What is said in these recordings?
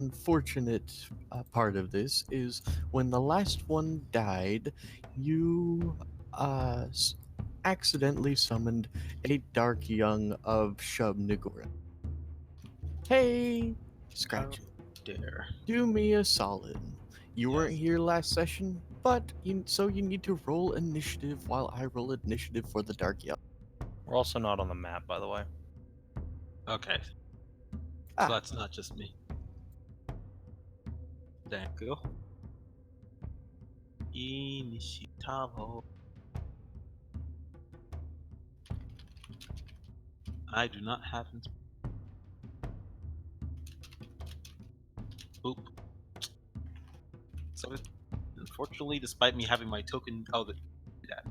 unfortunate part of this is when the last one died, you accidentally summoned a Dark Young of Shub Nagura. Hey, How Scratchy, dare. do me a solid. You weren't Yes. here last session, but so you need to roll initiative while I roll initiative for the Dark Young. We're also not on the map, by the way. Okay, so Ah, that's not just me. Thank you. Inishitavo. I do not have Oop. So unfortunately, despite me having my token, that.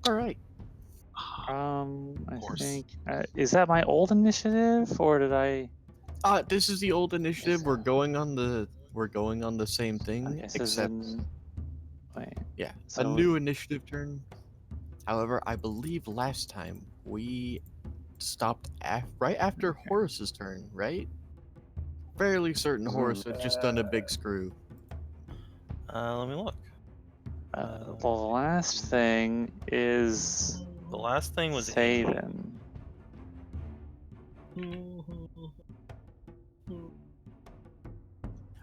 all right. Of I course. think is that my old initiative or did I? This is the old initiative. We're going on the same thing, Okay, so except then wait. yeah, a So new initiative turn. However, I believe last time we stopped right after okay. Horace's turn, right? Fairly certain Horace had just done a big screw. Let me look. The last thing is The last thing was Amy. Saban.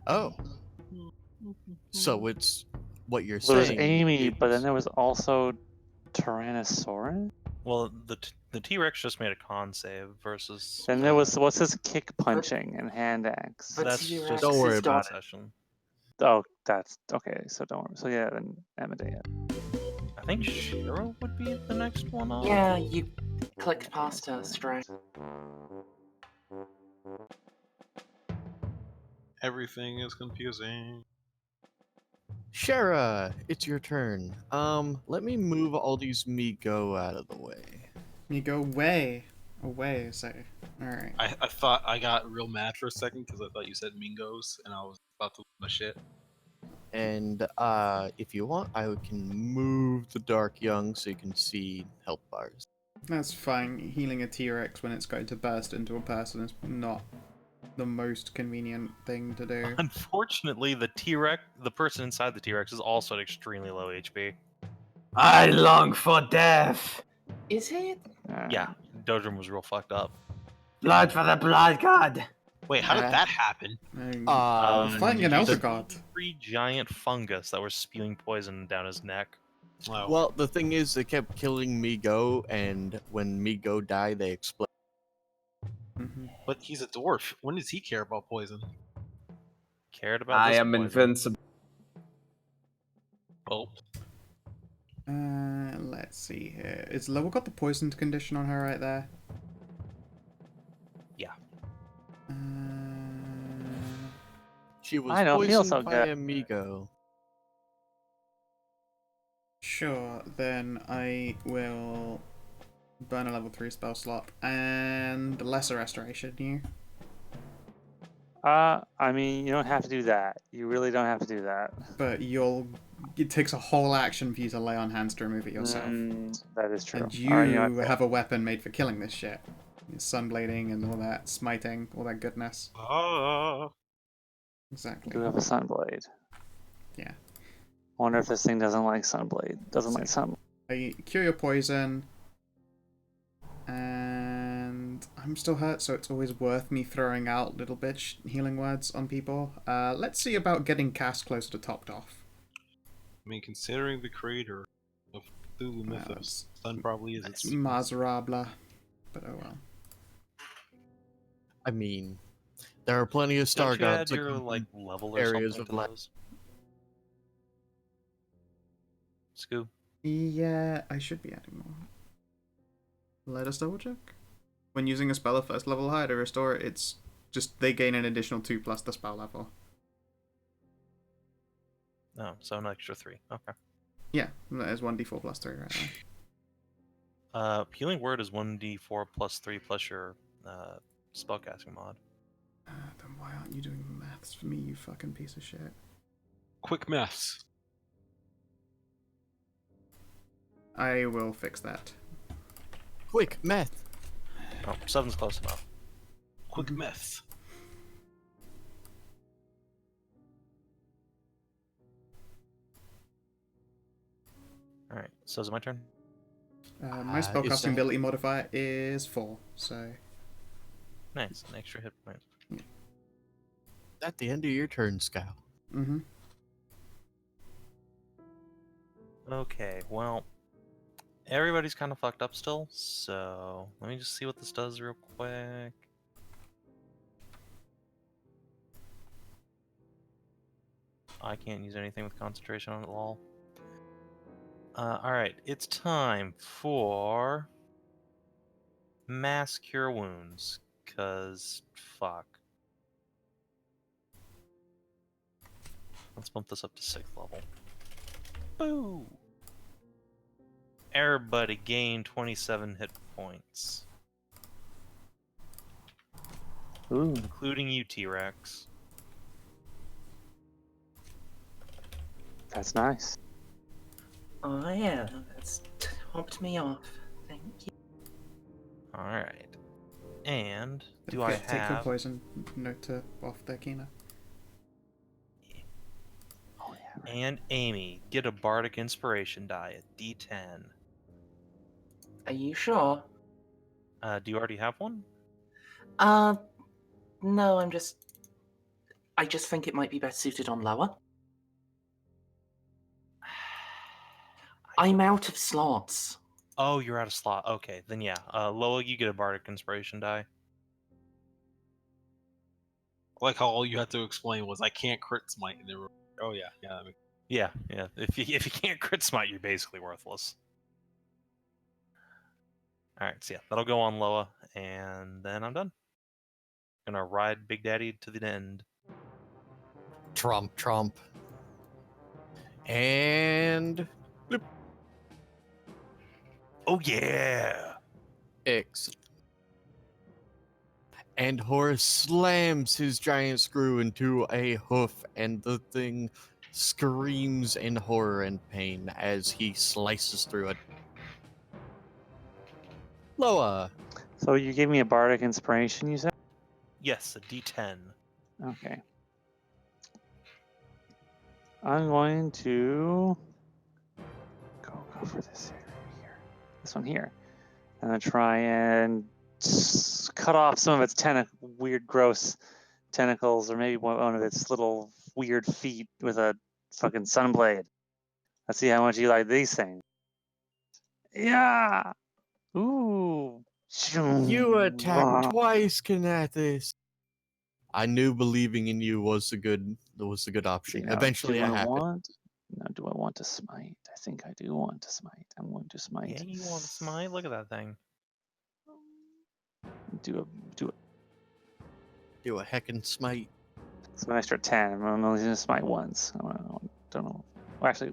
Oh, so it's what you're There was saying Amy, but then is there was also Tyrannosaurus. Well, the T-Rex just made a con save versus. Then there was what's this kick punching and hand axe. But That's T-Rex just Don't worry is about one dot- session. Oh, that's okay. So don't worry. So yeah, then Amadeus. I think Shiro would be the next one up. Yeah, you clicked past her, Yes, Stray. Everything is confusing. Shara. It's your turn. Let me move all these Migo out of the way. You go away, say. Alright. I thought I got real mad for a second because I thought you said Mingos and I was about to lose my shit. And if you want, I can move the Dark Young so you can see health bars. That's fine. Healing a T-Rex when it's going to burst into a person is not the most convenient thing to do. Unfortunately, the person inside the T-Rex is also at extremely low HP. I long for death. Is it? Yeah, Dodrum was real fucked up. Blood for the blood god. Wait, how did Uh, that happen? Fighting an did you Elder see God. 3 giant fungus that were spewing poison down his neck. Oh. Well, the thing is, they kept killing Migo, and when Migo die, they explode. But he's a dwarf. When does he care about poison? Cared about I this am poison. invincible. Well, Let's see here. Is Lola got the poisoned condition on her right there? Yeah. She was I don't feel poisoned so by good. a Migo. Sure, then I will burn a level 3 spell slot and lesser restoration you. I mean, you don't have to do that. You really don't have to do that. But it takes a whole action for you to lay on hands to remove it yourself. That is true. And you Alright, know what? have a weapon made for killing this shit. Sunblading and all that, smiting, all that goodness. You Exactly. do have a sunblade. Yeah. I wonder if this thing doesn't like sunblade. Doesn't like sun. I cure your poison. And I'm still hurt, so it's always worth me throwing out little bitch healing words on people. Let's see about getting cast closer to topped off. I mean, considering the creator of Cthulhu Mythos, Sun probably is its It's Mazrabla, but oh well. I mean, there are plenty of star Don't you add gods that your come like from level or areas something of to light. those? Scoo. Yeah, I should be adding more. Let us double check. When using a spell of first level higher to restore it, it's just they gain an additional 2 plus the spell level. Oh, so an extra 3. Okay. Yeah, that is 1d4 plus 3 right there. Healing word is 1d4 plus 3 plus your spellcasting mod. Then why aren't you doing maths for me, you fucking piece of shit? quick maths. I will fix that. Quick, math. Oh, 7's close enough. Quick myth. Alright, so is it my turn? My Is spellcasting that- ability modifier is 4, so Nice, an extra hit point. At the end of your turn, Scout. mm-hmm. Okay, well, everybody's kind of fucked up still, so let me just see what this does real quick. I can't use anything with concentration on it at all. Alright, it's time for Mass Cure Wounds, cause fuck. Let's bump this up to 6th level. Boo! Everybody gain 27 hit points, Ooh, including you, T-Rex. that's nice. Oh yeah, that's topped me off. Thank you. Alright. And do I Take your have... poison note to off their Kina. Oh yeah. Right. And Amy, get a Bardic Inspiration die at D10. Are you sure? Do you already have one? No, I just think it might be best suited on lower. I'm out of slots. Oh, you're out of slot. Okay, then yeah. Loa, you get a Bardic Inspiration die. I like how all you had to explain was I can't crit smite, and they were, oh yeah, yeah. That makes... Yeah, yeah. If you can't crit smite, you're basically worthless. Alright, so yeah, that'll go on Loa, and then I'm done. Gonna ride Big Daddy to the end. Trump. And Oh yeah! X. And Horace slams his giant screw into a hoof, and the thing screams in horror and pain as he slices through it. Loa. So you gave me a bardic inspiration, you said? Yes, a D10. Okay. I'm going to go for this area here. This one here. I'm gonna try and cut off some of its weird, gross tentacles, or maybe one of its little weird feet with a fucking sunblade. Let's see how much you like these things. Yeah. Ooh. You attacked twice, Kanathis. I knew believing in you was a good option. Eventually, do it I happened. want? Now, do I want to smite? I think I do want to smite. I'm going to smite. Yeah, you want to smite? Look at that thing. Do Do a heckin' smite. it's an extra 10. I'm only going to smite once. I don't know. Well, actually,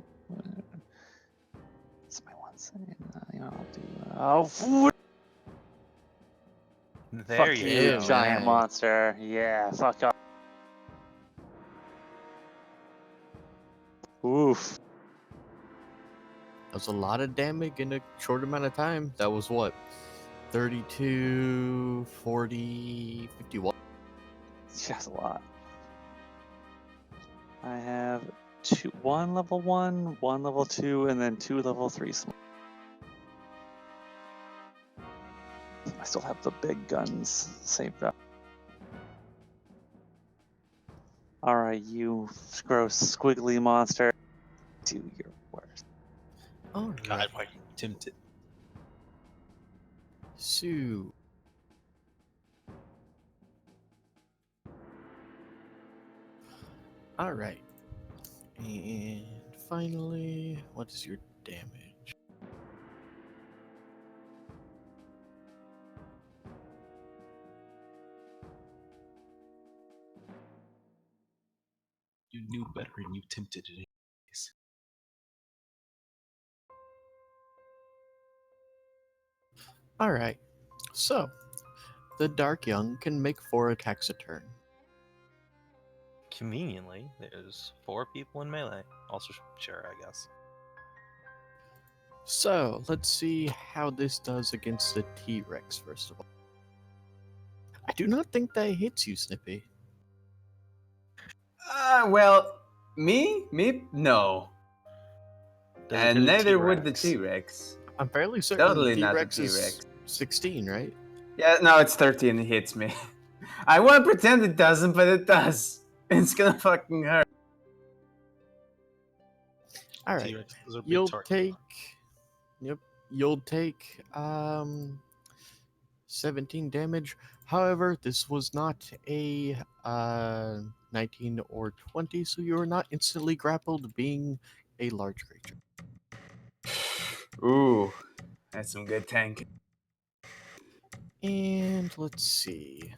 smite once. And, I'll do. There Fuck you you, go. giant Nice. monster. Yeah, fuck off. Oof. That was a lot of damage in a short amount of time. That was what? 32, 40, 51. That's a lot. I have one level 1, one level 2, and then 2 level 3 small. I still have the big guns saved up. Alright, you gross squiggly monster. Do your worst. All God, right. why are you tempted? So, all right. And finally, what is your damage? You knew better and you tempted it anyways. All right. So, the Dark Young can make 4 attacks a turn. Conveniently, there's 4 people in melee. Also, sure, I guess. So, let's see how this does against the T-Rex, first of all. I do not think that hits you, Snippy. Well, me? No. Does it And hit a neither would the T-Rex? T-Rex. I'm fairly certain Totally the not the T-Rex is T-Rex. 16, right? Yeah, no, it's 13. It hits me. I want to pretend it doesn't, but it does. It's gonna fucking hurt. All right. T-Rexes are big You'll target. take. Yep. You'll take 17 damage. However, this was not a 19 or 20, so you are not instantly grappled, being a large creature. Ooh, that's some good tank. And let's see.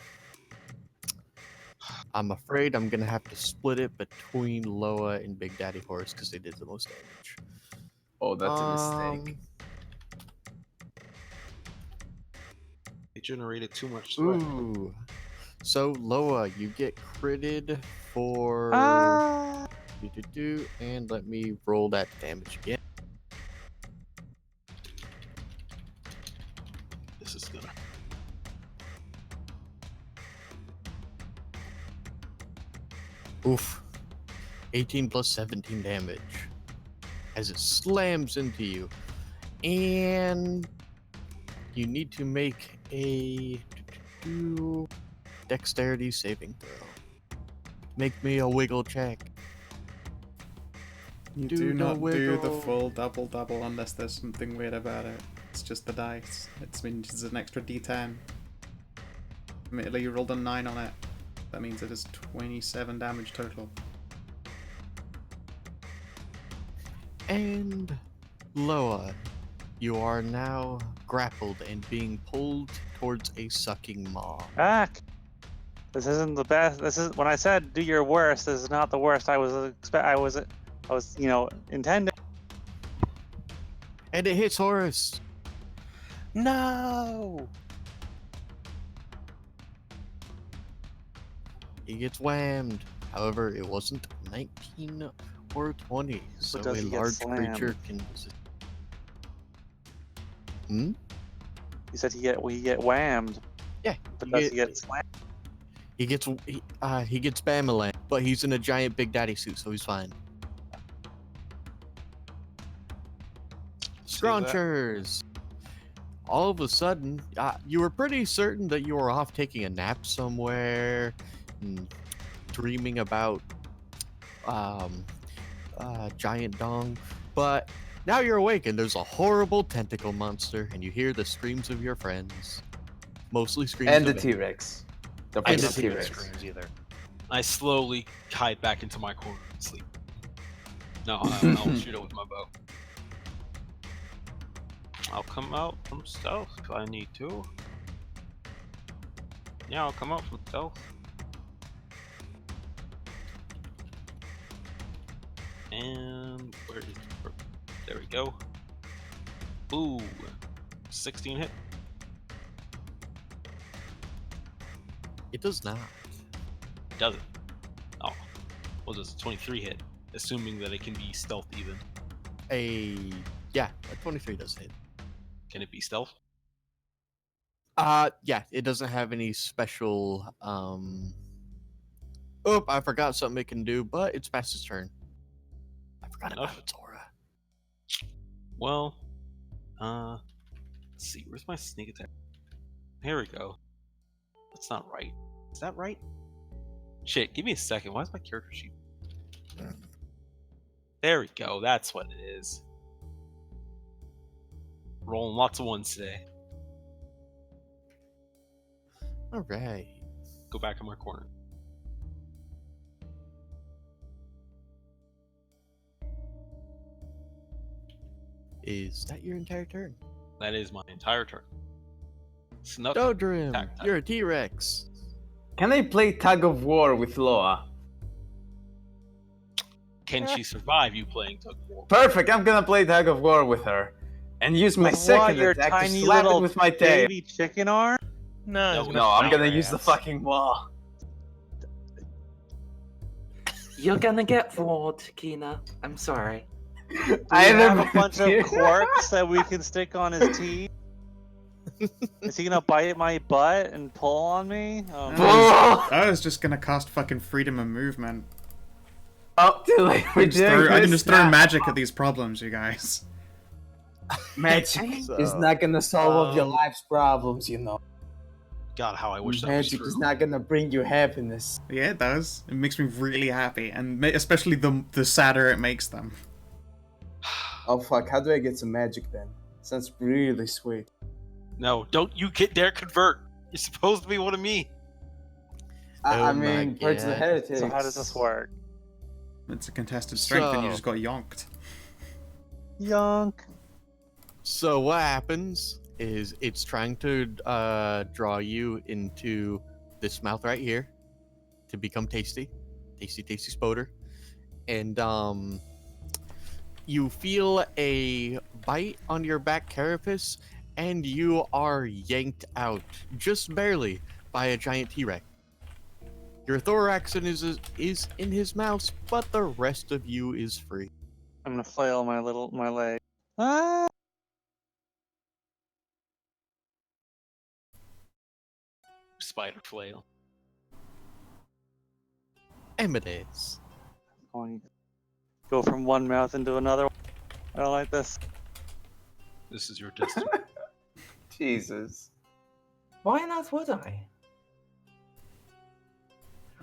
I'm afraid I'm gonna have to split it between Loa and Big Daddy Horse because they did the most damage. Oh, that's a mistake. They generated too much sweat. Ooh. So Loa, you get critted for and let me roll that damage again. This is gonna. Oof. 18 plus 17 damage as it slams into you. And you need to make a dexterity saving throw. Make me a wiggle check. You Do do the not do the wiggle. full double unless there's something weird about it. It's just the dice. It means it's an extra d10. Admittedly, you rolled a 9 on it. That means it is 27 damage total. And Loa, you are now grappled and being pulled towards a sucking maw. Back. This isn't the best. This is when I said do your worst. This is not the worst I was intending. And it hits Horus. No. He gets whammed. However, it wasn't 19 or 20, so does a he get large slammed? creature can. Hmm? You said he get whammed, Yeah. but you does get- he get slammed? He gets Bamaland, but he's in a giant Big Daddy suit, so he's fine. Scrunchers. All of a sudden, you were pretty certain that you were off taking a nap somewhere, and dreaming about giant dong, but now you're awake and there's a horrible tentacle monster, and you hear the screams of your friends, mostly screams And the of T-Rex. Don't And forget the the Not T-Rex. screams either. I slowly hide back into my corner and sleep. No, I'll shoot it with my bow. I'll come out from stealth if I need to. Yeah, I'll come out from stealth. And where is it? There we go. Ooh, 16 hit. It does not. Does it? Oh, well, does a 23 hit? Assuming that it can be stealth even. A 23 does hit. Can it be stealth? Yeah, it doesn't have any special Oh, I forgot something it can do, but it's past its turn. I forgot about Enough. its aura. Well, let's see. Where's my sneak attack? Here we go. That's not right. Is that right? Shit, give me a second. Why is my character sheet? There we go. That's what it is. Rolling lots of ones today. All right. Go back in my corner. Is that your entire turn? That is my entire turn. Snuck. Dodrim, attack time. you're a T-Rex. Can I play tug of war with Loa? Can she survive you playing tug of war? Perfect. I'm gonna play tug of war with her, and use my With what, second your attack to tiny slap it little with my tail. baby chicken arm? No, No, he's No, I'm fight gonna your use the ass. fucking wall. You're gonna get floored, Kina. I'm sorry. Do I we have never a bunch of did. quirks that we can stick on his teeth? Is he gonna bite my butt and pull on me? Oh, man. I was just gonna cast fucking freedom of movement. Oh, too late. We're doing I can this just throw now. magic at these problems, you guys. Magic is So, not gonna solve all of your um, life's problems, you know. God, how I wish that was Magic true. is not gonna bring you happiness. Yeah, it does. It makes me really happy, and especially the sadder it makes them. Oh fuck, how do I get some magic then? Sounds really sweet. No, don't you dare convert. You're supposed to be one of me. I Oh my mean, parts of the God. heretics. So how does this work? It's a contested strength, and you So- just got yonked. Yonk. So what happens is it's trying to draw you into this mouth right here to become tasty, tasty spoder, and you feel a bite on your back carapace, and you are yanked out just barely by a giant T-Rex. Your thorax is in his mouth, but the rest of you is free. I'm gonna flail my leg. Ah! Spider flail. Amadeus. Going to go from one mouth into another. I don't like this. This is your destiny. Jesus. Why on earth would I?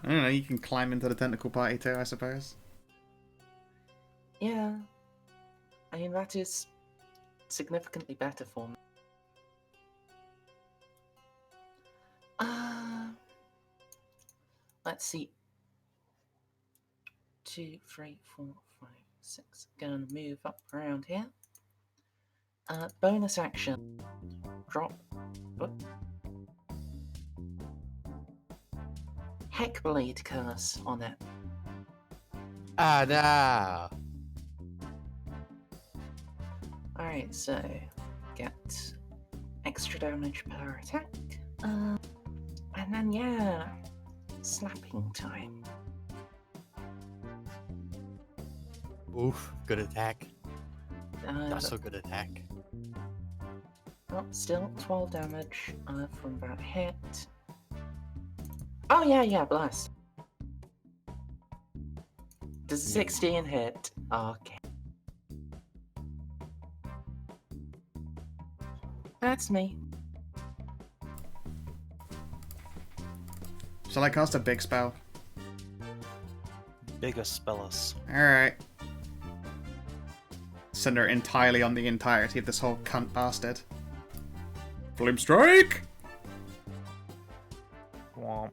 I don't know, you can climb into the tentacle party too, I suppose. Yeah. I mean, that is significantly better for me. Let's see. 2, 3, 4, 5, 6. Gonna move up around here. Bonus action. Drop. Oh. Heckblade curse on it. Ah, no. Alright, so get extra damage per attack. And then, yeah, slapping time. Oof, good attack. Not Uh, so good attack. oh, still 12 damage from that hit. Oh, yeah, blast. Does a 16 hit? Okay. That's me. Shall I cast a big spell? Biggest spellus. Alright. Center entirely on the entirety of this whole cunt bastard. Flame strike! Womp.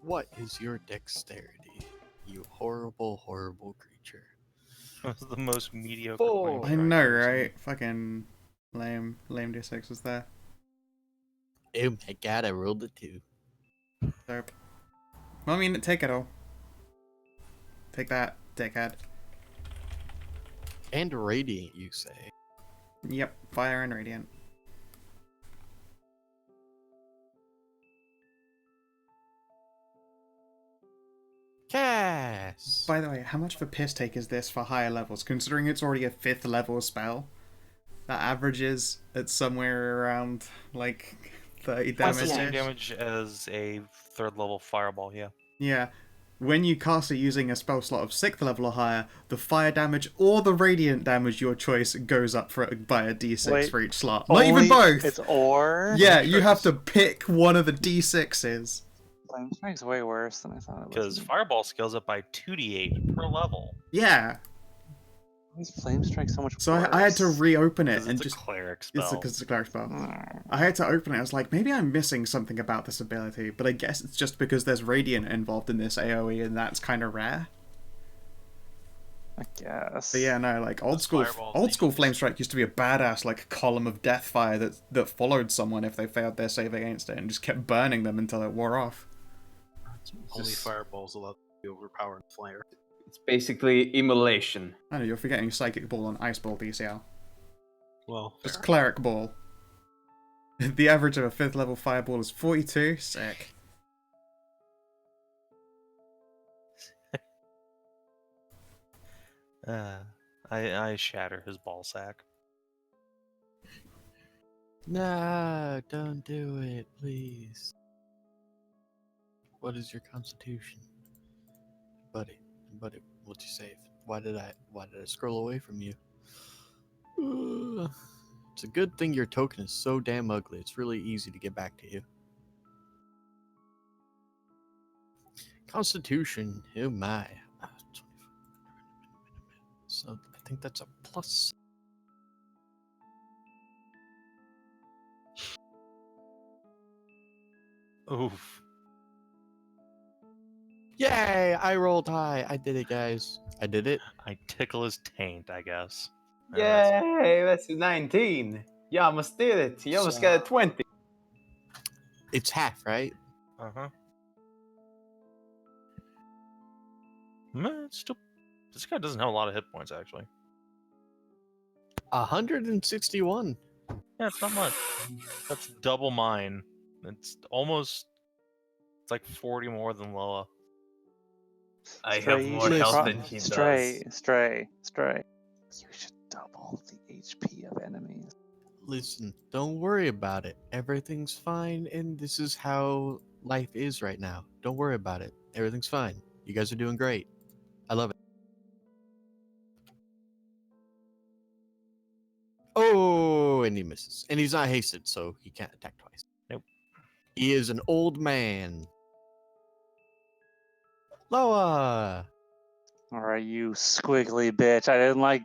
What is your dexterity, you horrible, horrible creature? That was the most mediocre. Four. flame I strike know, I've ever right? Fucking lame D6 was there. Oh my god, I rolled a 2. Dope. Well, I mean, take it all. Take that, dickhead. And radiant, you say? Yep, fire and radiant. Cast! By the way, how much of a piss take is this for higher levels? Considering it's already a 5th level spell, that averages at somewhere around like 30 seen. That's damage. the same damage as a 3rd level fireball, yeah. Yeah. When you cast it using a spell slot of 6th level or higher, the fire damage or the radiant damage, your choice, goes up by a d6 Wait, for each slot. Not even Only- both! It's or. Yeah, you have to pick one of the d6s. Flame strike's way worse than I thought it Because was. fireball scales up by 2d8 per level. Yeah. These flame strike so much So worse. I had to reopen it Because and it's just... a cleric It's spell. because it's a cleric spell. Mm. I had to open it. I was like, maybe I'm missing something about this ability, but I guess it's just because there's radiant involved in this AoE, and that's kind of rare. I guess. But yeah, no, like old Those school fireballs flame strike used to be a badass like column of death fire that followed someone if they failed their save against it and just kept burning them until it wore off. Only Just- fireballs allow to be overpowered flare. It's basically immolation. I know you're forgetting psychic ball and ice ball DCL. Well, Just fair. cleric ball. The average of a 5th level fireball is 42. Sick. I shatter his ball sack. Nah, don't do it, please. What is your constitution? Buddy, what'd you save? Why did I scroll away from you? Ugh. It's a good thing your token is so damn ugly. It's really easy to get back to you. Constitution, oh my. 24. So I think that's a plus. Oof. Yay! I rolled high. I did it, guys. I did it. I tickle his taint, I guess. And that's- Yay, that's 19. You almost did it. You almost got a 20. It's half, right? Uh-huh. Man, still, this guy doesn't have a lot of hit points, actually. 161. Yeah, it's not much. That's double mine. It's almost... It's like 40 more than Loa. I Stray, have you more should health pro- than he Stray, does. Stray. You should double the HP of enemies. Listen, don't worry about it. Everything's fine, and this is how life is right now. Don't worry about it. Everything's fine. You guys are doing great. I love it. Oh, and he misses. And he's not hasted, so he can't attack twice. Nope. He is an old man. Loa! Alright, you squiggly bitch.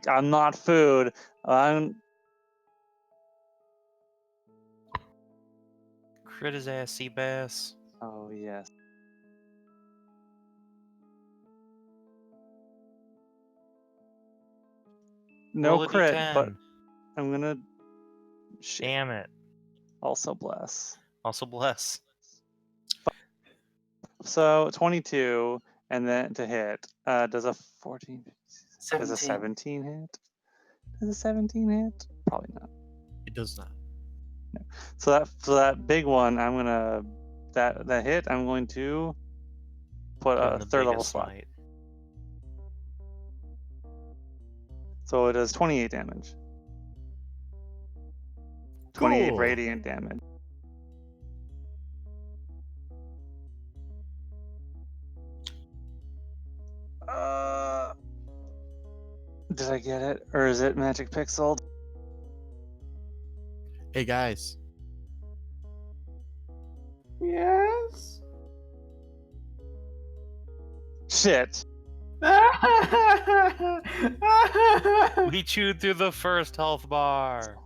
I'm not food. Crit his ass, sea bass. Oh, yes. No Roll a crit, D10. but I'm gonna... Shit. Damn it. Also bless. Also bless. So 22, and then to hit. Does a 14? Does a 17 hit? Does a 17 hit? Probably not. It does not. So that big one, I'm gonna that hit. I'm going to put Give him a the third level biggest slot. smite. So it does 28 damage. 28 Cool. radiant damage. Did I get it, or is it magic pixeled? Hey, guys. Yes. Shit. We chewed through the first health bar.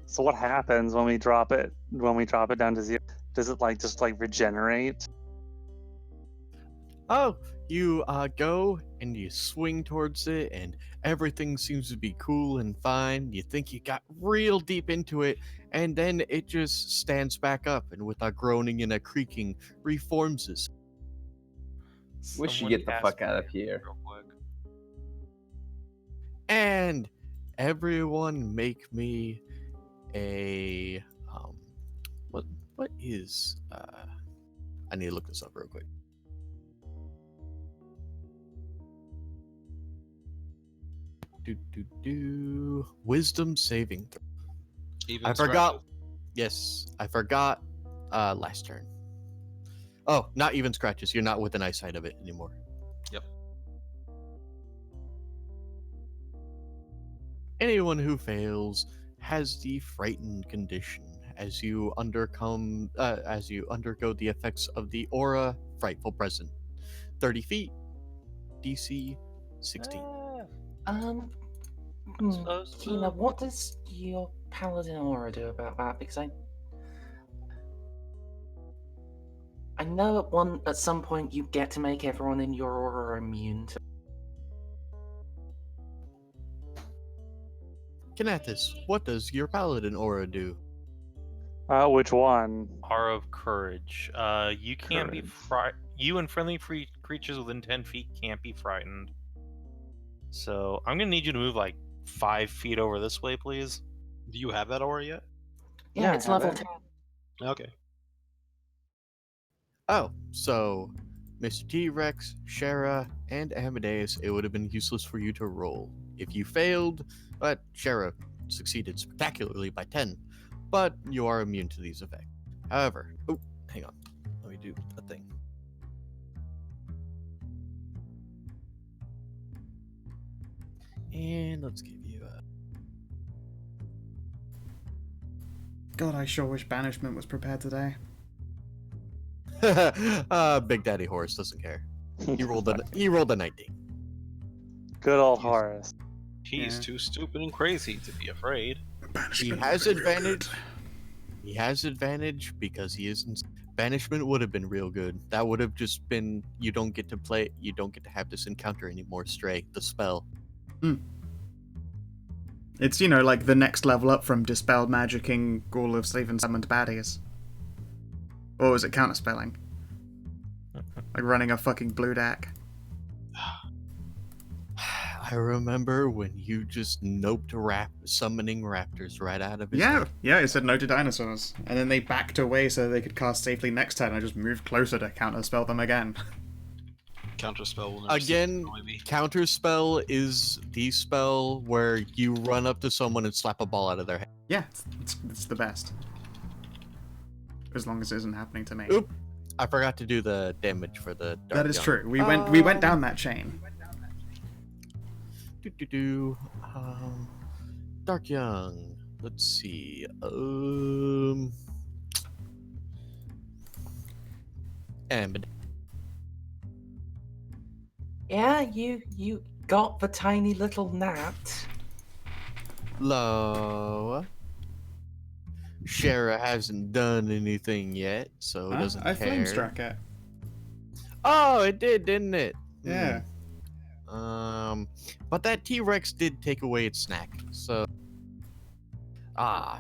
So what happens when we drop it? When we drop it down to 0, does it just regenerate? Oh, you go and you swing towards it, and everything seems to be cool and fine. You think you got real deep into it, and then it just stands back up, and with a groaning and a creaking, reforms. We should Someone get the cast fuck out of me here. real quick. And everyone make me a what is I need to look this up real quick. Wisdom saving throw. Even I forgot. scratches. Yes, I forgot last turn. Oh, not even scratches. You're not within eyesight of it anymore. Yep. Anyone who fails has the frightened condition as you undergo the effects of the aura frightful present. 30 feet, DC 16. Supposed to. Tina, what does your paladin aura do about that? Because I know at some point you get to make everyone in your aura immune to. Kanathis, what does your paladin aura do? Which one? Aura of Courage. You can't be You and friendly creatures within 10 feet can't be frightened. So I'm gonna need you to move 5 feet over this way, please. Do you have that aura yet? Yeah, I it's have level it. 10. Okay. Oh, so Mr. T-Rex, Shara, and Amadeus, it would have been useless for you to roll. If you failed, but Shara, succeeded spectacularly by 10, but you are immune to these effects. However, oh, hang on. Let me do a thing. And let's give you a... God, I sure wish banishment was prepared today. Big Daddy Horse doesn't care. He rolled a 19. Good old He's- Horace. He's Yeah. too stupid and crazy to be afraid. He Banishment has would've been real advantage. good. He has advantage because he isn't. Banishment would have been real good. That would have just been you don't get to play. You don't get to have this encounter anymore. Stray the spell. It's, you know, like the next level up from Dispelled Magicking all of Steven summoned baddies. Or is it counterspelling? Like running a fucking blue deck. I remember when you just noped summoning raptors right out of his Yeah, head. yeah, it said no to dinosaurs. And then they backed away so they could cast safely next turn. I just moved closer to counterspell them again. Counterspell will never Again, annoy me. counterspell is the spell where you run up to someone and slap a ball out of their head. Yeah, it's the best. As long as it isn't happening to me. Oop. I forgot to do the damage for the dark That is young. true. We went down that chain. Dark Young. Let's see. And Yeah, you got the tiny little gnat. low. Shara hasn't done anything yet, so Huh? doesn't I care. flame struck it. Oh, it did, didn't it? Yeah. But that T-Rex did take away its snack, so...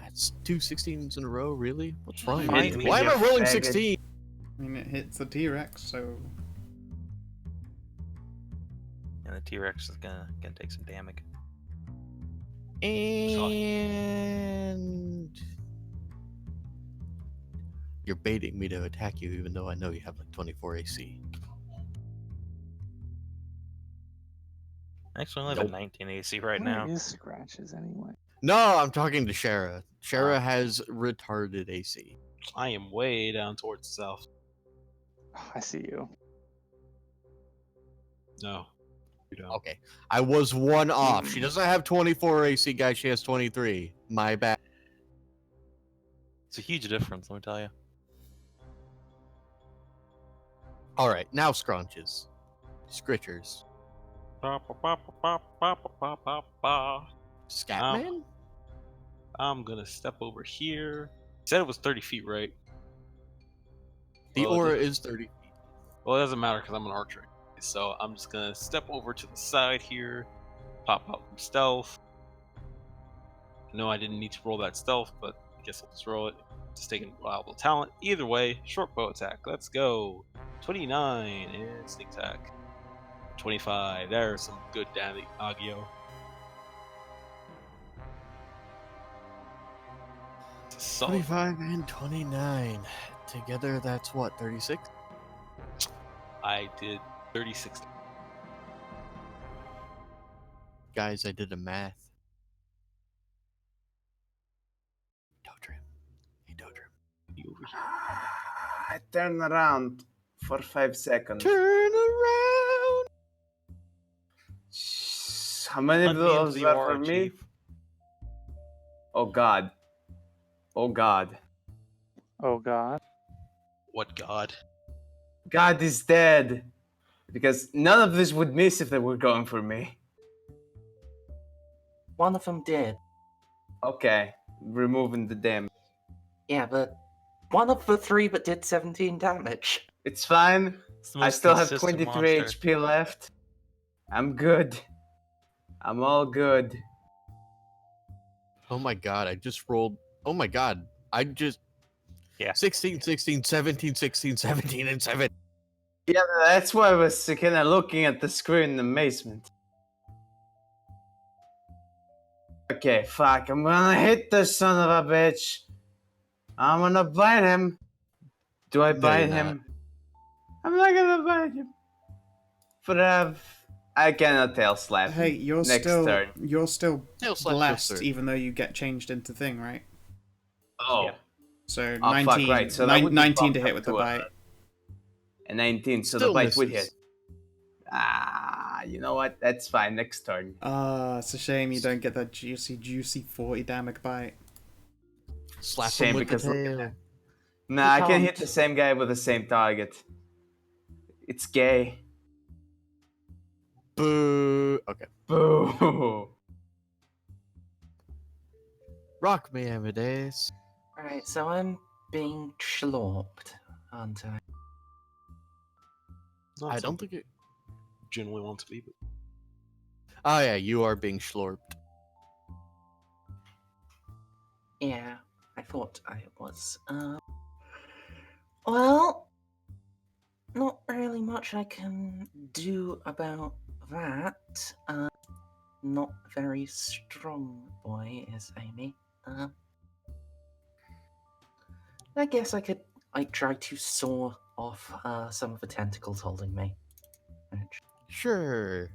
it's 2 16s in a row, really? What's wrong with Fight me? me, Why am I you rolling faggot. 16? I mean, it hits the T-Rex, so... And the T-Rex is gonna take some damage. And... You're baiting me to attack you, even though I know you have like 24 AC. Actually, I only have Nope. a 19 AC right Where now. is Scratches anyway? No, I'm talking to Shara. Shara has retarded AC. I am way down towards the south. Oh, I see you. No, you don't. Okay, I was one off. She doesn't have 24 AC, guys. She has 23. My bad. It's a huge difference, let me tell you. All right, now scrunches, scritchers, Scatman. I'm gonna step over here. Said it was 30 feet, right? The Well, it aura doesn't- is 30. Well, it doesn't matter because I'm an archer. So I'm just gonna step over to the side here, pop out from stealth. No, I didn't need to roll that stealth, but I guess I'll just roll it. Just taking reliable talent. Either way, short bow attack. Let's go. 29 and sneak attack. 25. There's some good damage, Agio. It's a solid. 25 and 29. Together, that's what, 36? I did 36. Guys, I did a math. Dodrim. Hey, Dodrim. You over here. I turn around for 5 seconds. Turn around! How many of Unnamed those you are are, for me? Chief. Oh god. Oh god. Oh god. What god? God is dead. Because none of this would miss if they were going for me. One of them did. Okay, removing the damage. Yeah, but one of the three but did 17 damage. It's fine. It's the I most still have consistent 23 monster. HP left. I'm good. I'm all good. Oh my god, I just rolled. Oh my god, I just. Yeah. 16, 16, 17, 16, 17, and 7. Yeah, that's why I was kind of looking at the screen in amazement. Okay, fuck. I'm gonna hit this son of a bitch. I'm gonna bite him. Do I No, bite you're not. him? I'm not gonna bite him. But I cannot tail slap. Hey, you're Next still turn. Tail slap blessed, goes through. even though you get changed into thing, right? Oh. Yeah. So Oh, 19, fuck, right. So that would be 19 to bumped hit up with the to bite. a 19, so the Still bite would misses. hit. Ah, you know what? That's fine. Next turn. It's a shame you don't get that juicy 40 damage bite. Slap Shame him with the because look at tail. that. Nah, I can can't. hit the same guy with the same target. It's gay. Boo. Okay. Boo. Rock me, Amadeus. Right, so I'm being schlorped, aren't I? Not I don't something think it. generally want to be, but Oh yeah, you are being schlorped. Yeah, I thought I was. Well, not really much I can do about that. Not very strong boy is Amy. I guess I could try to saw off some of the tentacles holding me. Which- Sure.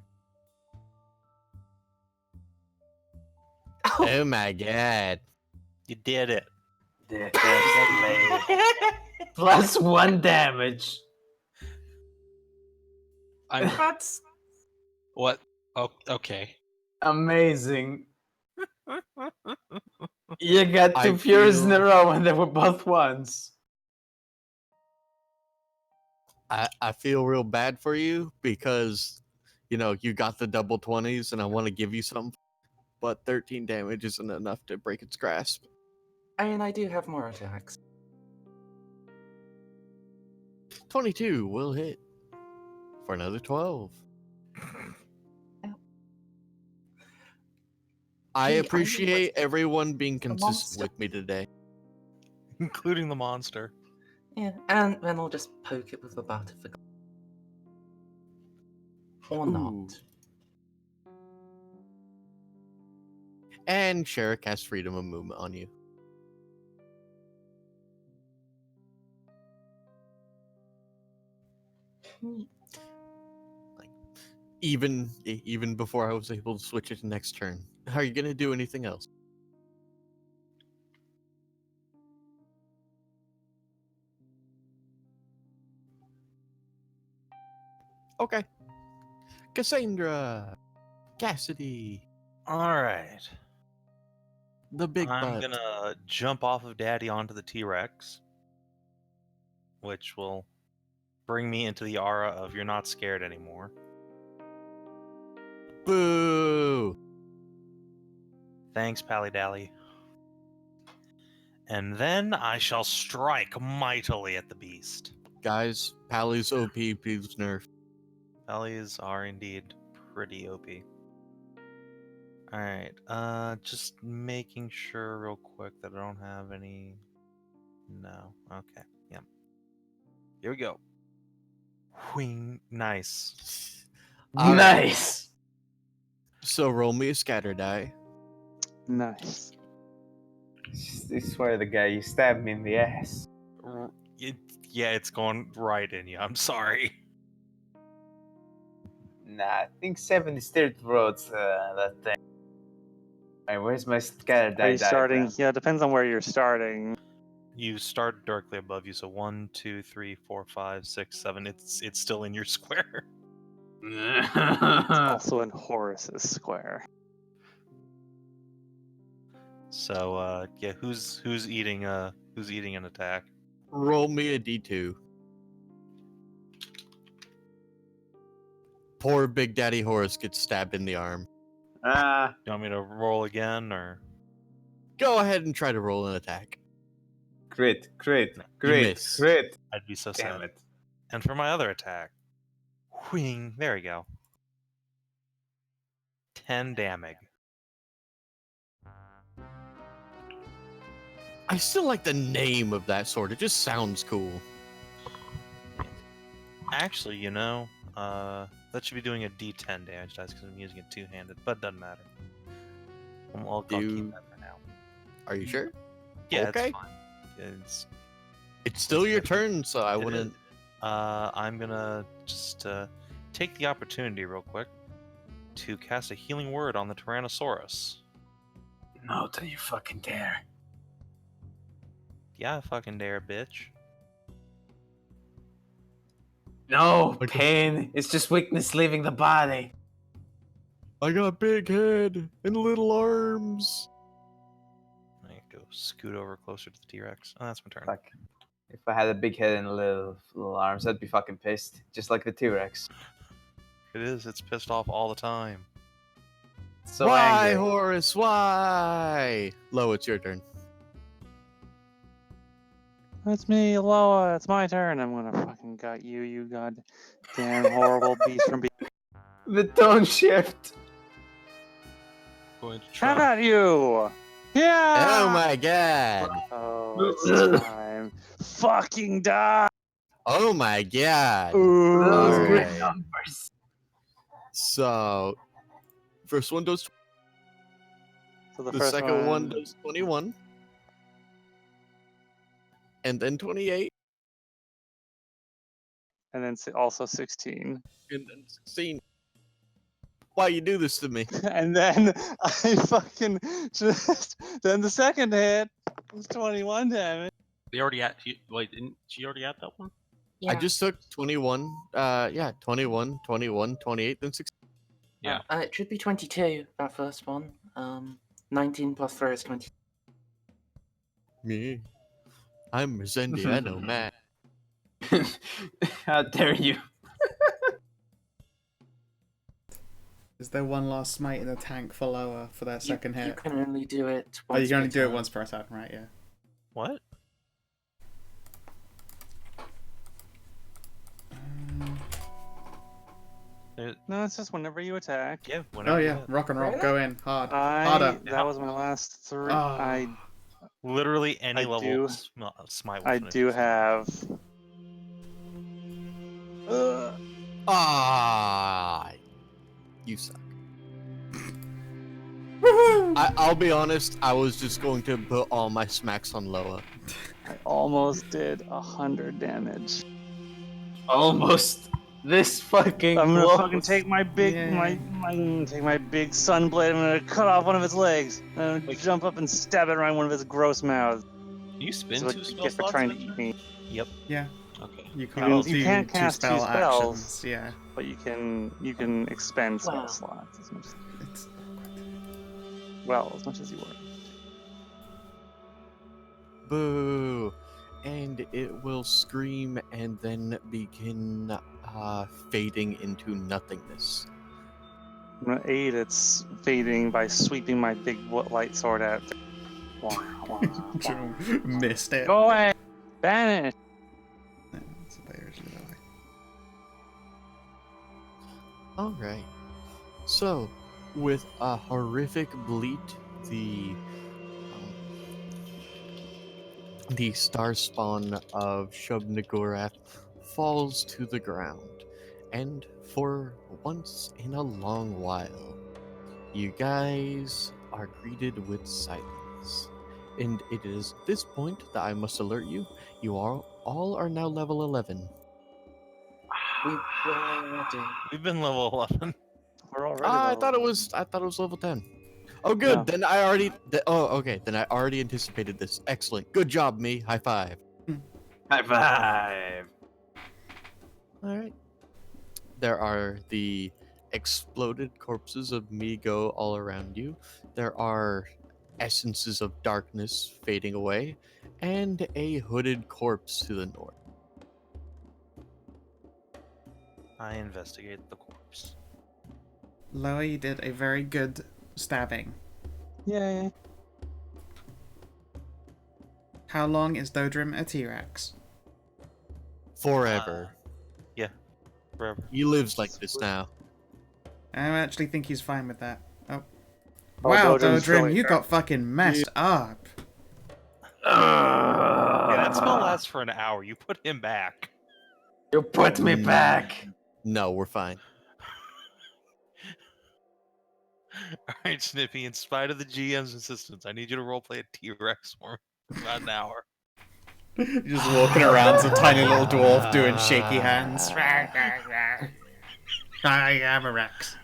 Oh! Oh my god. You did it. Plus 1 damage. I'm That's what? Oh, okay. Amazing. You got I 2 Furies in a feel- row and they were both ones. I feel real bad for you because, you know, you got the double 20s and I want to give you something, but 13 damage isn't enough to break its grasp. I mean, I do have more attacks. 22 will hit for another 12. I Gee, I appreciate realized everyone being the consistent monster. with me today. Including the monster. Yeah, and then I'll just poke it with the butt of the gun. Or Ooh. not. And Sherrick has freedom of movement on you. Even before I was able to switch it to next turn. Are you gonna do anything else? Okay. Cassandra, Cassidy, Alright. the big I'm butt. gonna jump off of Daddy onto the T-Rex. Which will bring me into the aura of you're not scared anymore. Boo! Thanks, Pally Dally. And then I shall strike mightily at the beast. Guys, Pally's OP, please nerf. Pallies are indeed pretty OP. Alright, just making sure real quick that I don't have any... No, okay, yep. Here we go. Whing, nice. All right. Nice. So roll me a scatter die. Nice. I swear to God, you stabbed me in the ass. Yeah, it's going right in you. I'm sorry. Nah, I think 70 steered roads, that thing. Alright, where's my scatter Are die you starting? diagram? Yeah, it depends on where you're starting. You start directly above you, so 1, 2, 3, 4, 5, 6, 7. It's still in your square. Also in Horus's square. So yeah, who's eating an attack? Roll me a d2. Poor Big Daddy Horus gets stabbed in the arm. You want me to roll again or? Go ahead and try to roll an attack. Crit. miss. I'd be so Damn sad. it. And for my other attack, whing, there we go. 10 damage. I still like the name of that sword. It just sounds cool. Actually, you know, that should be doing a D10 damage dice because I'm using it two-handed, but doesn't matter. I'll keep that for now. Are you sure? Yeah, Okay. it's fine. It's still your turn, so I It wouldn't. is. I'm gonna just take the opportunity real quick to cast a healing word on the Tyrannosaurus. No, do you fucking dare. Yeah, I fucking dare, bitch. No, Okay. pain. It's just weakness leaving the body. I got a big head and little arms. I have to go scoot over closer to the T-Rex. Oh, that's my turn. Fuck. If I had a big head and little arms, I'd be fucking pissed. Just like the T-Rex. It is. It's pissed off all the time. So why, angry. Horace? Why? Lo, it's your turn. That's me, Loa. It's my turn. I'm gonna fucking gut you, you goddamn horrible beast from. The tone shift. Going to How try. about you? Yeah. Oh my god. Oh, it's time. Fucking die. Oh my god. Ooh. Those All great right. numbers. So, first one does. So The second one does 21. And then 28. and then also 16. And then 16. Why you do this to me? And then I fucking just. Then the second hit was 21 damage. They already at. Wait, didn't she already at that one? I just took 21. 21, 21, 28, then 16. Yeah. It should be 22, that first one. 19 plus 3 is 20. Me. I'm Zendiano man. How dare you? Is there one last smite in the tank for Loa for that second You hit? can only do it Oh, once you can only per do it turn. once per turn, right? Yeah. What? No, it's just whenever you attack. Yeah. Oh Whenever you yeah, hit. rock and roll, Really? go in hard, harder. That was my last 3. Oh. Literally any I level do- smite. I do have. Ah, you suck. Woohoo! I'll be honest, I was just going to put all my smacks on Loa. I almost did 100 damage. Almost. This fucking I'm gonna close. fucking take my big Yeah. I'm gonna take my big sun blade. I'm gonna cut off one of its legs. I'm gonna jump up and stab it right in one of its gross mouths. Can you spin That's what two you spell get for slots trying in to a eat turn? me. Yep. Yeah, Okay. you can- can't you do can't two cast two spell spells. actions. Yeah, But you can expend spell Wow. slots as much it's as much as you want. Boo! And it will scream and then begin fading into nothingness. I'm gonna aid its fading by sweeping my big light sword at it. Wah, wah, wah. missed it. Go away! Banish! Yeah, it's a better usually that way. Alright. So, with a horrific bleat, the star spawn of Shub-Niggurath falls to the ground, and for once in a long while, you guys are greeted with silence. And it is this point that I must alert you, you all are now level 11. We were ready. We've been level 11. We're already I level thought it 11. was level 10. Oh, good. No. Then I already. Okay. Then I already anticipated this. Excellent. Good job, me. High five. High five. All right. There are the exploded corpses of Migo all around you. There are essences of darkness fading away, and a hooded corpse to the north. I investigate the corpse. Loa, you did a very good stabbing. Yay. How long is Dodrim a T-Rex? Forever. Forever. He lives like this now. I actually think he's fine with that. Oh. Oh, Wow, Dodrim's Dodrim, really you hurt. got fucking messed up. Yeah, that spell lasts for an hour. You put him back. You put me back. No, we're fine. Alright, Snippy, in spite of the GM's insistence, I need you to roleplay a T-Rex for about an hour. You're just walking around as a tiny little dwarf doing shaky hands. I am a Rex.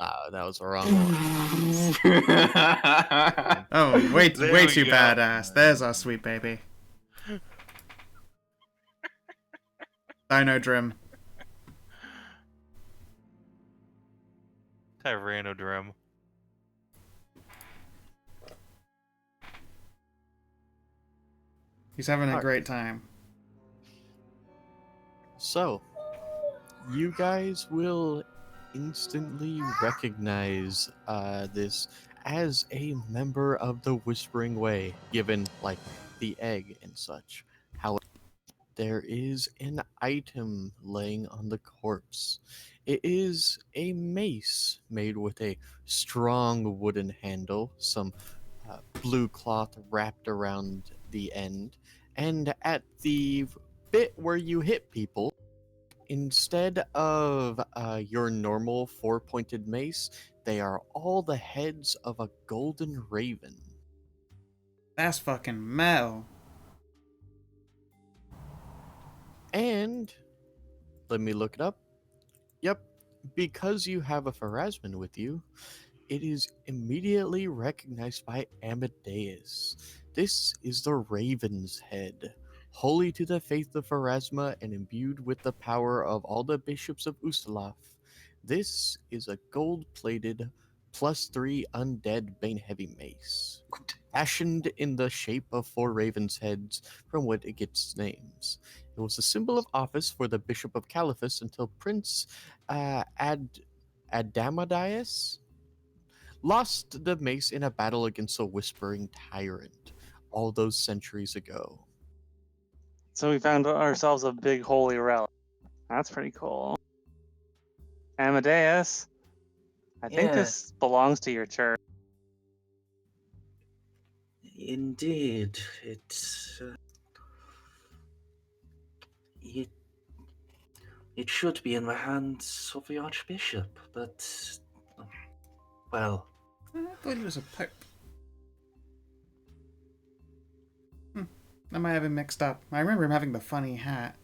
Ah, that was the wrong one. Oh, way There way we too go. badass. There's our sweet baby. Dino Drim. Tyranodrome. He's having a Alright. great time. So, you guys will instantly recognize this as a member of the Whispering Way, given like the egg and such. However, there is an item laying on the corpse. It is a mace made with a strong wooden handle, some blue cloth wrapped around the end, and at the bit where you hit people, instead of your normal four-pointed mace, they are all the heads of a golden raven. That's fucking metal. And let me look it up. Yep, because you have a Pharasman with you, it is immediately recognized by Amadeus. This is the Raven's Head, holy to the faith of Pharasma and imbued with the power of all the bishops of Ustaloth. This is a gold-plated +3 undead bane heavy mace, fashioned in the shape of four ravens' heads from what it gets its names. It was a symbol of office for the Bishop of Caliphus until Prince Adamadius lost the mace in a battle against a whispering tyrant all those centuries ago. So we found ourselves a big holy relic. That's pretty cool. Amadeus, I think Yeah. this belongs to your church. Indeed, it's it should be in the hands of the Archbishop, but well, I thought he was a pope. I might have him mixed up. I remember him having the funny hat.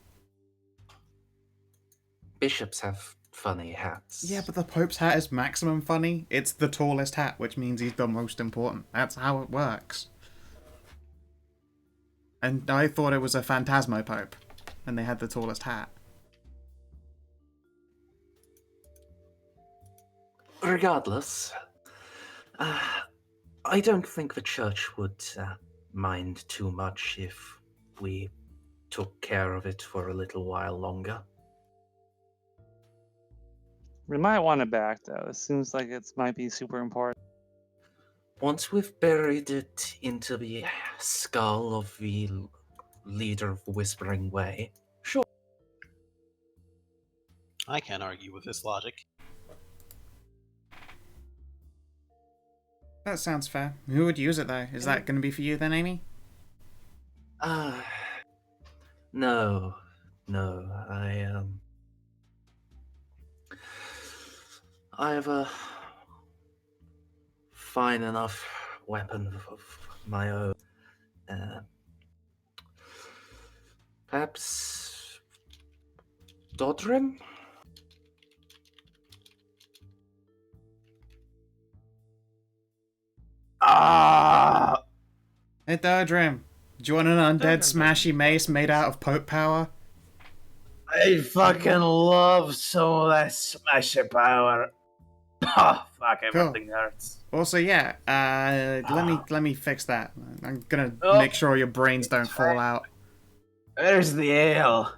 bishops have funny hats. Yeah, but the Pope's hat is maximum funny. It's the tallest hat, which means he's the most important. That's how it works. And I thought it was a Phantasmo Pope, and they had the tallest hat. Regardless, I don't think the church would mind too much if we took care of it for a little while longer. We might want it back though. It seems like it might be super important. Once we've buried it into the skull of the leader of the Whispering Way, sure. I can't argue with this logic. That sounds fair. Who would use it though? Is that going to be for you then, Amy? No, I have a fine enough weapon of my own. Perhaps Dodrim? Ah! Hey, Dodrim, do you want an undead smashy mace made out of Pope power? I fucking love some of that smasher power. Oh, fuck, everything hurts. Also, yeah, let me fix that. I'm gonna Oh. make sure your brains don't fall out. Where's the ale?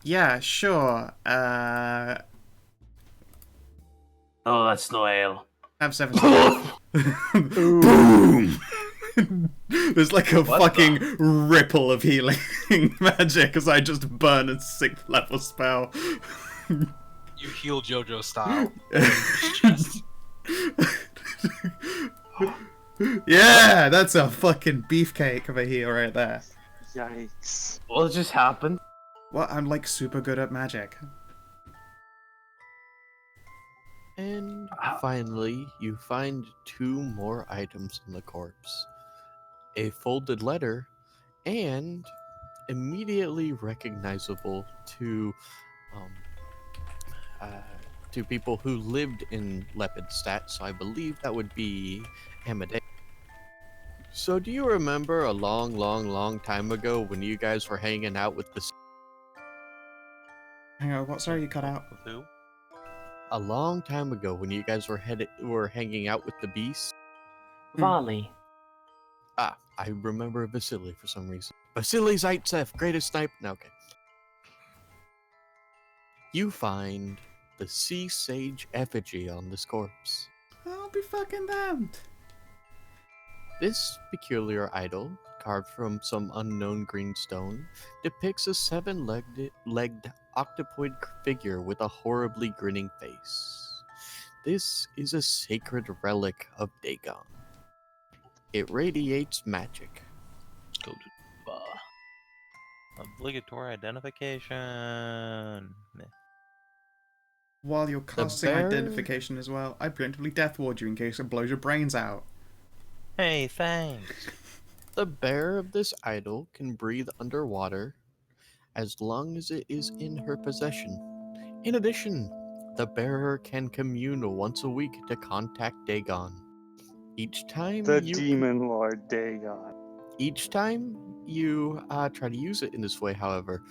Yeah, sure. Oh, that's no ale. Have 17. Boom! There's like a What fucking ripple of healing magic as I just burn a 6th level spell. You heal JoJo style. Yeah, that's a fucking beefcake of a heal right there. Yikes. What just happened? Well, I'm like super good at magic. And finally, you find 2 more items in the corpse. A folded letter, and immediately recognizable to to people who lived in Lepidstadt, so I believe that would be Amadei. So do you remember a long time ago when you guys were hanging out with the... Hang on, what? Sorry, you cut out. With who? A long time ago when you guys were hanging out with the beast? Vali. Ah, I remember Vasily for some reason. Vasily Zaitsev, greatest sniper. No, okay. You find the sea sage effigy on this corpse. I'll be fucking damned. This peculiar idol, carved from some unknown green stone, depicts a seven-legged octopoid figure with a horribly grinning face. This is a sacred relic of Dagon. It radiates magic. Go to Obligatory identification. While you're casting bear- identification as well, I preemptively death ward you in case it blows your brains out. Hey, thanks. The bearer of this idol can breathe underwater as long as it is in her possession. In addition, the bearer can commune once a week to contact Dagon. Each time The you demon lord Dagon. Each time you try to use it in this way, however,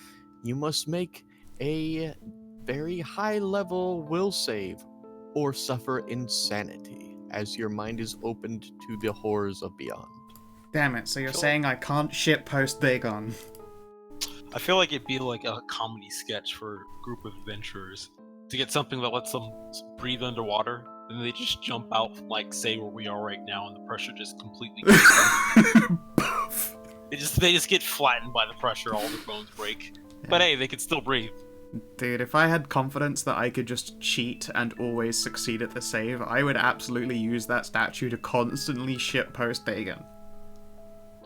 you must make a very high level will save or suffer insanity as your mind is opened to the horrors of beyond. Damn it, so you're Sure. saying I can't shit post Dagon. I feel like it'd be like a comedy sketch for a group of adventurers to get something that lets them breathe underwater, and then they just jump out from, like, say where we are right now, and the pressure just completely goes down. They just get flattened by the pressure, all their bones break. But hey, they can still breathe. Dude, if I had confidence that I could just cheat and always succeed at the save, I would absolutely use that statue to constantly shitpost Dagon.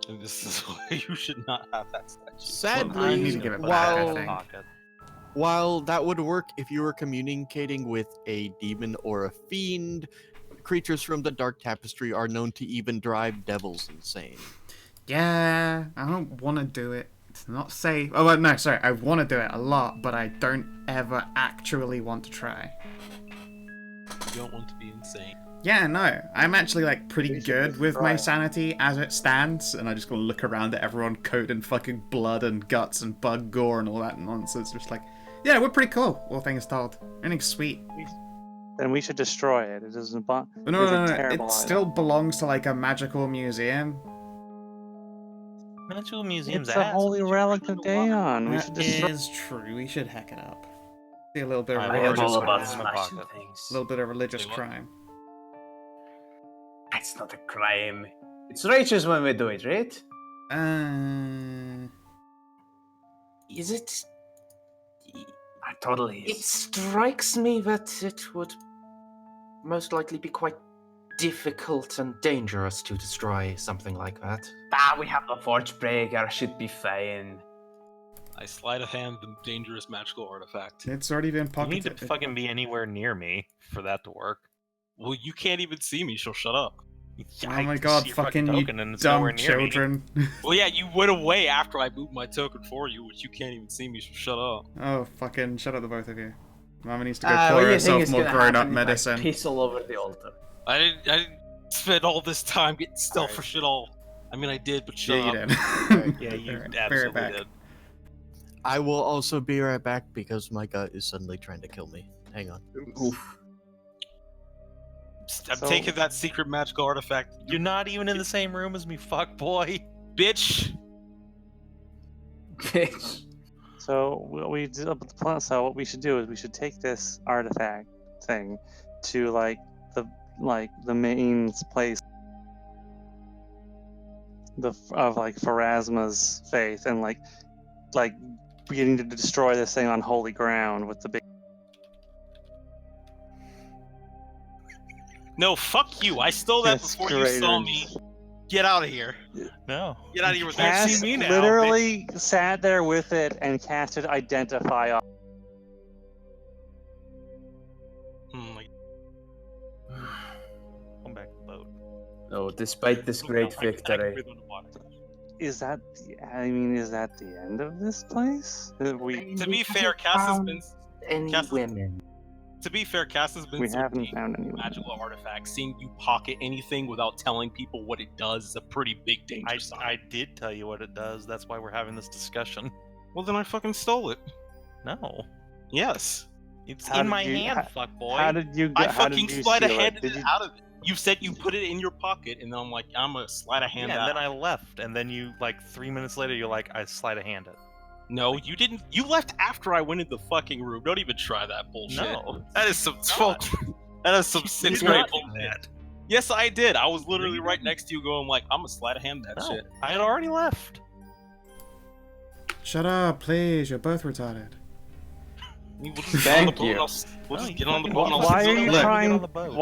And this is why you should not have that statue. Sadly, I need to give it back, I while, think. while that would work if you were communicating with a demon or a fiend, creatures from the Dark Tapestry are known to even drive devils insane. Yeah, I don't want to do it. It's not safe. Oh, well, no, sorry. I want to do it a lot, but I don't ever actually want to try. You don't want to be insane. Yeah, no. I'm actually, like, pretty We should good just with try my it. sanity as it stands, and I just go look around at everyone covered in fucking blood and guts and bug gore and all that nonsense. Just like, yeah, we're pretty cool, all things told. Everything's sweet. Then we should destroy it. It doesn't. But It's no, a no, no, terrible it item. still belongs to, like, a magical museum. Magical museum's It's a ass. holy Did you relic bring of it in the water? Dagon. We should destroy. is true. We should hack it up. Be a little bit of I I am Religious all religious, about crime. smashing Pocket. things. a little bit of religious Say what? crime. It's not a crime. It's righteous when we do it, right? Is it? It totally It is. strikes me that it would most likely be quite difficult and dangerous to destroy something like that. We have the forge breaker. Should be fine. I sleight of hand the dangerous magical artifact. It's already been You need pocketed. to fucking be anywhere near me for that to work. Well, you can't even see me, so shut up. Oh I my can god, see your fucking you token and it's nowhere dumb near me. children. Well, yeah, you went away after I moved my token for you, which you can't even see me, so shut up. Oh, fucking shut up, the both of you. Mama needs to go What pour do you think herself is more gonna grown-up happen if I medicine. piss all over the altar? I didn't spend all this time getting stealth for shit all. I mean, I did, but shut Yeah, up. you did. Yeah, you Alright, absolutely back. did. I will also be right back because my gut is suddenly trying to kill me. Hang on. Oof. I'm So- taking that secret magical artifact. You're not even in the same room as me, fuck boy. Bitch! Bitch. So what we did up with the plan. So what we should do is we should take this artifact thing to the main place of like Pharasma's faith and like beginning to destroy this thing on holy ground with the big. No, fuck you. I stole that Yes, before you saw greater. me. Get out of here. No. Get out of here with Can't that. see Cass me now, literally sat there with it and casted identify on. Like, Come back to the boat. No, despite this great I can victory. breathe underwater. Is that the end of this place? I mean, To we be fair, haven't Cass has found been. any Cass- women. To be fair, Cass has been We so haven't deep found in anyone. magical artifacts. Seeing you pocket anything without telling people what it does is a pretty big danger sign. I did tell you what it does. That's why we're having this discussion. Well, then I fucking stole it. No. Yes. It's How in did my you- hand, how- fuckboy. How did you? I How fucking did you sleight of steal handed Did it you? out of it. You said you put it in your pocket, and then I'm like, I'm gonna sleight of hand Yeah, and that. then I left, and then you, like, 3 minutes later, you're like, I sleight of hand it. No, you didn't. You left after I went in the fucking room. Don't even try that bullshit. No. That is some not. That is some You sixth did grade not do bullshit. that. Yes, I did. I was literally you right didn't. next to you, going like, I'm gonna sleight of hand that No, shit. I had already left. Shut up, please. You're both retarded. We'll just get on the Thank boat you. and we'll No, just you get on the fucking boat. And I'll won't. Why sit are you down. Look. trying? Get on the boat.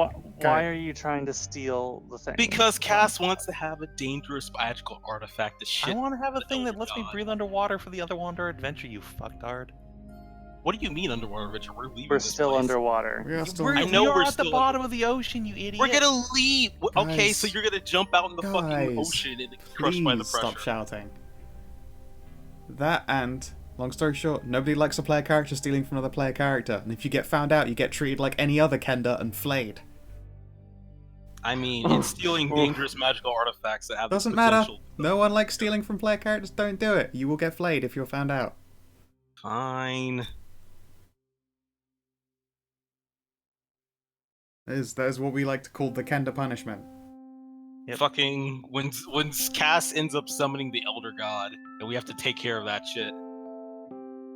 Why are you trying to steal the thing? Because Cass wants to have a dangerous magical artifact to shit. I want to have a the thing that Elder lets me God. breathe underwater for the Underwater Adventure, you fucktard. What do you mean underwater adventure? We're leaving We're this still place. underwater. We are still. I know we are we're at the still bottom of the ocean, you idiot. We're gonna leave. Okay, so Guys. you're gonna jump out in the fucking Guys, ocean and get crushed by the Please pressure. stop shouting. That and, long story short, nobody likes a player character stealing from another player character. And if you get found out, you get treated like any other Kenda and flayed. I mean, it's stealing dangerous magical artifacts that have the Doesn't matter. potential. No one likes stealing from player characters. Don't do it. You will get flayed if you're found out. Fine. That is what we like to call the Kenda punishment. Yep. Fucking when Cass ends up summoning the Elder God, and we have to take care of that shit.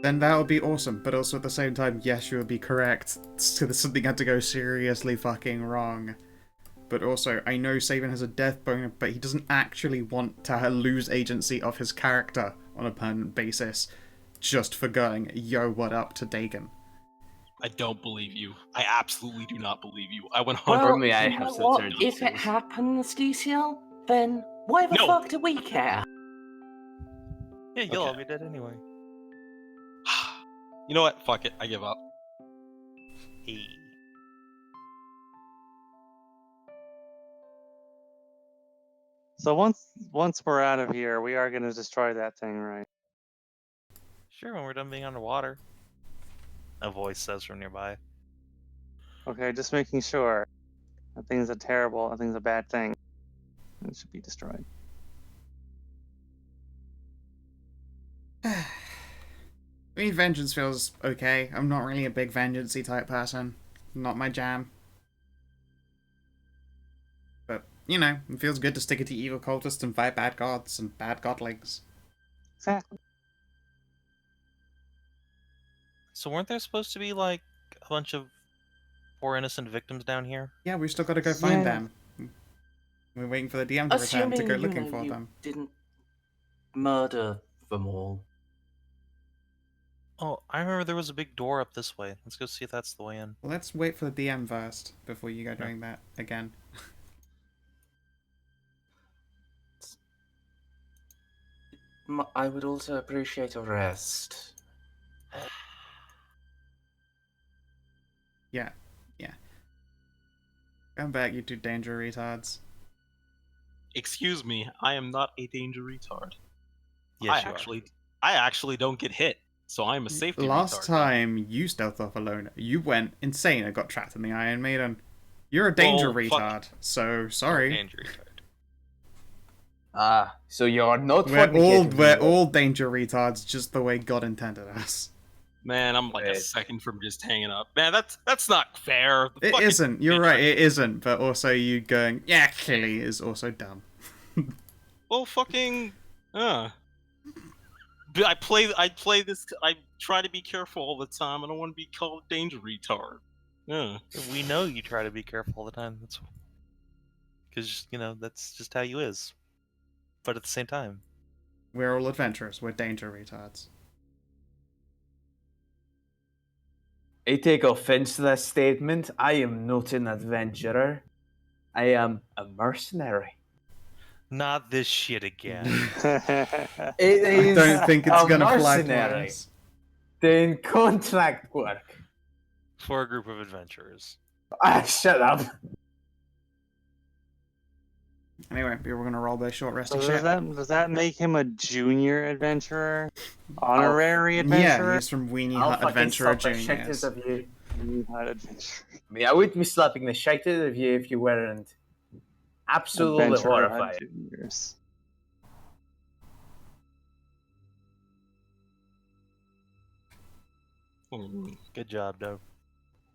Then that would be awesome, but also at the same time, yes, you would be correct. So something had to go seriously fucking wrong. But also, I know Saban has a death bone, but he doesn't actually want to lose agency of his character on a permanent basis just for going, yo, what up to Dagon. I don't believe you. I absolutely do not believe you. I went Well, on. me, I you have know to what? turn If it details. happens, DCL, then why the No. fuck do we care? Yeah, you'll Okay. all be dead anyway. You know what? Fuck it. I give up. Hey. So once we're out of here, we are gonna destroy that thing, right? Sure, when we're done being underwater. A voice says from nearby. Okay, just making sure. That thing's a terrible. That thing's a bad thing. It should be destroyed. I mean, vengeance feels okay. I'm not really a big vengeance-y type person. Not my jam. But, you know, it feels good to stick it to evil cultists and fight bad gods and bad godlings. Exactly. So weren't there supposed to be, like, a bunch of poor innocent victims down here? Yeah, we've still got to go find Yeah. them. We're waiting for the DM to return Assuming to go you looking know for you them. didn't murder them all. Oh, I remember there was a big door up this way. Let's go see if that's the way in. Well, let's wait for the DM first before you go doing that again. I would also appreciate a rest. Yeah. Come back, you two danger retards. Excuse me. I am not a danger retard. Yes, you are. I actually don't get hit, so I'm a safety Last retard. time you stealthed off alone, you went insane and got trapped in the Iron Maiden. You're a danger Well, fuck. retard, so sorry. Danger retard. Ah, so you're not We're all danger retards, just the way God intended us. Man, I'm like a Wait. second from just hanging up. Man, that's not fair. The It fucking- isn't. You're right. It isn't. But also, you going yeah, clearly is also dumb. Well, fucking. But I play this. I try to be careful all the time. I don't want to be called a danger retard. Yeah. We know you try to be careful all the time. That's because that's just how you is. But at the same time, We're all adventurers. We're danger retards. I take offense to that statement. I am not an adventurer. I am a mercenary. not this shit again. I It is don't think it's a gonna fly for mercenary. us. Doing contract work. For a group of adventurers. Ah, shut up. Anyway, we're gonna roll this short resting So shit. does that make him a junior adventurer? Honorary Yeah, adventurer? he's from Weenie I'll Hut fucking Adventurer slap the shit Juniors. out of you. You've had adventure. I mean, I would be slapping the shit out of you if you weren't absolutely Adventure horrified. Juniors. Good job, Doug.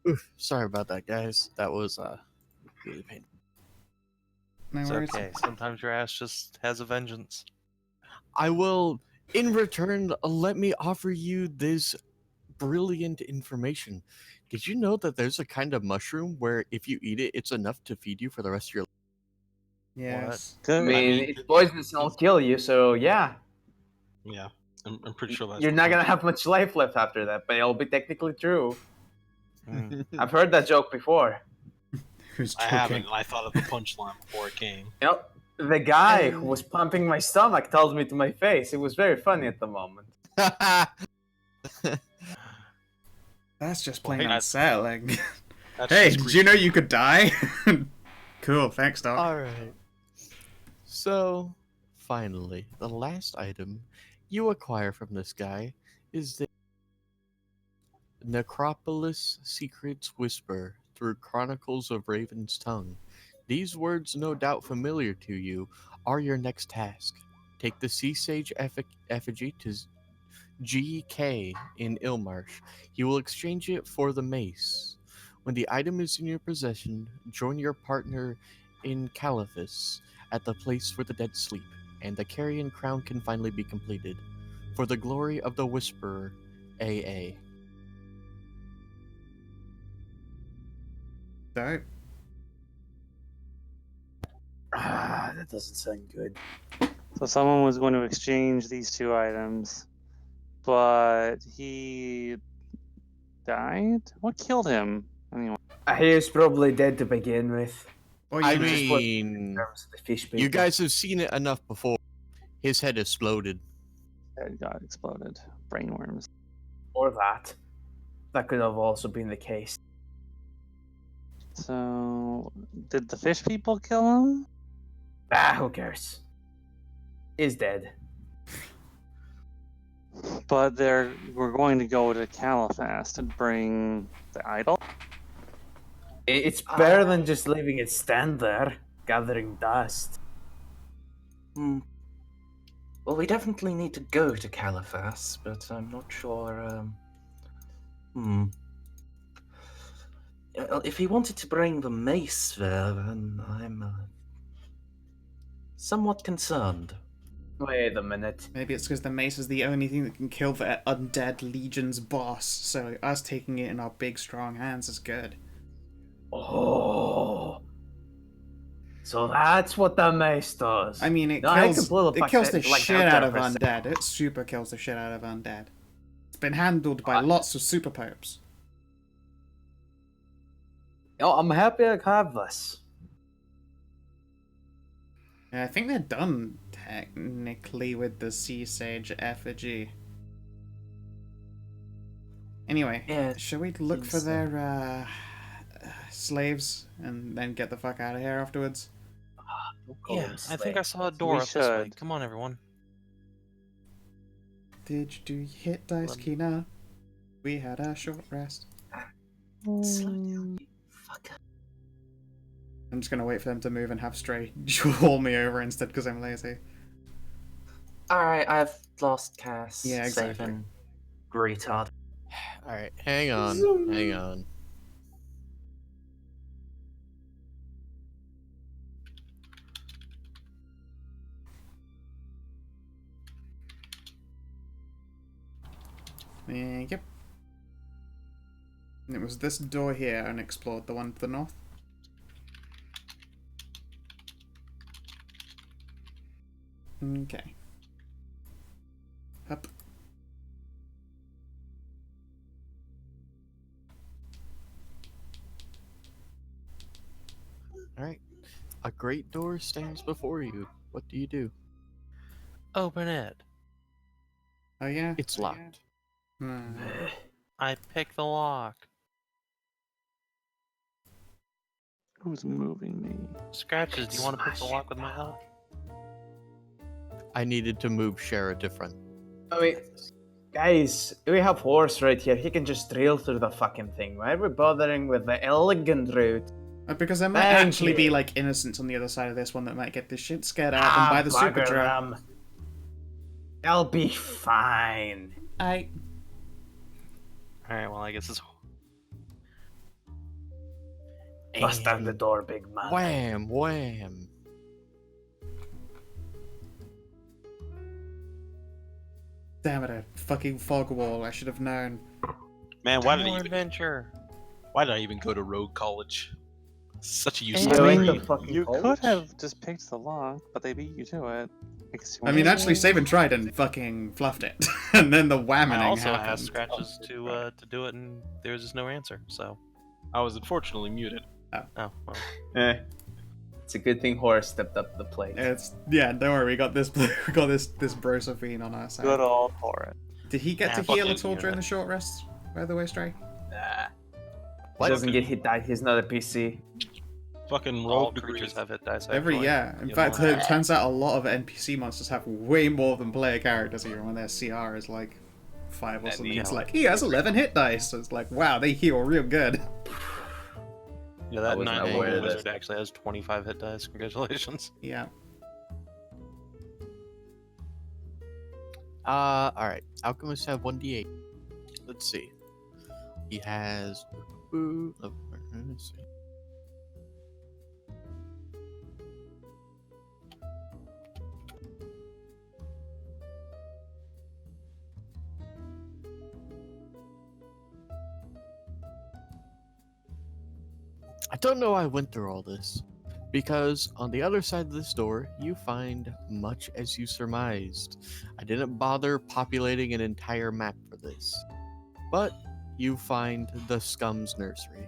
Oof, sorry about that, guys. That was really painful. No It's worries. okay. Sometimes your ass just has a vengeance. I will, in return, let me offer you this brilliant information. Did you know that there's a kind of mushroom where if you eat it, it's enough to feed you for the rest of your life? Yes. I Good. mean, mean, it's poisonous and it'll kill you, so yeah. Yeah, I'm pretty sure that's. You're what not gonna punch- have much life left after that, but it'll be technically true. Mm. I've heard that joke before. Who's I joking? haven't. And I thought of the punchline before it came. You know, the guy who was pumping my stomach told me to my face. It was very funny at the moment. That's just Well, plain hey, that's- unsettling. That's Hey, just did you know creepy. you could die? Cool, thanks, Doc. All right. So, finally, the last item you acquire from this guy is the Necropolis Secrets Whisper through Chronicles of Raven's Tongue. These words, no doubt familiar to you, are your next task. Take the Sea Sage effigy to GK in Ilmarsh. He will exchange it for the mace. When the item is in your possession, join your partner in Caliphus at the place where the dead sleep, and the Carrion Crown can finally be completed. For the glory of the Whisperer, AA. Dope. Ah, that doesn't sound good. So someone was going to exchange these two items, but he died? What killed him? Anyway. He was probably dead to begin with. Well, I you know, just what- mean, In terms of the fish people. you guys have seen it enough before. His head exploded. It got exploded. Brainworms. Or that. That could have also been the case. So, did the fish people kill him? Ah, who cares? He's dead. But we're going to go to Caliphast and bring the idol. It's better than just leaving it stand there, gathering dust. Hmm. Well, we definitely need to go to Caliphas, but I'm not sure. If he wanted to bring the mace there, then I'm somewhat concerned. Wait a minute. maybe it's because the mace is the only thing that can kill the undead legion's boss, so us taking it in our big, strong hands is good. Oh. So that's what the mace does. I mean, it No, I kills, completely it fucked kills it, the like, shit out out there of for a second. undead. It super kills the shit out of undead. It's been handled by lots of super popes. Oh, I'm happy I have this. Yeah, I think they're done technically with the Sea Sage effigy. Anyway, Yeah, shall we look think for so. their slaves and then get the fuck out of here afterwards? Don't call Yeah, them I think I slaves. saw a door We up this way. should. Come on, everyone. Do you hit dice, Kina? We had a short rest. Slow down, you fucker. I'm just gonna wait for them to move and have Stray haul me over instead because I'm lazy. Alright, I've lost Cass. Yeah, exactly. Saving. Retard. Alright, hang on. Yep. And it was this door here unexplored, the one to the north. Okay. Up. Alright. A great door stands before you. What do you do? Open it. Oh yeah? It's locked. Hmm. I pick the lock. Who's moving me? Scratches, do you want to pick the lock with my help? I needed to move Shara to front. I mean, Guys, we have horse right here. He can just drill through the fucking thing. Why are we bothering with the elegant route? Because there might Thank actually you. be like innocents on the other side of this one that might get this shit scared out of them by the super bugger drug. them. They'll be fine. All right. Well, I guess it's Bust out the And door, big man. wham, wham. Damn it, a fucking fog wall. I should have known. Man, why did more I even adventure. why did I even go to Rogue College? Such a I useless You ain't degree. the fucking you coach. could have just picked the lock, but they beat you to it. I mean, actually, Saban tried and fucking fluffed it. And then the whamming I also happened. asked scratches to do it, and there was just no answer. So, I was unfortunately muted. oh well. It's a good thing Horace stepped up the plate. Yeah, don't worry, we got this this Brosophine on our side. Good old Horace. Did he get Nah, to heal fuck at all it, during yeah. the short rest, by the way, Stray? Nah. What? He doesn't get hit die. He's not a PC. Fucking All rogue creatures degrees. have hit dice. Every, actually. yeah. In You fact, know. it turns out a lot of NPC monsters have way more than player characters here when their CR is like 5 or And something. yeah, It's like- like, he has 11 hit dice. So it's like, wow, they heal real good. Yeah, I that wasn't 9 aware level of wizard actually has 25 hit dice. Congratulations. Yeah. Alright. Alchemists have 1d8. Let's see. He has. Let's see. I don't know why I went through all this. Because on the other side of this door, you find much as you surmised. I didn't bother populating an entire map for this. But you find the Scum's nursery.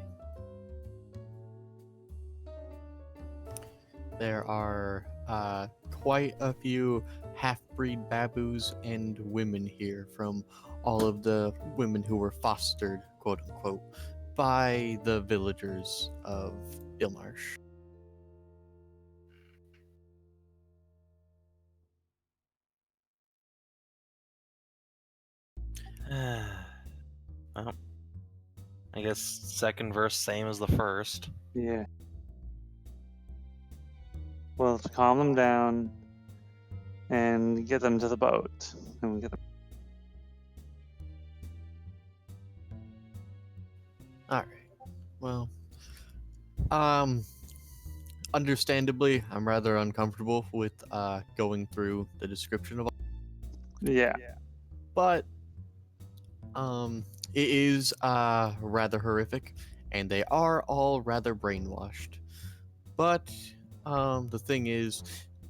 There are quite a few half-breed babus and women here from all of the women who were fostered, quote unquote, by the villagers of Ilmarsh. Well, I guess second verse same as the first. Yeah. Well, to calm them down and get them to the boat. And we get them. Alright. Well, understandably, I'm rather uncomfortable with going through the description of all, Yeah. but it is rather horrific, and they are all rather brainwashed. But the thing is,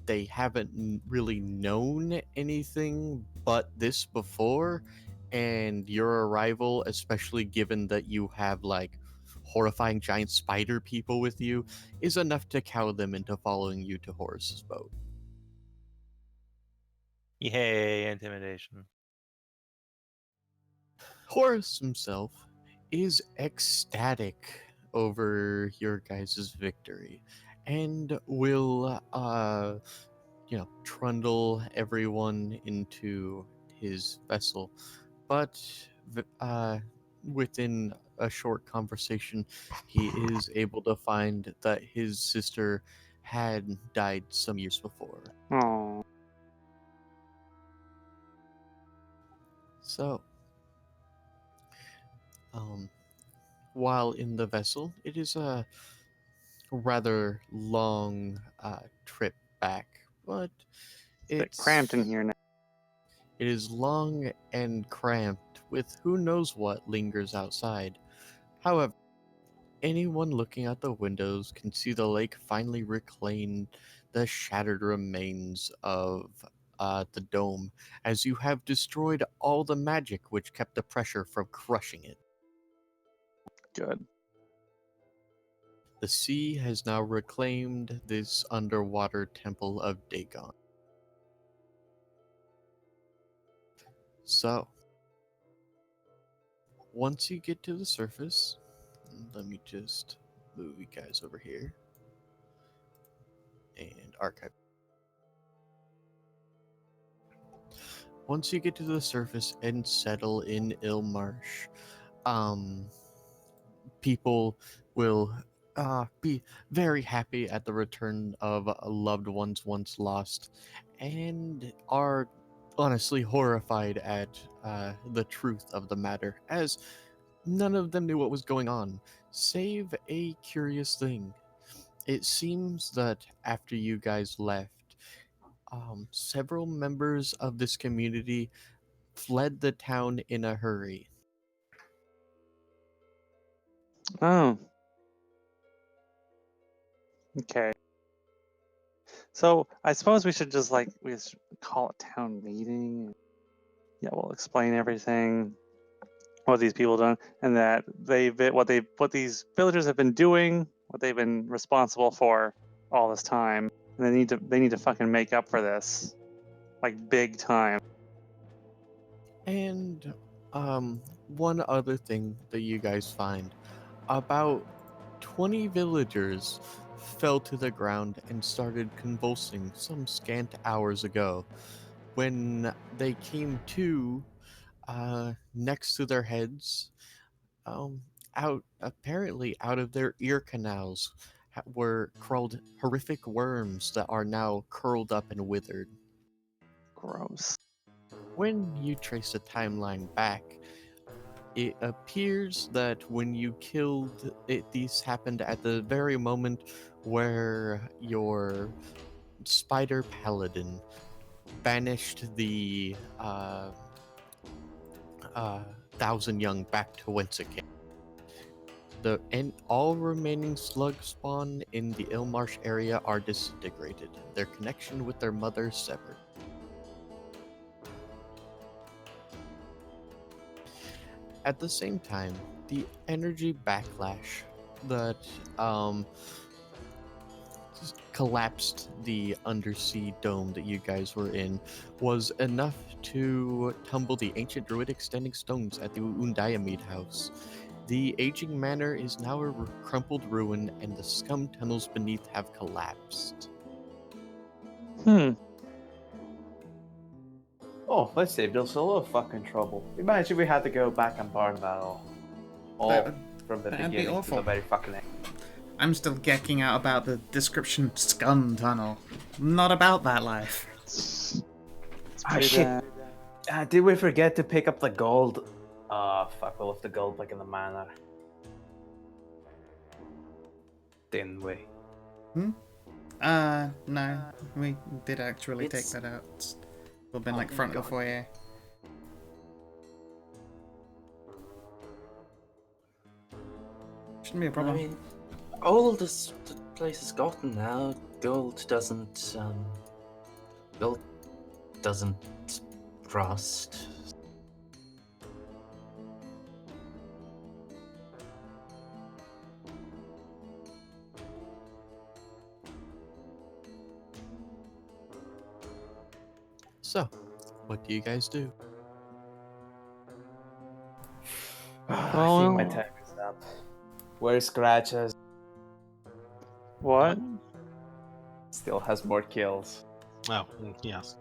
they haven't really known anything but this before, and your arrival, especially given that you have like horrifying giant spider people with you, is enough to cow them into following you to Horace's boat. Yay, intimidation. Horace himself is ecstatic over your guys' victory and will trundle everyone into his vessel. But within a short conversation, he is able to find that his sister had died some years before. Oh. So, while in the vessel, it is a rather long trip back, but It's cramped in here now. It is long and cramped with who knows what lingers outside. However, anyone looking out the windows can see the lake finally reclaim the shattered remains of the dome, as you have destroyed all the magic which kept the pressure from crushing it. Good. The sea has now reclaimed this underwater temple of Dagon. So, once you get to the surface, let me just move you guys over here and archive. once you get to the surface and settle in Ilmarsh, um, people will be very happy at the return of loved ones once lost, and are honestly horrified at the truth of the matter, as none of them knew what was going on, save a curious thing. It seems that after you guys left, several members of this community fled the town in a hurry. Oh, okay. So I suppose we should just call a town meeting. Yeah, we'll explain everything, what these people done, and that what these villagers have been doing, what they've been responsible for all this time, and they need to fucking make up for this, like big time. And one other thing that you guys find, about 20 villagers fell to the ground and started convulsing some scant hours ago. When they came to, next to their heads, um, apparently out of their ear canals were crawled horrific worms that are now curled up and withered. Gross. When you trace the timeline back, it appears that when you killed it, these happened at the very moment where your spider paladin banished the thousand young back to whence it came. And all remaining slug spawn in the Ilmarsh area are disintegrated, their connection with their mother severed. At the same time, the energy backlash that collapsed the undersea dome that you guys were in was enough to tumble the ancient druidic standing stones at the Undayamid house. The aging manor is now a crumpled ruin, and the scum tunnels beneath have collapsed. Oh, let's save us a lot of fucking trouble. Imagine we had to go back and burn that all That from the that'd be beginning to awful. the very fucking end. I'm still geeking out about the description scum tunnel. Not about that life. It's Ah, pretty shit. bad. Did we forget to pick up the gold? Ah, fuck, we left the gold back in the manor. Didn't we? No. We did actually take It's- that out. It's been Oh, like front of the God. foyer. Shouldn't be a I problem. mean, all this the place has gotten now, gold doesn't rust. So, what do you guys do? I think my time is up. Where's Scratches? What? Still has more kills. Oh, yes.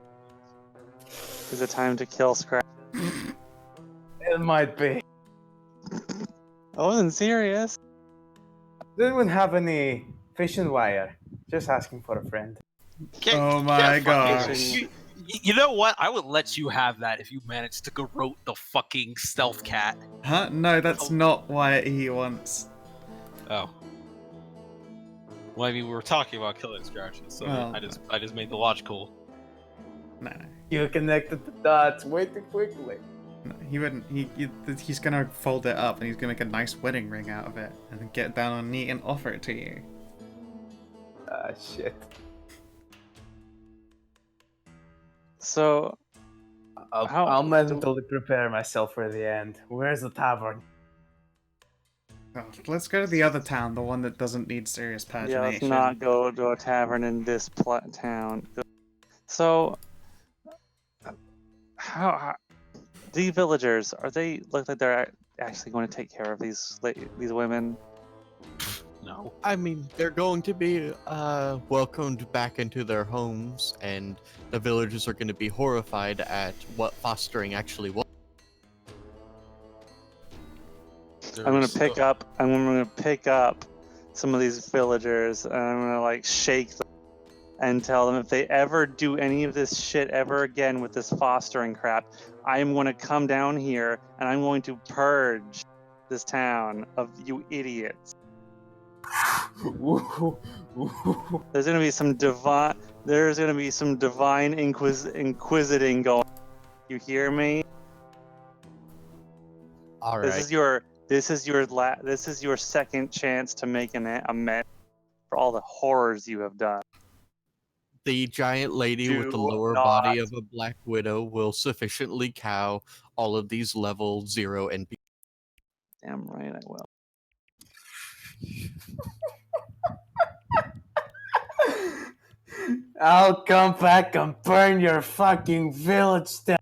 Is it time to kill Scratch? It might be. I wasn't serious. Didn't even have any fishing wire. Just asking for a friend. Oh my fucking- gosh. You know what? I would let you have that if you managed to garrote the fucking stealth cat. Huh? No, that's not what he wants. Oh. Well, I mean, we were talking about killing Scratches, so Well, I just made the logical. No. You connected the dots way too quickly. No, he wouldn't. He's gonna fold it up and he's gonna make a nice wedding ring out of it and then get down on knee and offer it to you. Ah, shit. So, How- I'll mentally prepare myself for the end. Where's the tavern? Oh, let's go to the other town, the one that doesn't need serious pagination. yeah, let's not go to a tavern in this town. So, how the villagers, are they look like they're actually going to take care of these women? No. I mean, they're going to be welcomed back into their homes, and the villagers are going to be horrified at what fostering actually was. I'm gonna There's pick still- up. I'm gonna pick up some of these villagers, and I'm gonna like shake them and tell them if they ever do any of this shit ever again with this fostering crap, I'm gonna come down here and I'm going to purge this town of you idiots. There's gonna be some divine. There's gonna be some divine inquisiting going. You hear me? All This right. is your. This is your. This is your second chance to make an amends for all the horrors you have done. The giant lady with the Do lower not. body of a black widow will sufficiently cow all of these level 0 NPCs. Damn right I will. I'll come back and burn your fucking village down.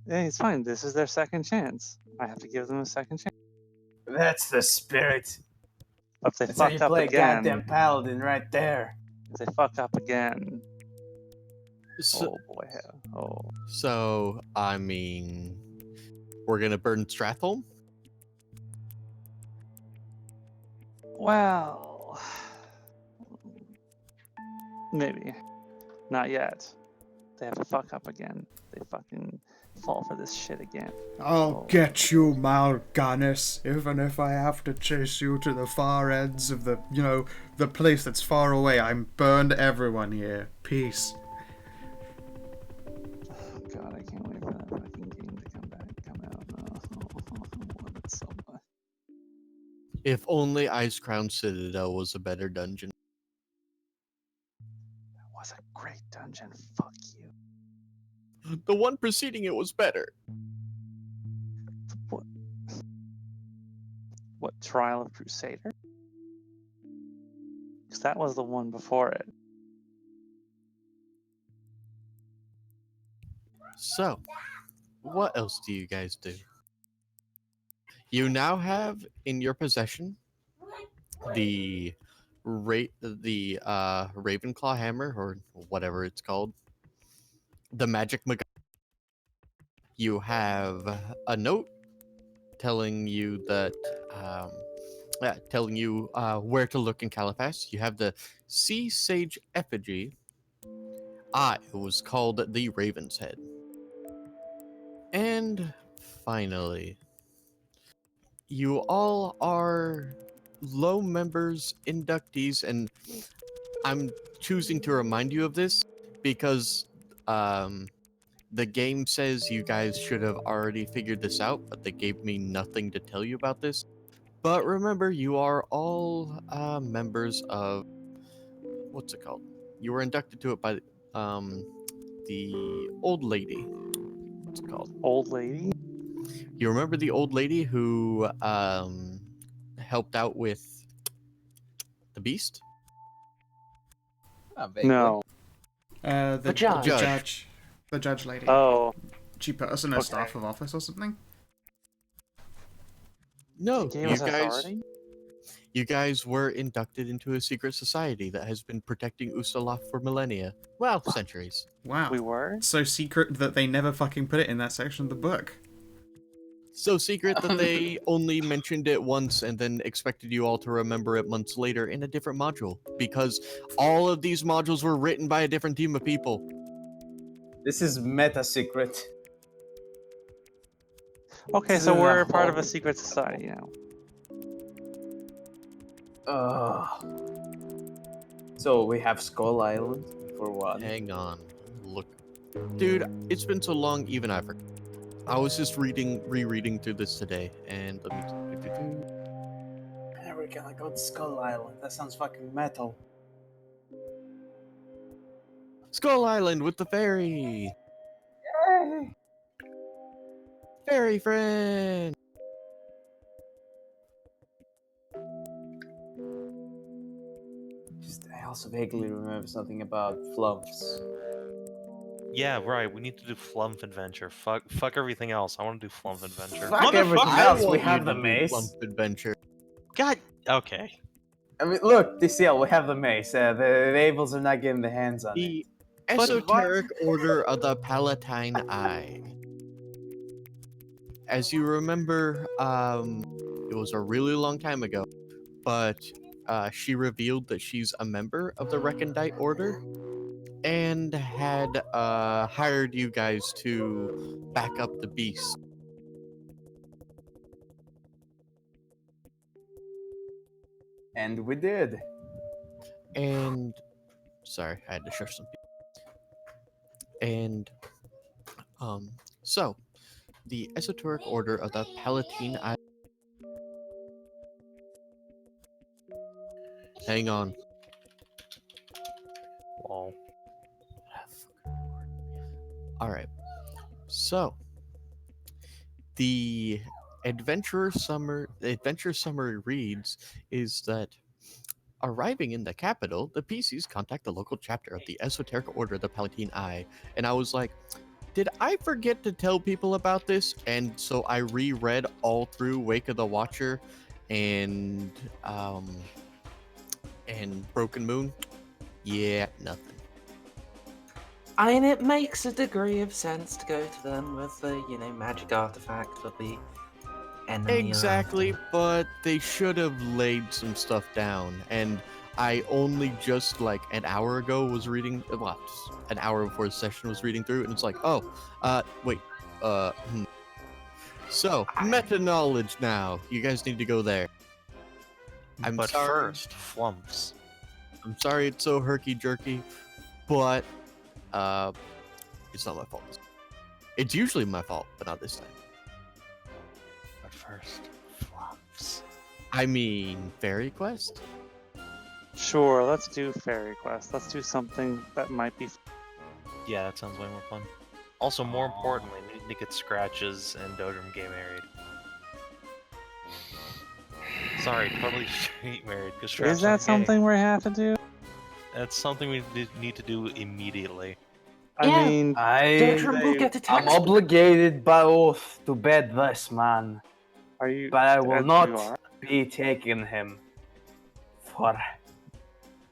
Hey, it's fine. This is their second chance. I have to give them a second chance. That's the spirit. But if they That's how fuck you up play again, goddamn paladin right there. if they fuck up again, So, oh boy, oh. so, I mean, we're going to burn Stratholm? Well, maybe not yet. They have to fuck up again. They fucking fall for this shit again. I'll Oh. get you, Mal'Ganis, even if I have to chase you to the far ends of the, the place that's far away. I'm burned everyone here. Peace. Oh god, I can't wait for that fucking game to come out. Oh, I want it so much. If only Icecrown Citadel was a better dungeon. That was a great dungeon. Fuck you. The one preceding it was better. What Trial of Crusader? Because that was the one before it. So, what else do you guys do? You now have in your possession the Ravenclaw hammer, or whatever it's called, the magic You have a note telling you that where to look in Caliphas. You have the Sea Sage effigy. It was called the Raven's Head. And finally, you all are low members inductees, and I'm choosing to remind you of this because the game says you guys should have already figured this out, but they gave me nothing to tell you about this. But remember, you are all members of what's it called? You were inducted to it by the old lady. What's it called? Old lady? You remember the old lady who helped out with the beast? No. The judge. The judge lady. Oh, She put us in a okay. staff of office or something? No, gave you us guys. authority? You guys were inducted into a secret society that has been protecting Usaloth for millennia. Well, centuries. Wow. We were? So secret that they never fucking put it in that section of the book. So secret that they only mentioned it once and then expected you all to remember it months later in a different module. Because all of these modules were written by a different team of people. This is meta secret. Okay, so we're part of a secret society now. So we have Skull Island for one. Hang on. Look. Dude, it's been so long, even I forgot. I was just rereading through this today, and let me... And we're gonna go to Skull Island. That sounds fucking metal. Skull Island with the fairy! Yay! Fairy friend! I also vaguely remember something about flumps. Yeah, right. We need to do Flump Adventure. Fuck everything else. I want to do Flump Adventure. Fuck everything Motherfucker! else. We want you have to the do mace. Flump Adventure. God. Okay. I mean, look, DCL, we have the mace. The Ravens are not getting their hands on it. The But what? Esoteric Order of the Palatine Eye. As you remember, it was a really long time ago, but she revealed that she's a member of the Recondite Order and had hired you guys to back up the beast. And we did. And sorry, I had to share some people. And so the Esoteric Order of the Palatine Eye. Hang on. Lol. All right. So the adventure summary reads is that arriving in the capital, the PCs contact the local chapter of the Esoteric Order of the Palatine Eye. And I was like, did I forget to tell people about this? And so I reread all through Wake of the Watcher and Broken Moon. Yeah, nothing. I mean, it makes a degree of sense to go to them with the, magic artifact for the enemy. Exactly, but they should have laid some stuff down. And I only just like an hour ago was reading, well, just an hour before the session was reading through it, and it's like, oh, wait, So, meta knowledge now. You guys need to go there. I'm But sorry. first, Flumps. I'm sorry it's so herky jerky, but it's not my fault. It's usually my fault, but not this time. But first, Flumps. I mean, Fairy Quest? Sure, let's do Fairy Quest. Let's do something that might be. Yeah, that sounds way more fun. Also, more importantly, we need to get Scratches and Dodrum get married. Sorry, totally straight married. Because Is that something we have to do? That's something we need to do immediately. I Yeah. mean, Dodrum will get a I'm text. obligated by oath to bed this man, are you? but I will you not are? be taking him for.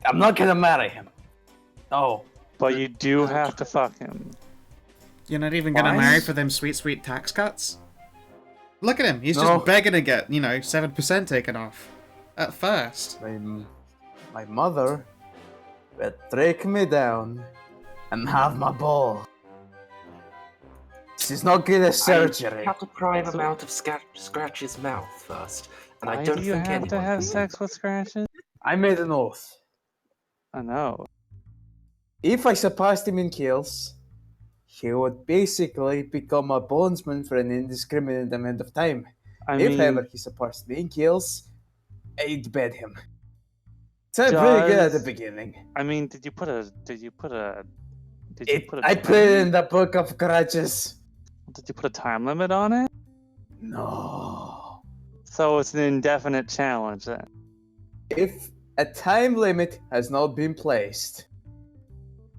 I'm not gonna marry him. No. But you do have to fuck him. You're not even gonna Why? marry for them sweet, sweet tax cuts? Look at him. He's No. just begging to get, 7% taken off. At first. My mother will break me down and have my ball. She's not good at surgery. You have to pry him out of Scratch's mouth first, and I Why don't do you think have to anyone have can. sex with Scratches? I made an oath. I know. If I surpassed him in kills, he would basically become a bondsman for an indiscriminate amount of time. I If, mean, however, he surpassed me in kills, I'd bed him. Sounded pretty good at the Does- beginning. I mean, did you put a? I put it in the book of grudges. Did you put a time limit on it? No. So it's an indefinite challenge then. If a time limit has not been placed,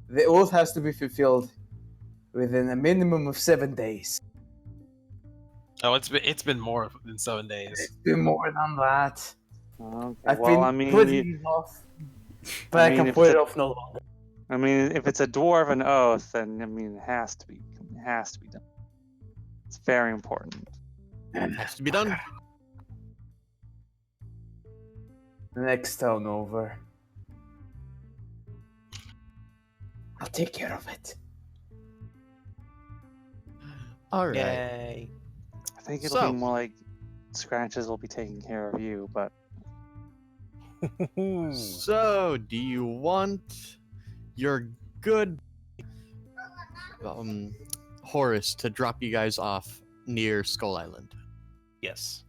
the oath has to be fulfilled within a minimum of 7 days. Oh, it's been more than 7 days. It's been more than that. Okay. I've well, been I mean, putting it off, but I, mean, can if put it's it a- off no longer. I mean, if it's a dwarven oath, then I mean, it has to be done. It's very important. Has to be done. Next town over. I'll take care of it. All right. Yay. I think it'll So- be more like Scratches will be taking care of you, but So, do you want your good Horace to drop you guys off near Skull Island? Yes.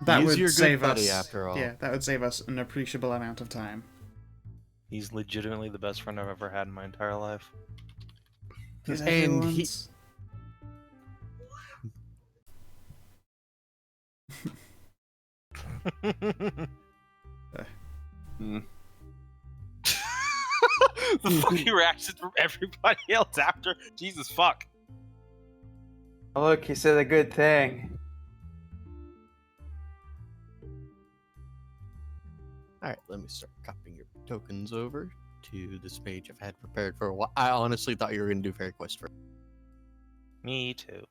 That He's would your good save buddy, us. after all. Yeah, that would save us an appreciable amount of time. He's legitimately the best friend I've ever had in my entire life. Because And he- everyone's... The fucking reaction from everybody else after. Jesus fuck. Oh, look, he said a good thing. All right, let me start copying your tokens over to this page I've had prepared for a while. I honestly thought you were gonna do fairy quest first. Me too.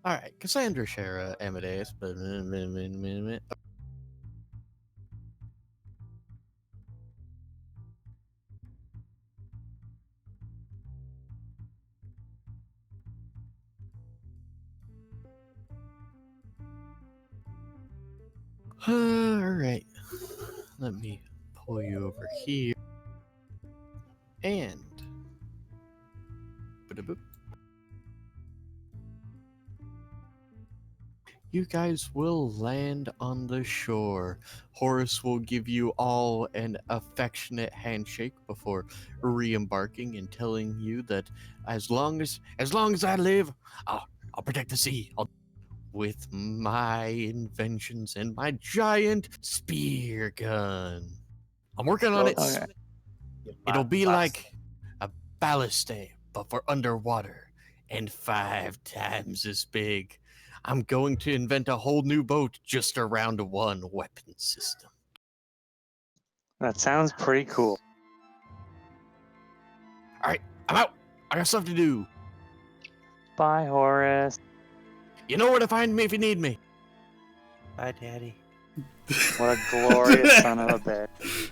All right, Cassandra, Shara, Amadeus, but all right. Let me pull you over here and ba-da-boop. You guys will land on the shore. Horace will give you all an affectionate handshake before re-embarking and telling you that as long as I live, I'll protect the sea. With my inventions and my giant spear gun. I'm working on it. Okay. It'll be like a ballista, but for underwater, and 5 times as big. I'm going to invent a whole new boat just around one weapon system. That sounds pretty cool. All right, I'm out. I got stuff to do. Bye, Horace. You know where to find me if you need me. Bye, Daddy. What a glorious son of a bitch.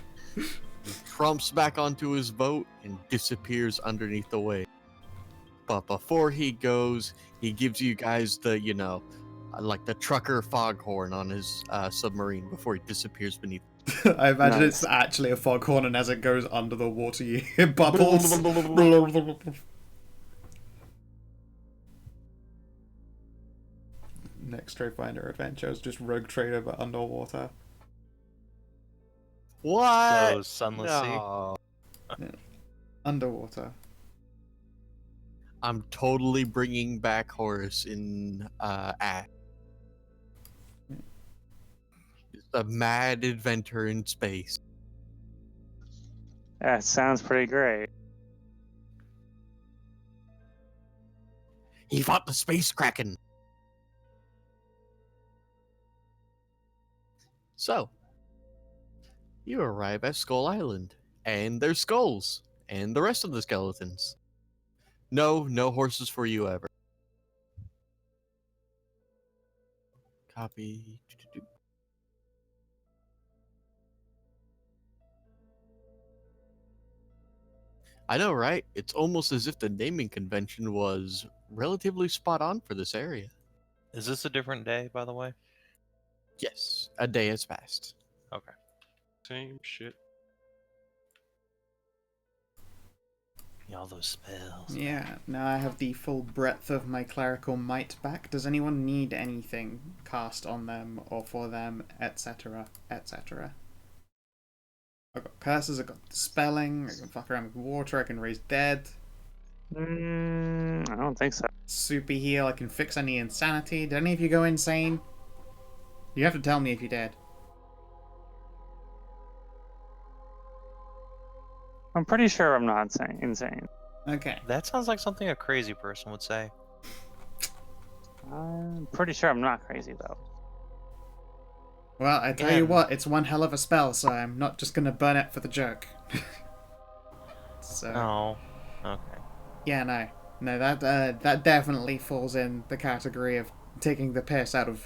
Trumps back onto his boat and disappears underneath the wave. But before he goes, he gives you guys the, like the trucker foghorn on his submarine before he disappears beneath. I imagine Nice. it's actually a foghorn, and as it goes under the water, you hear bubbles. Next Tradefinder adventure is just Rogue Trader but underwater. What? So Sunless Sea. No. Underwater. I'm totally bringing back Horace in Ash. He's a mad inventor in space. That sounds pretty great. He fought the space kraken. So, you arrive at Skull Island, and there's skulls, and the rest of the skeletons. No horses for you ever. Copy. I know, right? It's almost as if the naming convention was relatively spot on for this area. Is this a different day, by the way? Yes, a day has passed. Okay. Same shit. Yeah, all those spells. Yeah, now I have the full breadth of my clerical might back. Does anyone need anything cast on them or for them, etc., etc.? I've got curses, I've got spelling, I can fuck around with water, I can raise dead. I don't think so. Super heal, I can fix any insanity. Did any of you go insane? You have to tell me if you did. I'm pretty sure I'm not insane. Okay. That sounds like something a crazy person would say. I'm pretty sure I'm not crazy, though. Well, I tell you Again. what, it's one hell of a spell, so I'm not just gonna burn it for the joke. So Oh. Okay. yeah, no, that definitely falls in the category of taking the piss out of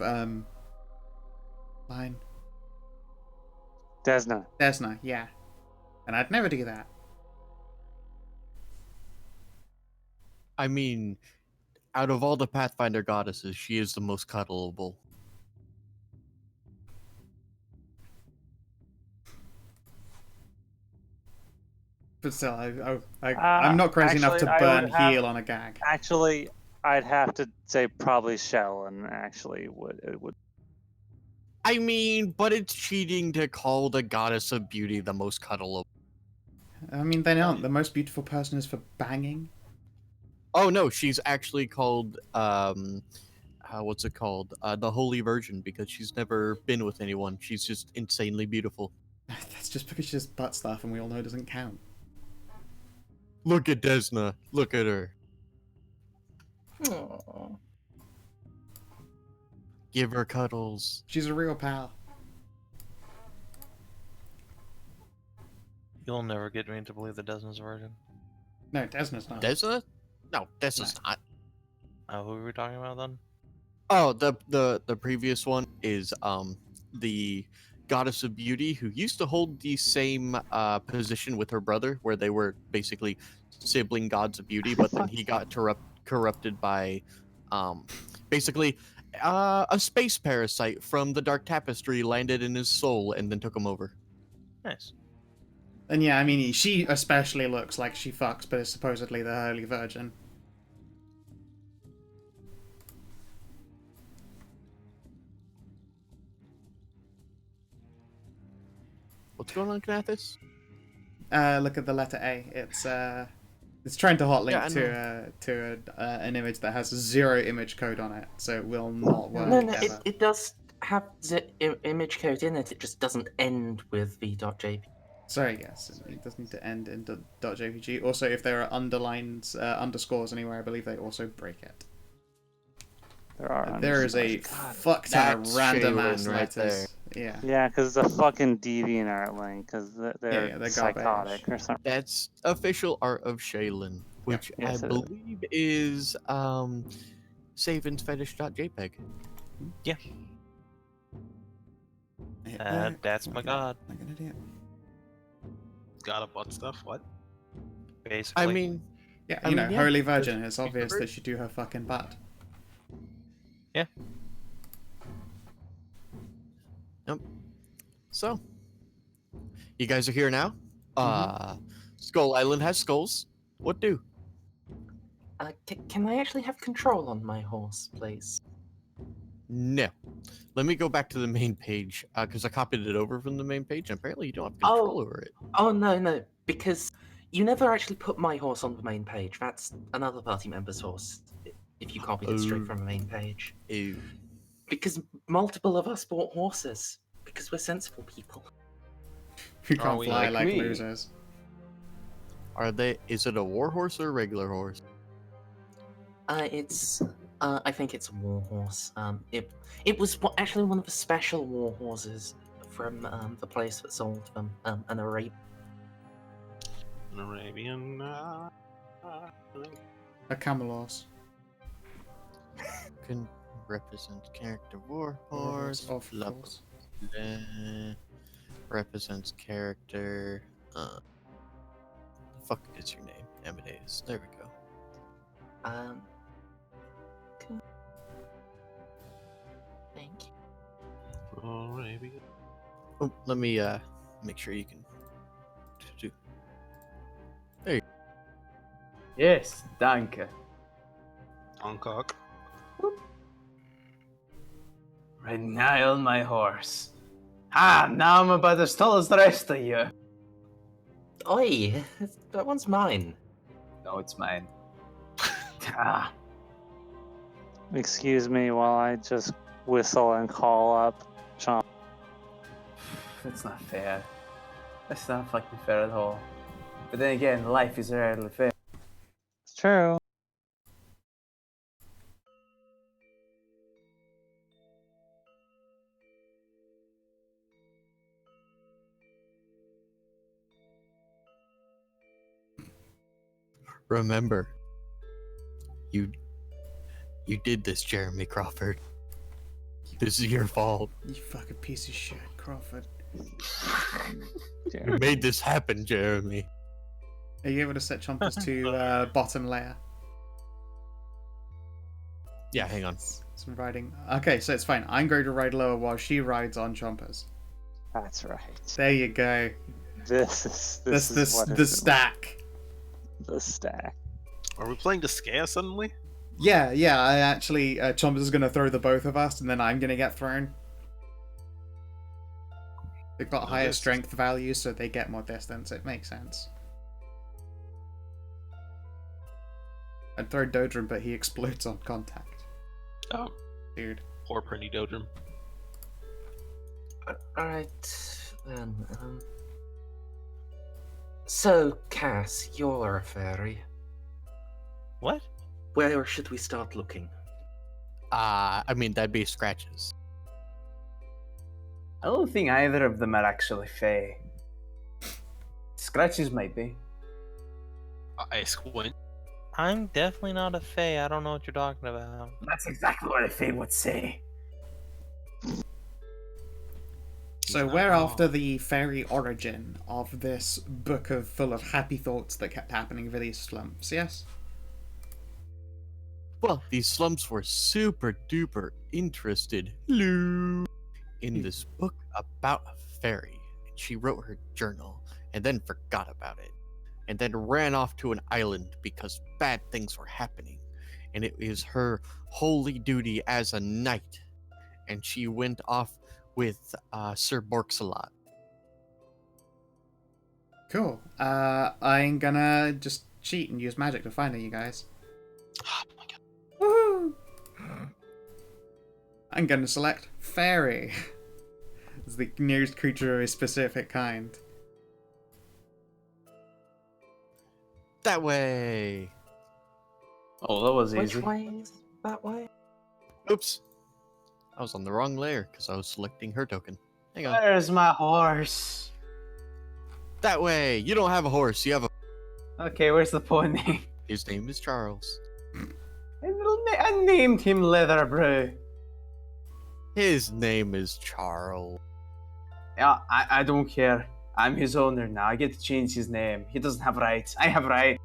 line Desna. yeah, and I'd never do that. I mean, out of all the Pathfinder goddesses, she is the most cuddleable. But still, I'm not crazy enough actually, to I burn would have- heal on a gag. Actually, I'd have to say probably Shell, and actually it would. I mean, but it's cheating to call the goddess of beauty the most cuddleable. I mean, they aren't. The most beautiful person is for banging. Oh no, she's actually called what's it called? The Holy Virgin, because she's never been with anyone. She's just insanely beautiful. That's just because she does butt stuff and we all know it doesn't count. Look at Desna. Look at her. Aw. Give her cuddles. She's a real pal. You'll never get me to believe that Desmond's a virgin. No, Desna's not. Desna? No, Desna's not. Who were we talking about then? Oh, the previous one is the goddess of beauty who used to hold the same position with her brother, where they were basically sibling gods of beauty, but then he got corrupted by basically a space parasite from the Dark Tapestry landed in his soul and then took him over. Nice. And yeah, I mean, she especially looks like she fucks, but is supposedly the Holy Virgin. What's going on, Knathis? Look at the letter A. It's trying to hotlink Yeah, to an image that has 0 image code on it, so it will not work. No, ever. it does have the image code in it. It just doesn't end with v.jpg. Sorry, yes, it does need to end in .jpg. Also, if there are underlines, underscores anywhere, I believe they also break it. There are. There is a fuck ton of that's random ass Shaylin right letters. Yeah. Yeah, because it's a fucking DeviantArt link, because they're, Yeah, they're psychotic garbage. or something. That's official art of Shaylin, which Yes, I it is. believe is savensfetish.jpg. Yeah. That's my god. Like an idiot. Got a butt stuff. What? Basically. I mean, Yeah, I you mean, know, yeah, Holy Virgin, there's- it's obvious that she do her fucking butt. so you guys are here now. Skull Island has skulls. What do? Can I actually have control on my horse, please? No. Let me go back to the main page because I copied it over from the main page, and apparently you don't have control over it. Oh, no, because you never actually put my horse on the main page. That's another party member's horse, if you copied it straight Oh. from the main page. Ew. Because multiple of us bought horses, because we're sensible people. You Are can't we fly like like me? losers. Are they? Is it a war horse or a regular horse? I think it's a war horse. It was actually one of the special war horses from the place that sold them, an Arabian. An Arabian. A camel horse. Can represent character war Horse, horse. of blah, course. blah, represents character. Fuck is your name? Amadeus. There we go. Thank you. Arabian. Oh, let me make sure you can do. Yes, danke. Hancock. Right now on my horse. Now I'm about as tall as the rest of you. Oi, that one's mine. No, it's mine. Ah, Excuse me while I just whistle and call up Chomp. that's not fair. That's not fucking fair at all. But then again, life is rarely fair. It's true. Remember, you did this, Jeremy Crawford. This is your fault. You fucking piece of shit, Crawford. You made this happen, Jeremy. Are you able to set Chompers to bottom layer? Yeah, hang on. Some riding. Okay, so it's fine. I'm going to ride lower while she rides on Chompers. That's right. There you go. This is The is stack. the stack. Are we playing to scare suddenly? Yeah. I actually, Chompers is going to throw the both of us, and then I'm going to get thrown. They've got higher this- strength values, so they get more distance. It makes sense. I'd throw Dodrum, but he explodes on contact. Oh, Dude. poor Prinny Dodrum. Alright, then. So, Cass, you're a fairy. What? Where should we start looking? I mean, that'd be Scratches. I don't think either of them are actually Fae. Scratches might be. I squint. I'm definitely not a Fae. I don't know what you're talking about. That's exactly what a Fae would say. So we're after the fairy origin of this book of full of happy thoughts that kept happening for these slumps, yes? Well, these slumps were super duper interested in this book about a fairy. And she wrote her journal and then forgot about it. And then ran off to an island because bad things were happening. And it is her holy duty as a knight. And she went off with Sir Borksalot. Cool. I'm gonna just cheat and use magic to find her, you guys. Oh my god. Woohoo! I'm gonna select fairy as the nearest creature of a specific kind. That way. Oh, that was Which easy. way is that way? Oops. I was on the wrong layer because I was selecting her token. Hang on. Where's my horse? That way. You don't have a horse. You have a... Okay, where's the pony? His name is Charles. I named him Leatherbrew. His name is Charles. Yeah, I don't care. I'm his owner now. I get to change his name. He doesn't have rights. I have rights.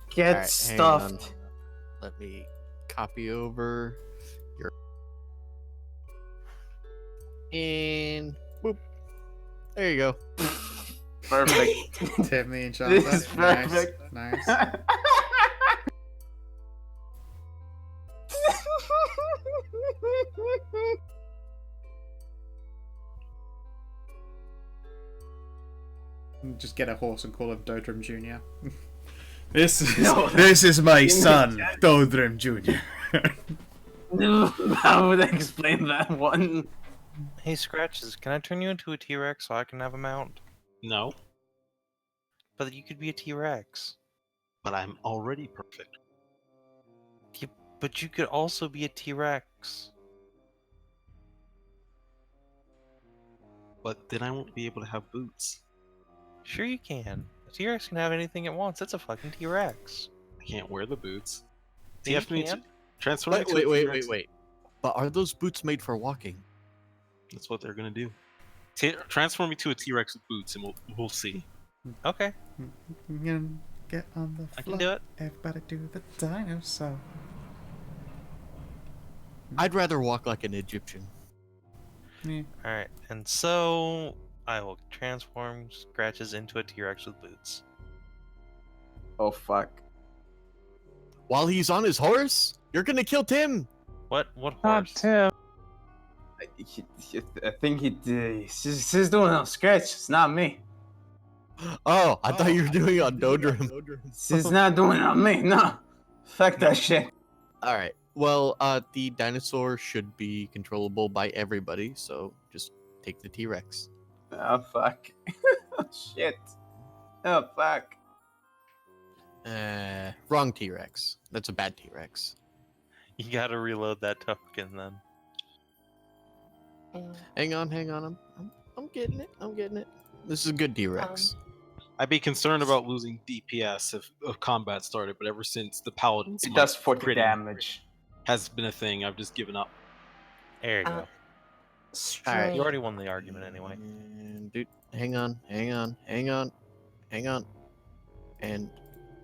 Get Alright, hang on. stuffed. Let me copy over your... And... Boop. There you go. Perfect. Tip me and Charlotte. This is perfect. Nice. Just get a horse and call him Dodrim Jr. This is my son, Dodrim Jr. I would explain that one. Hey, Scratches, can I turn you into a T-Rex so I can have a mount? No, But you could be a T-Rex. but I'm already perfect. But you could also be a T-Rex. But then I won't be able to have boots. Sure you can. A T-Rex can have anything it wants. It's a fucking T-Rex. I can't wear the boots. Yeah, Do you have to can. transform me to a T-Rex? Wait. But are those boots made for walking? That's what they're gonna do. Transform me to a T-Rex with boots, and we'll see. Okay, Get on the floor. I can do it. Everybody do the dinosaur. I'd rather walk like an Egyptian. Yeah. Alright, and so I will transform Scratches into a T-Rex with boots. Oh fuck. While he's on his horse? You're gonna kill Tim! What Not horse? Tim. I think he's doing it on Scratch. It's not me. Oh, I thought you were doing it on Dodrim. He's not doing it on me. No. Fuck that shit. Alright. Well, the dinosaur should be controllable by everybody, so just take the T-Rex. Oh fuck. Oh shit. Oh fuck. Wrong T-Rex. That's a bad T-Rex. You gotta reload that token then. Hang on. I'm getting it. This is a good T-Rex. I'd be concerned about losing DPS if combat started, but ever since the Paladins It does 40 critting damage. has been a thing, I've just given up. There you go. Alright. You already won the argument anyway. And dude, hang on. And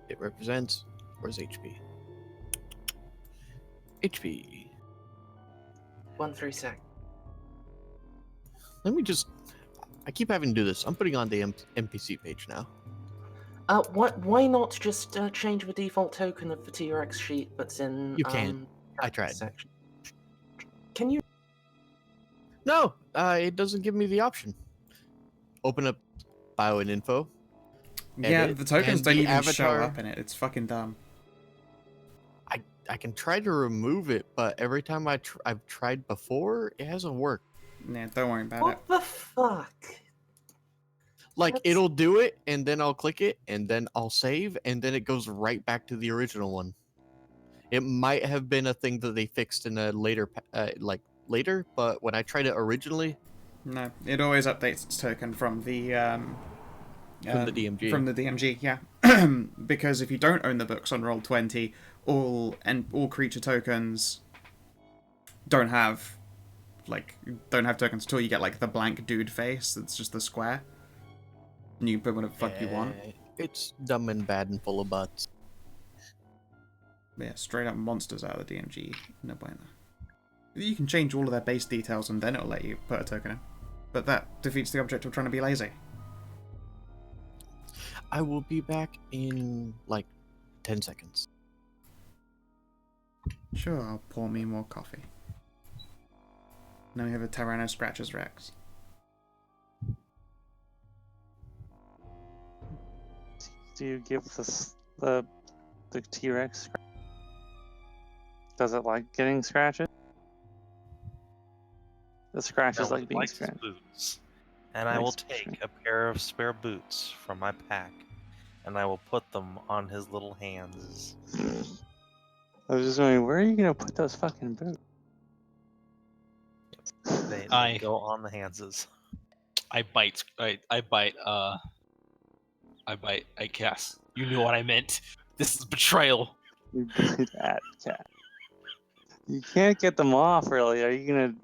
it represents... Where's HP? HP. 136. Let me just... I keep having to do this. I'm putting on the NPC page now. Why not just change the default token of the T-Rex sheet that's in? You can't. I tried. Section. Can you? No, it doesn't give me the option. Open up bio and info. Yeah, Edit, the tokens and don't the even show avatar- up in it. It's fucking dumb. I can try to remove it, but every time I've tried before, it hasn't worked. Yeah, don't worry about it. What the fuck? Like That's- it'll do it, and then I'll click it, and then I'll save, and then it goes right back to the original one. It might have been a thing that they fixed in a later, later, but when I tried it originally, No, it always updates its token from the From the DMG. From the DMG, yeah. Because if you don't own the books on Roll20, all creature tokens don't have tokens at all. You get like the blank dude face. It's just the square. And you can put whatever the fuck you want. It's dumb and bad and full of butts. Yeah, straight up monsters out of the DMG. No bueno. You can change all of their base details and then it'll let you put a token in. But that defeats the object of trying to be lazy. I will be back in like 10 seconds. Sure, I'll pour me more coffee. Now we have a Tyranno Scratches Rex. Do you give the T-Rex? Does it like getting scratches? The scratches No, like it being likes his scratched. boots. And I will Likes take a pair of spare boots from my pack, and I will put them on his little hands. I was just wondering, where are you gonna put those fucking boots? They I- go on the handses. I bite. I bite. I guess. You knew what I meant. This is betrayal. You bite at cat. You can't get them off, really. Are you gonna?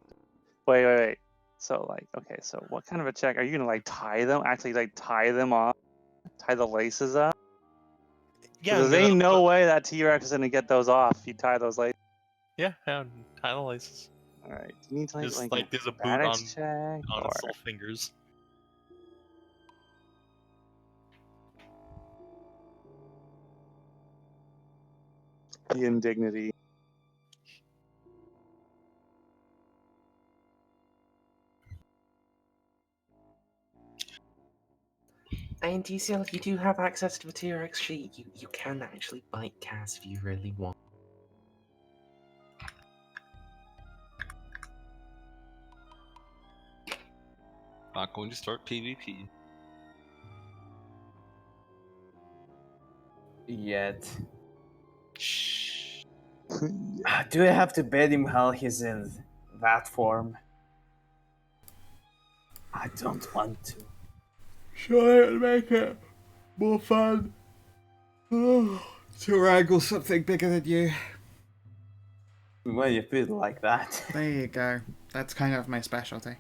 Wait. So, like, okay. So, what kind of a check are you gonna like tie them? Actually, like tie them off, tie the laces up. Yeah, Because there ain't no way that T-Rex is gonna get those off. If you tie those laces. Yeah, tie the laces. All right. Do you need to Just like like there's a boot acrobatics on check his or little fingers. the indignity? And DCL, if you do have access to the T-Rex sheet, you can actually bite Cass if you really want. Not going to start PvP. Yet. Shh. Do I have to bet him while he's in that form? I don't want to. Sure, it'll make it more fun. To wrangle something bigger than you. When you put it like that. There you go. That's kind of my specialty.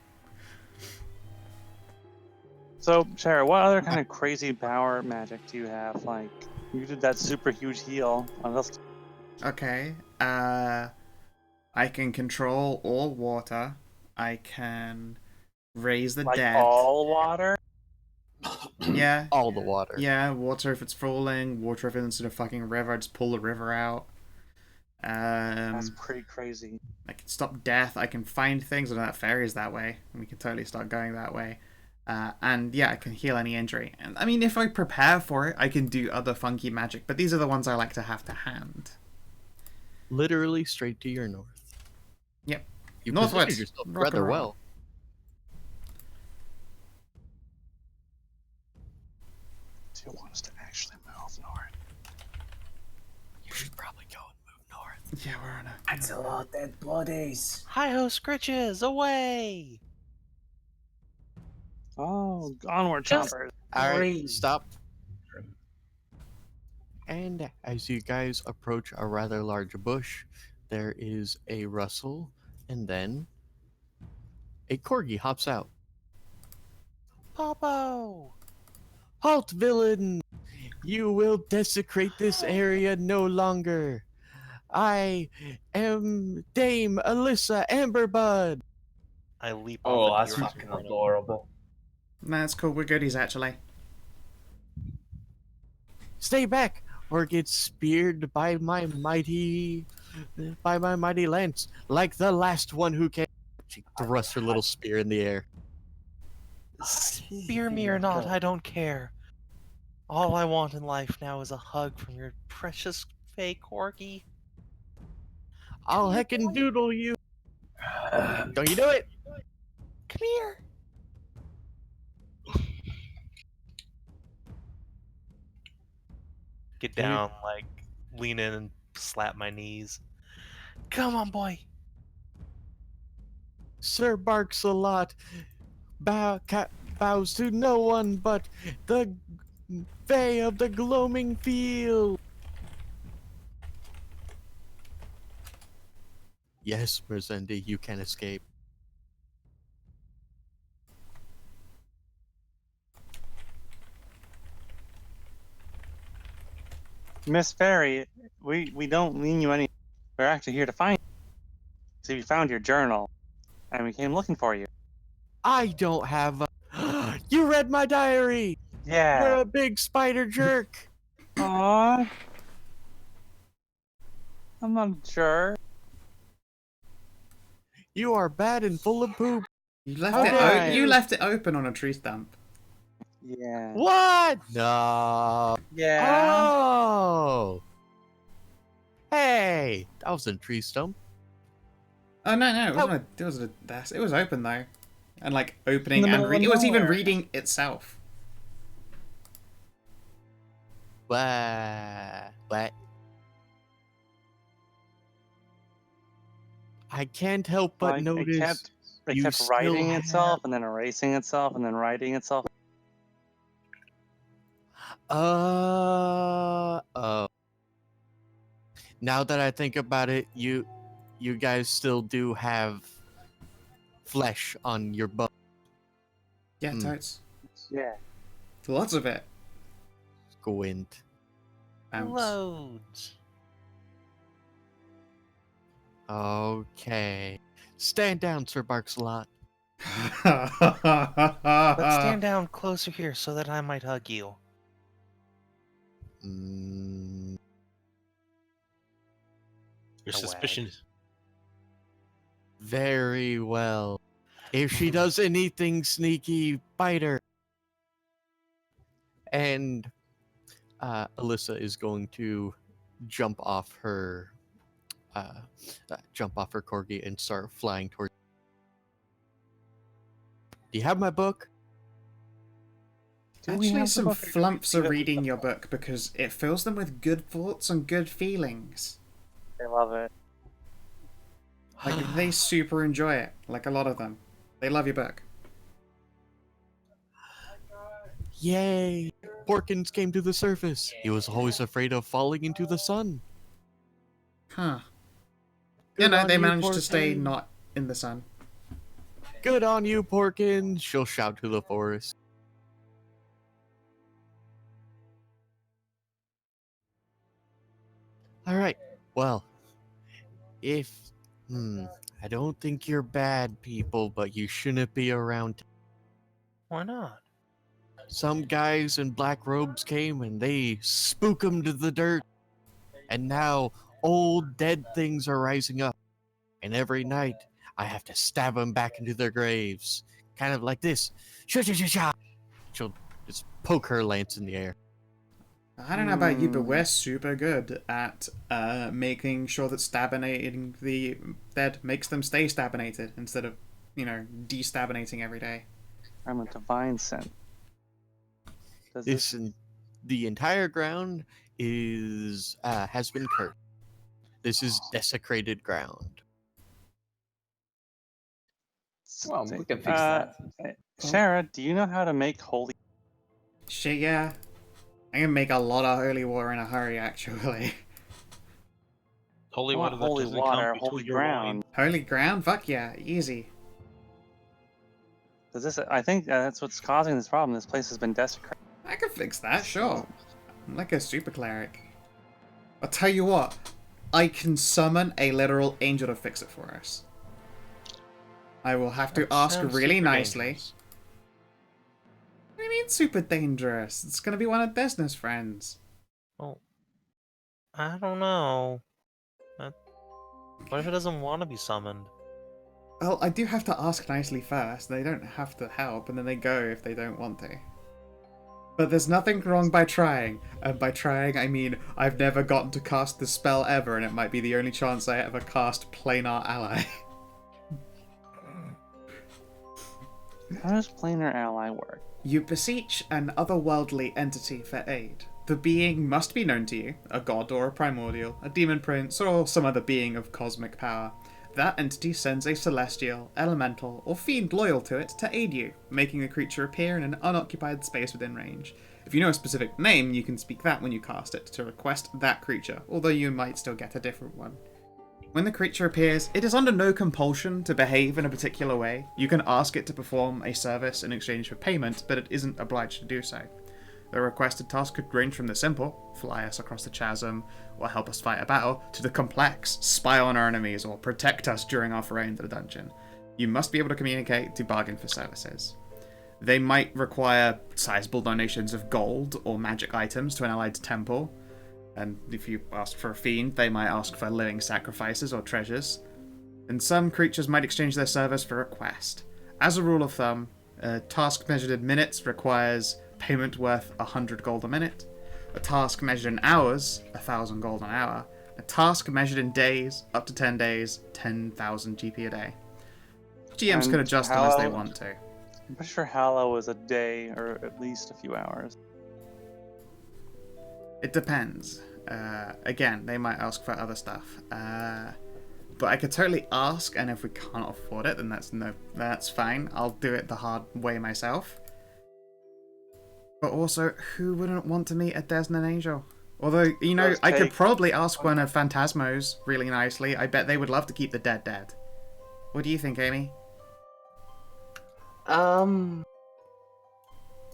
So, Sarah, what other kind of crazy power magic do you have? Like, you did that super huge heal. What else? Okay. I can control all water. I can raise the Like dead. all water? Yeah. All the water. Yeah, water if it's falling, water if it's in a fucking river, just pull the river out. That's pretty crazy. I can stop death, I can find things, I know that fairies that way, and we can totally start going that way. And yeah, I can heal any injury. And I mean, if I prepare for it, I can do other funky magic, but these are the ones I like to have to hand. Literally straight to your north. Yep. You Northwards. positioned yourself Rock and rather roll. well. Do you want us to actually move north? You should probably go and move north. Yeah, we're on a... That's a lot of dead bodies. Hi-ho, Scritches, away! Oh, onward, Just- chompers. Alright, Great. stop. And as you guys approach a rather large bush, there is a rustle, and then a corgi hops out. Popo! Halt, villain! You will desecrate this area no longer. I am Dame Alyssa Amberbud. I leap Oh, off that's the T-Rex fucking in front of him. adorable. Nah, it's cool, we're goodies actually. Stay back, or get speared by my mighty lance, like the last one who came. She thrusts her little spear in the air. Spear me or not, I don't care. All I want in life now is a hug from your precious fake corgi. I'll heckin' doodle you. Don't you do it? Come here. Get down, like lean in and slap my knees. Come on, boy. Sir barks a lot, bows to no one but the Fae of the gloaming field. Yes, Merzendi, you can escape. Miss Fairy, we don't mean you any. We're actually here to find you. So we found your journal, and we came looking for you. I don't have a... You read my diary! You're Yeah. a big spider jerk! Aww. I'm not sure. You are bad and full of poop. You left How it. dare You you. left it open on a tree stump. Yeah. What? No. Yeah. Oh! Hey! That was a tree stump. Oh no, no, it was open though, and like opening the and middle of it was even nowhere. reading itself. What? I can't help but Like, notice it you kept still writing have- itself, and then erasing itself, and then writing itself. Oh. Now that I think about it, you guys still do have flesh on your bone. Yeah, Hmm. totes. Yeah. Lots of it. Squint. Bounce. Loads. Okay. Stand down, Sir Barksalot. Let's stand down closer here so that I might hug you. Mm, Your A suspicion. very well. If she does anything sneaky, bite her. And Alyssa is going to jump off her corgi and start flying towards. Do you have my book? Do we Actually, have the some book, or do we flumps are leave it- reading your book because it fills them with good thoughts and good feelings. They love it. Like they super enjoy it. Like a lot of them, they love your book. Yay! Porkins came to the surface. He was always afraid of falling into the sun. Huh? Good You know, on they you, managed to stay Porkins. not in the sun. Good on you, Porkins! She'll shout to the forest. Alright, well, I don't think you're bad people, but you shouldn't be around. Why not? Some guys in black robes came and they spook 'em to the dirt. And now old dead things are rising up. And every night I have to stab 'em back into their graves. Kind of like this. Sha-sha-sha-sha! She'll just poke her lance in the air. I don't know about you, but we're super good at making sure that stabinating the dead makes them stay stabinated instead of, destabinating every day. I'm a divine sin. Does This the entire ground has been cursed. This is desecrated ground. Well, we can fix that. Shara, do you know how to make holy? Shit, yeah. I can make a lot of holy water in a hurry, actually. Holy I want water that holy doesn't water, come between holy your ground. loins. Holy ground? Fuck yeah, easy. Does this? I think that's what's causing this problem. This place has been desecrated. I can fix that, sure. I'm like a super cleric. I'll tell you what, I can summon a literal angel to fix it for us. I will have to That ask sounds really super nicely. dangerous. What do you mean super dangerous? It's gonna be one of Desna's friends. Well, I don't know. What if it doesn't want to be summoned? Well, I do have to ask nicely first. They don't have to help, and then they go if they don't want to. But there's nothing wrong by trying. And by trying, I mean I've never gotten to cast the spell ever, and it might be the only chance I ever cast Planar Ally. How does planar ally work? You beseech an otherworldly entity for aid. The being must be known to you, a god or a primordial, a demon prince, or some other being of cosmic power. That entity sends a celestial, elemental, or fiend loyal to it to aid you, making the creature appear in an unoccupied space within range. If you know a specific name, you can speak that when you cast it to request that creature, although you might still get a different one. When the creature appears, it is under no compulsion to behave in a particular way. You can ask it to perform a service in exchange for payment, but it isn't obliged to do so. The requested task could range from the simple, fly us across the chasm, or help us fight a battle, to the complex, spy on our enemies, or protect us during our foray into the dungeon. You must be able to communicate to bargain for services. They might require sizable donations of gold or magic items to an allied temple, and if you ask for a fiend, they might ask for living sacrifices or treasures. And some creatures might exchange their service for a quest. As a rule of thumb, a task measured in minutes requires payment worth 100 gold a minute. A task measured in hours, 1,000 gold an hour. A task measured in days, up to 10 days, 10,000 GP a day. GMs can adjust them as they want to. I'm pretty sure Hallow is a day or at least a few hours. It depends. Again, they might ask for other stuff. But I could totally ask, and if we can't afford it, then that's fine. I'll do it the hard way myself. But also, who wouldn't want to meet a Desnan Angel? Although, you know, I could probably ask one of Phantasmos really nicely. I bet they would love to keep the dead dead. What do you think, Amy?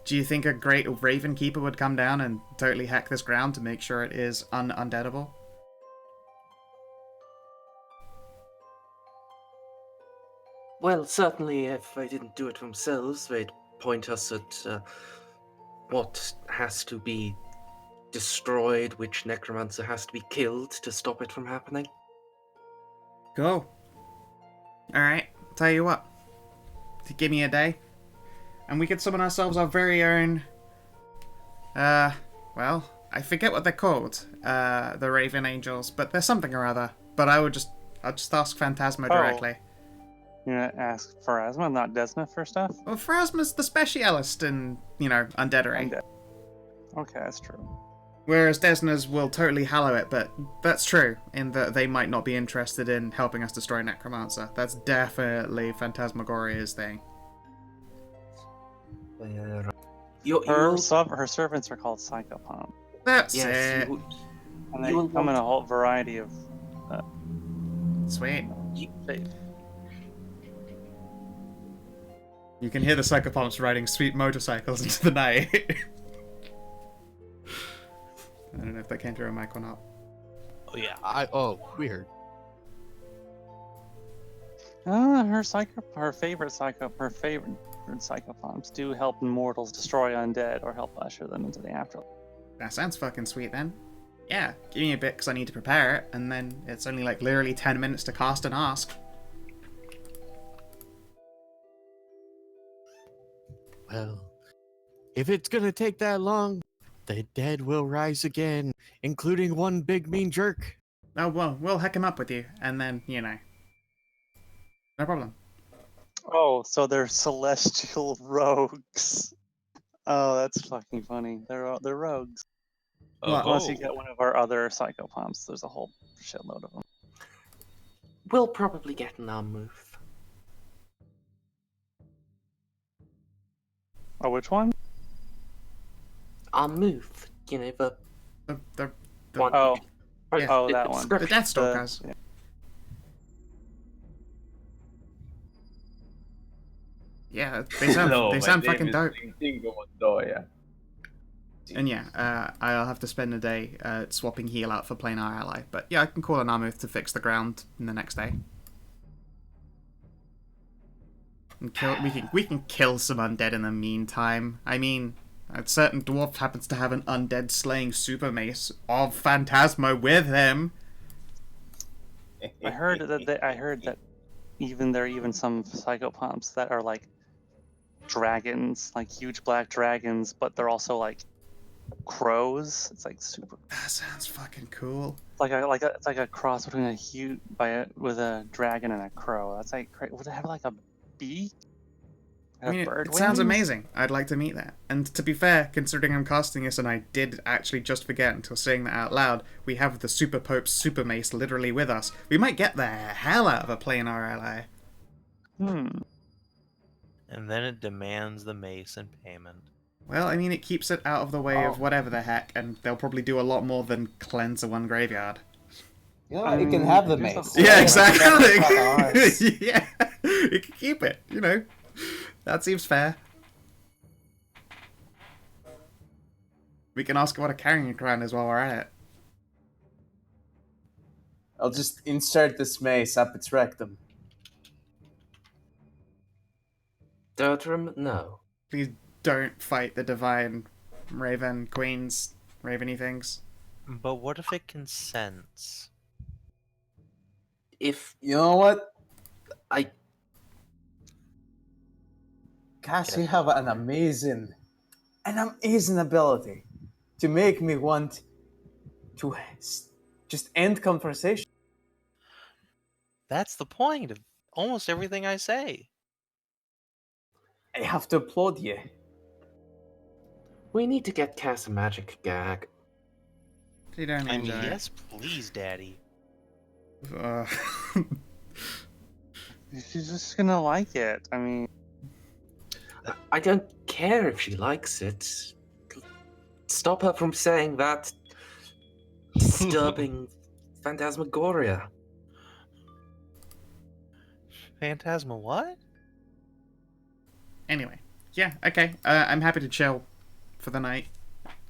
Do you think a great Raven Keeper would come down and totally hack this ground to make sure it is undeadable? Well, certainly if they didn't do it themselves, they'd point us at what has to be destroyed, which necromancer has to be killed to stop it from happening. Cool. Alright, tell you what. Give me a day, and we could summon ourselves our very own... well, I forget what they're called, the Raven Angels, but there's something or other. But I'll just ask Phantasma directly. You're gonna ask Pharasma, not Desna, for stuff? Well, Pharasma's the specialist in, undeadery. Okay, that's true. Whereas Desna's will totally hallow it, but that's true, in that they might not be interested in helping us destroy Necromancer. That's definitely Phantasmagoria's thing. Her servants are called Psychopomp. That's Yes, it. And they come in a whole variety of... Sweet. shapes. You can hear the Psychopomps riding sweet motorcycles into the night. I don't know if that came through a mic or not. Oh yeah. We heard. Her favorite psychopomps do help mortals destroy undead or help usher them into the afterlife. That sounds fucking sweet then. Yeah, give me a bit because I need to prepare it, and then it's only like literally 10 minutes to cast and ask. Well, if it's gonna take that long, the dead will rise again, including one big mean jerk. Oh, well, we'll heck him up with you, and then, no problem. Oh, so they're celestial rogues. Oh, that's fucking funny. They're rogues. Well, Unless you get one of our other psychopomps, there's a whole shitload of them. We'll probably get an arm move. Oh, which one? Arm move. The The one. Oh, Yeah. oh, that one. The Deathstalkers. Yeah. Yeah, they sound fucking dope. Montoya. And yeah, I'll have to spend a day swapping heal out for planar ally. But yeah, I can call an Armuth to fix the ground in the next day. And we can kill some undead in the meantime. I mean, a certain dwarf happens to have an undead slaying super mace of Phantasma with him. I heard that there are even some psychopomps that are like dragons, like huge black dragons, but they're also like crows. It's like super. That sounds fucking cool. It's like a cross between with a dragon and a crow. That's like would it have like a beak? I mean, bird it sounds wings? amazing. I'd like to meet that. And to be fair, considering I'm casting this and I did actually just forget until saying that out loud, we have the Super Pope's Super Mace literally with us. We might get the hell out of a planar ally. And then it demands the mace in payment. Well, I mean, it keeps it out of the way of whatever the heck, and they'll probably do a lot more than cleanse one graveyard. You know, it can have the here's the mace. whole- Yeah, Fucking exactly. Yeah, it can keep it. You know, that seems fair. We can ask what a carrying crown is while we're at it. I'll just insert this mace up its rectum. Doldrum, no. Please don't fight the divine Raven Queens, Raveny things. But what if it consents? If You know what? I Cass, you have an amazing ability to make me want to just end conversation. That's the point of almost everything I say. I have to applaud you. we need to get Cass a magic gag. You don't I mean, enjoy it. yes, please, Daddy. Uh, She's just gonna like it. I mean, I don't care if she likes it. Stop her from saying that disturbing phantasmagoria. Phantasma what? anyway, yeah, okay. I'm happy to chill for the night,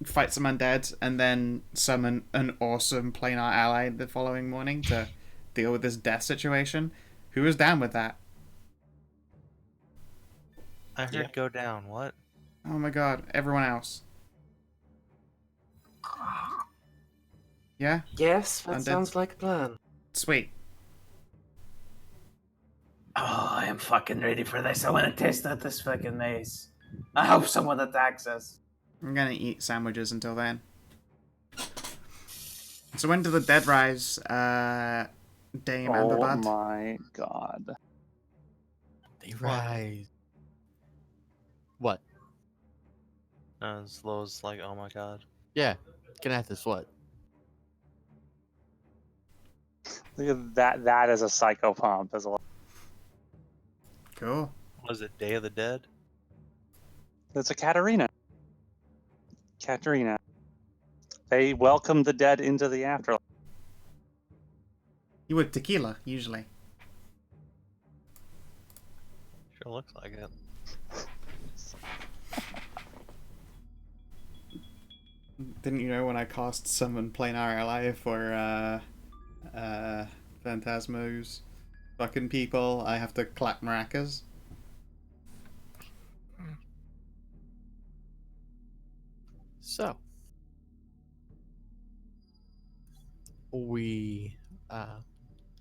fight some undead, and then summon an awesome planar ally the following morning to deal with this death situation. Who is down with that? I heard Yeah. go down. What? Oh my god, everyone else. Yeah? Yes, that Undead. sounds like a plan. Sweet. Oh, I am fucking ready for this. I want to test out this fucking mace. I hope someone attacks us. I'm gonna eat sandwiches until then. So when do the dead rise, Dame oh Amberbud? my god. They rise. What? As low as like, oh my god. Yeah, Kanathis, what? Look at that. That is a psycho pump as well. Cool. Was it Day of the Dead? It's a Katarina. Katarina. They welcome the dead into the afterlife. You would tequila, usually. Sure looks like it. Didn't you know when I cast Summon Planar Ally for, Phantasmos fucking people, I have to clap maracas? So,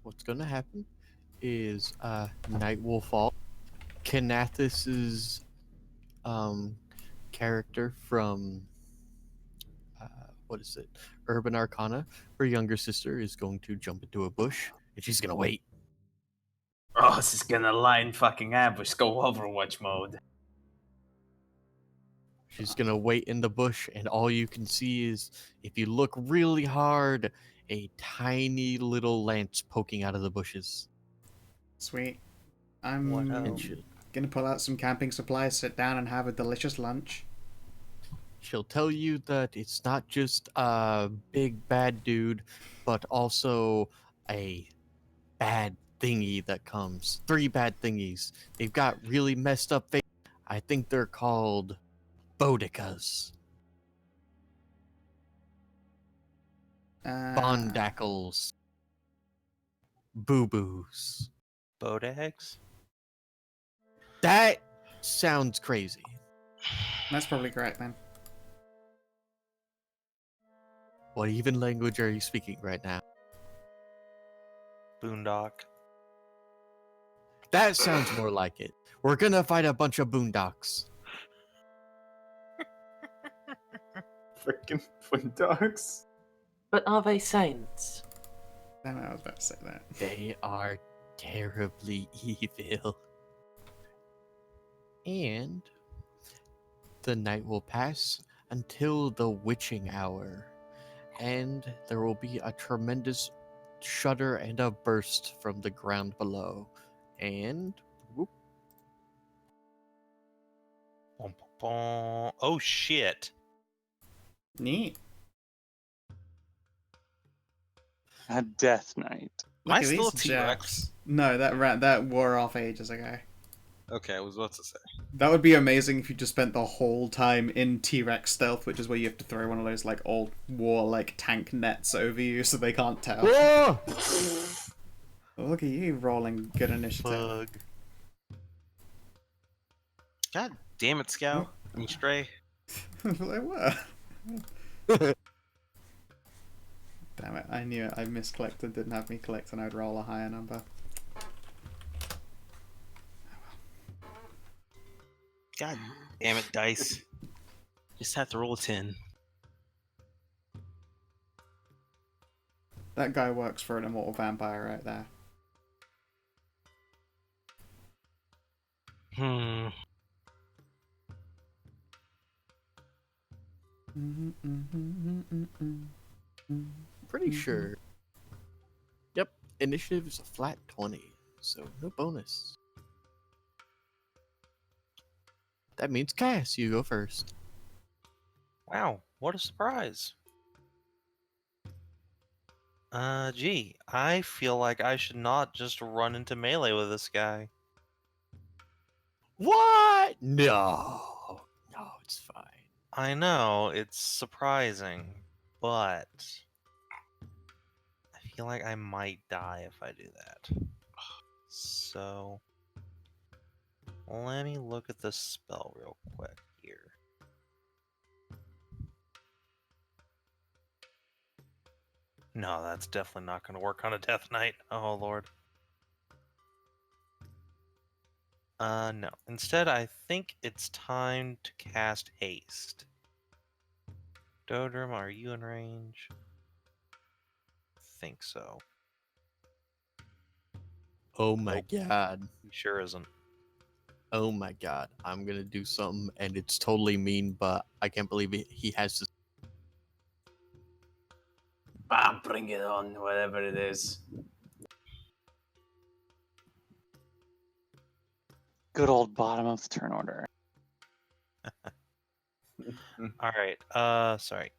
what's gonna happen is, night will fall. Kanathis's, character from, what is it? Urban Arcana. Her younger sister is going to jump into a bush, and she's gonna wait. Oh, this is gonna line fucking ambush. Go Overwatch mode. She's gonna wait in the bush, and all you can see is, if you look really hard, a tiny little lance poking out of the bushes. Sweet. I'm What And gonna pull out some camping supplies, sit down and have a delicious lunch. she'll tell you that it's not just a big bad dude, but also a bad thingy that comes. 3 bad thingies. They've got really messed up faces. I think they're called Bodicas. Bondackles. Boo-boos. Bodags? That sounds crazy. That's probably correct then. What even language are you speaking right now? Boondock. That sounds more like it. We're gonna fight a bunch of boondocks. Freaking fun dogs. But are they saints? Damn it, I was about to say that. They are terribly evil. And the night will pass until the witching hour. And there will be a tremendous shudder and a burst from the ground below. And whoop, Bum, bum, bum. Oh shit! Neat. A death knight. Am I Look at still these a T-Rex? jacks. No, that wore off ages ago. Okay, I was about to say. That would be amazing if you just spent the whole time in T-Rex stealth, which is where you have to throw one of those like old war like tank nets over you so they can't tell. whoa! Oh, look at you rolling good initiative. Bug. God damn it, Scout. I mean, Stray. They were. Damn it! I knew it. I miscollected. Didn't have me collect, and I'd roll a higher number. God damn it, dice. Just have to roll a 10. That guy works for an immortal vampire right there. Pretty sure. Yep, initiative is a flat 20, so no bonus. That means Cass, you go first. Wow, what a surprise. Gee, I feel like I should not just run into melee with this guy. What? No. No, it's fine. I know, it's surprising, but I feel like I might die if I do that. So, let me look at this spell real quick here. No, that's definitely not going to work on a Death Knight. Oh, Lord. No. Instead, I think it's time to cast Haste. Dodrum, are you in range? Think so. Oh my god. He sure isn't. Oh my god. I'm gonna do something and it's totally mean, but I can't believe it. He has this. Bring it on, whatever it is. Good old bottom of the turn order. Alright, sorry.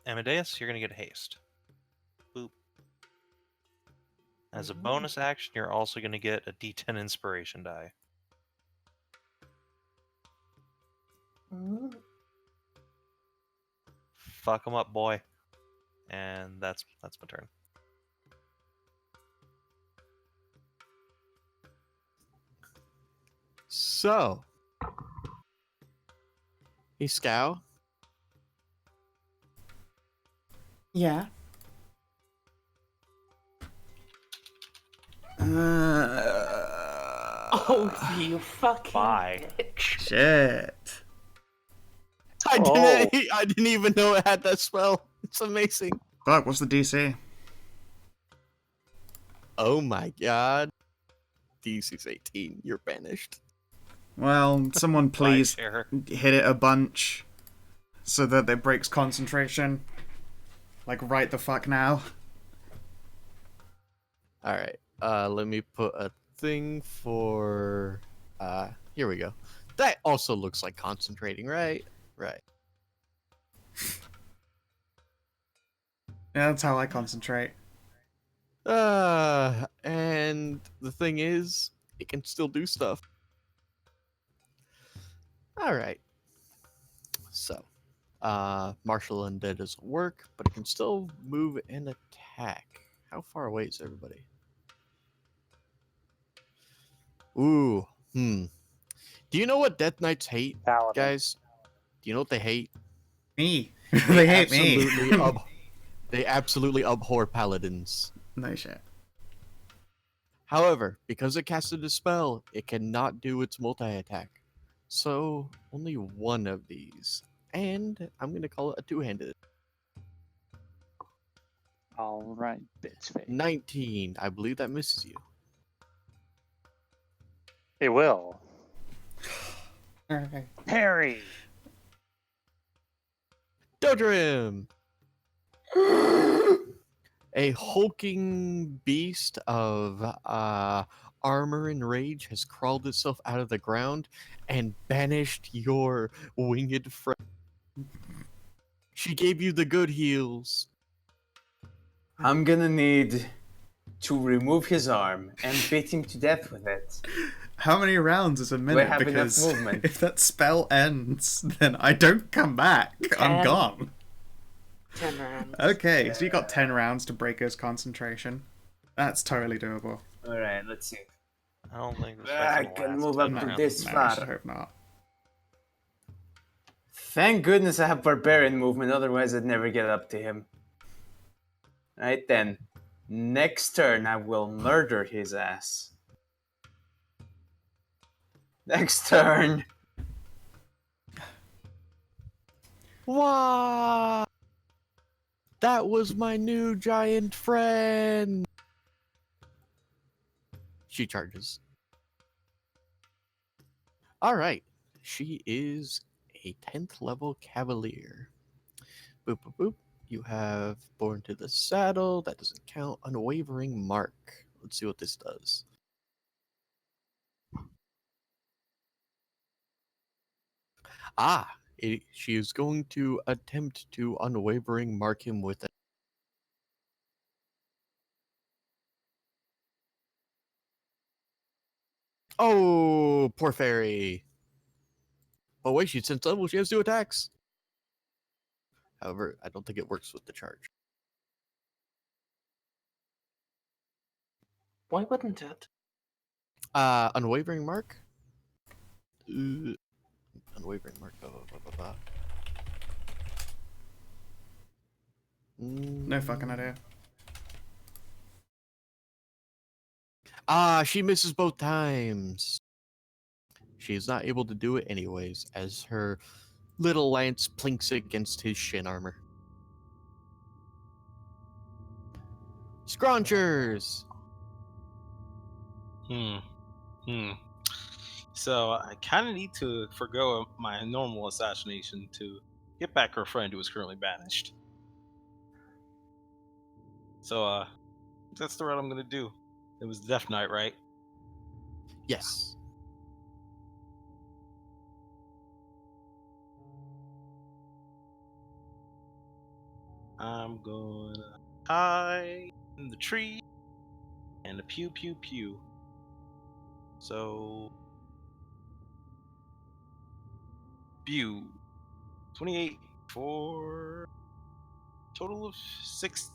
Amadeus, you're gonna get haste. Boop. As a bonus action, you're also gonna get a D10 inspiration die. Fuck him up, boy. And that's my turn. So. Hey, Scow. Yeah. Oh, you fucking Bye. bitch. Shit. I didn't even know it had that spell. It's amazing. Fuck, what's the DC? Oh my god. DC's 18. You're banished. Well, someone please Bye, Chair. hit it a bunch so that it breaks concentration. Like, right the fuck now. Alright. Let me put a thing for here we go. That also looks like concentrating, right? Right. Yeah, that's how I concentrate. And the thing is, it can still do stuff. Alright. So, martial undead doesn't work, but it can still move and attack. How far away is everybody? Ooh, Do you know what Death Knights hate, Paladin. guys? Do you know what they hate? Me. They hate me. They absolutely abhor paladins. No shit. However, because it casted a spell, it cannot do its multi-attack. So, only one of these. And I'm going to call it a two-handed. All right, bitch face. 19. I believe that misses you. It will. Okay. Parry. Dodrim! A hulking beast of armor and rage has crawled itself out of the ground and banished your winged friend. She gave you the good heals. I'm gonna need to remove his arm and beat him to death with it. How many rounds is a Do I minute? have enough Because movement? if that spell ends, then I don't come back. I'm 10. gone. 10 rounds. Okay, so you got 10 rounds to break his concentration. That's totally doable. Alright, let's see. I don't think this I fight's gonna can last move 10 up to rounds. this No, I far. should hope not. Thank goodness I have barbarian movement, otherwise I'd never get up to him. Right then. Next turn I will murder his ass. Next turn. Wow! That was my new giant friend! She charges. Alright. She is a 10th level cavalier. Boop, boop, boop. You have Born to the Saddle. That doesn't count. Unwavering Mark. Let's see what this does. She is going to attempt to unwavering mark him with it. Oh, poor fairy. Oh wait, she's 10th level. She has 2 attacks. However, I don't think it works with the charge. Why wouldn't it? Unwavering mark. Unwavering mark. No fucking idea. She misses both times. She is not able to do it anyways, as her little lance plinks against his shin armor. Scrunchers! So I kind of need to forgo my normal assassination to get back her friend who is currently banished. So that's the route I'm gonna do. It was Death Knight, right? Yes. I'm gonna hide in the tree and a pew pew pew. So pew 28 for total of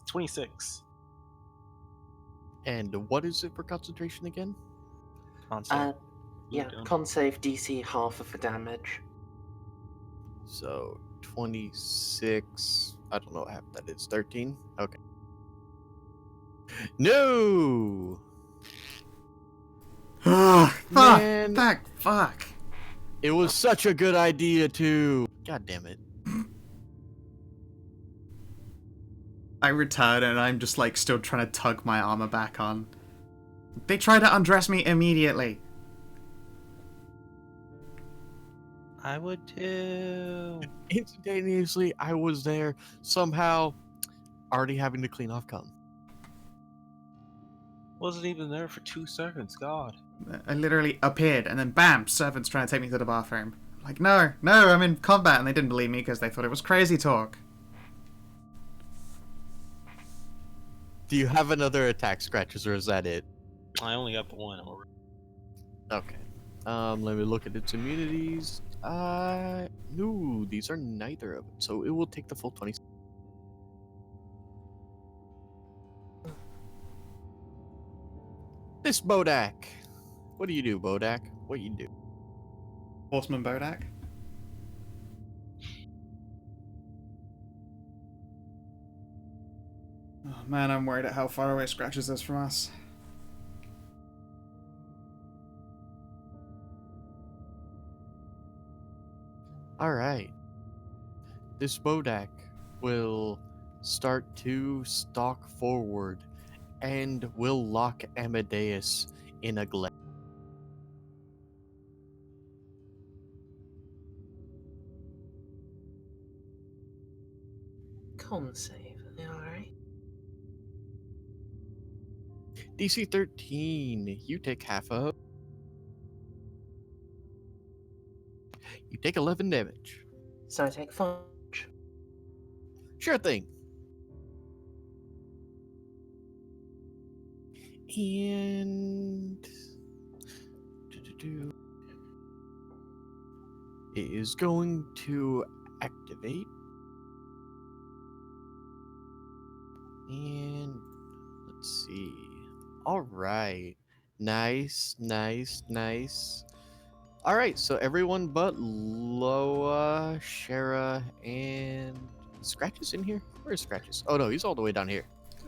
26. And what is it for concentration again? Concept. Yeah, Done. con save DC half of the damage. So 26. I don't know what half that is. 13? Okay. No! Fuck! Man. Fuck! It was such a good idea, too. God damn it. I return and I'm just like still trying to tug my armor back on. They try to undress me immediately. I would too. Instantaneously, I was there, somehow already having to clean off cum. Wasn't even there for 2 seconds. God. I literally appeared and then bam, servants trying to take me to the bathroom. I'm like, no, I'm in combat, and they didn't believe me because they thought it was crazy talk. Do you have another attack, Scratches, or is that it? I only got the one. I'm over. Okay. Let me look at its immunities. No, these are neither of it, so it will take the full 20. This Bodak. What do you do, Bodak? What you do? Horseman Bodak. Oh man, I'm worried at how far away Scratches is from us. Alright. This Bodak will start to stalk forward and will lock Amadeus in a glare. con save. Alright. DC 13. You take half of. You take 11 damage. So I take 5. Sure thing. And it is going to activate. And let's see. All right. Nice. All right, so everyone but Loa, Shara, and Scratches in here? Where's Scratches? Oh no, he's all the way down here.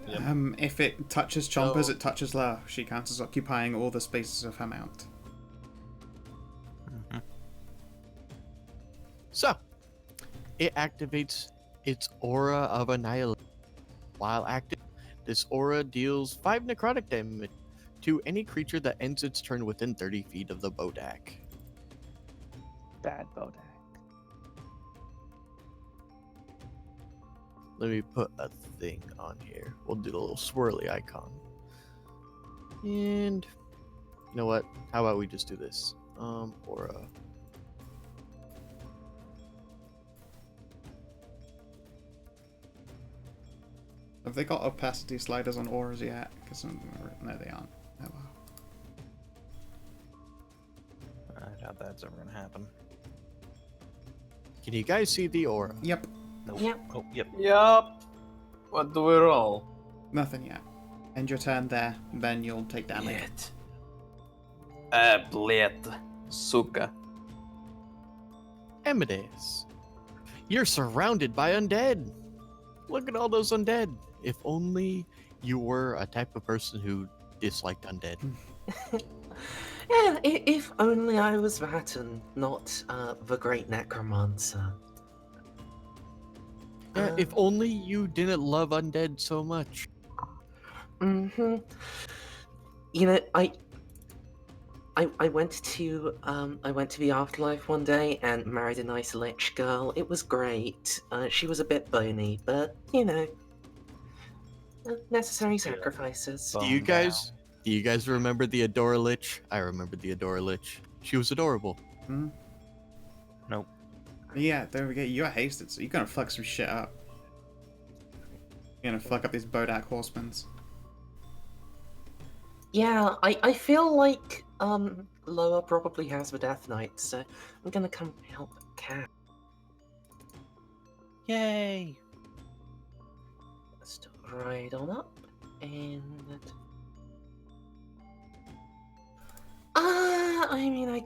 Yep. If it touches Chompers, So- it touches Loa. She counts as occupying all the spaces of her mount. So, it activates its Aura of Annihilation. While active, this aura deals 5 necrotic damage to any creature that ends its turn within 30 feet of the Bodak. Bad Bodak. Let me put a thing on here. We'll do the little swirly icon. And you know what? How about we just do this? Aura. Have they got opacity sliders on auras yet? Because no, they aren't. Oh well. I doubt that's ever gonna happen. Can you guys see the aura? Yep, Nope. Yep. Oh, yep. Yup. What do we roll? nothing yet. End your turn there, then you'll take damage. Yet. Bled. Suka. Amadeus. You're surrounded by undead. Look at all those undead. If only you were a type of person who disliked undead. Yeah, if only I was that and not the great necromancer. Yeah, if only you didn't love undead so much. Mm-hmm. You know, I went to the afterlife one day and married a nice lich girl. It was great. She was a bit bony, but you know, necessary sacrifices. Do you Bone guys remember the Adora Lich? I remember the Adora Lich. She was adorable. Hmm? Nope. Yeah, don't forget, you're hasted, so you're gonna fuck some shit up. You're gonna fuck up these Bodak horsemans. Yeah, I feel like Loa probably has the Death Knight, so I'm gonna come help Cat. Yay! Let's right on up and. I mean, I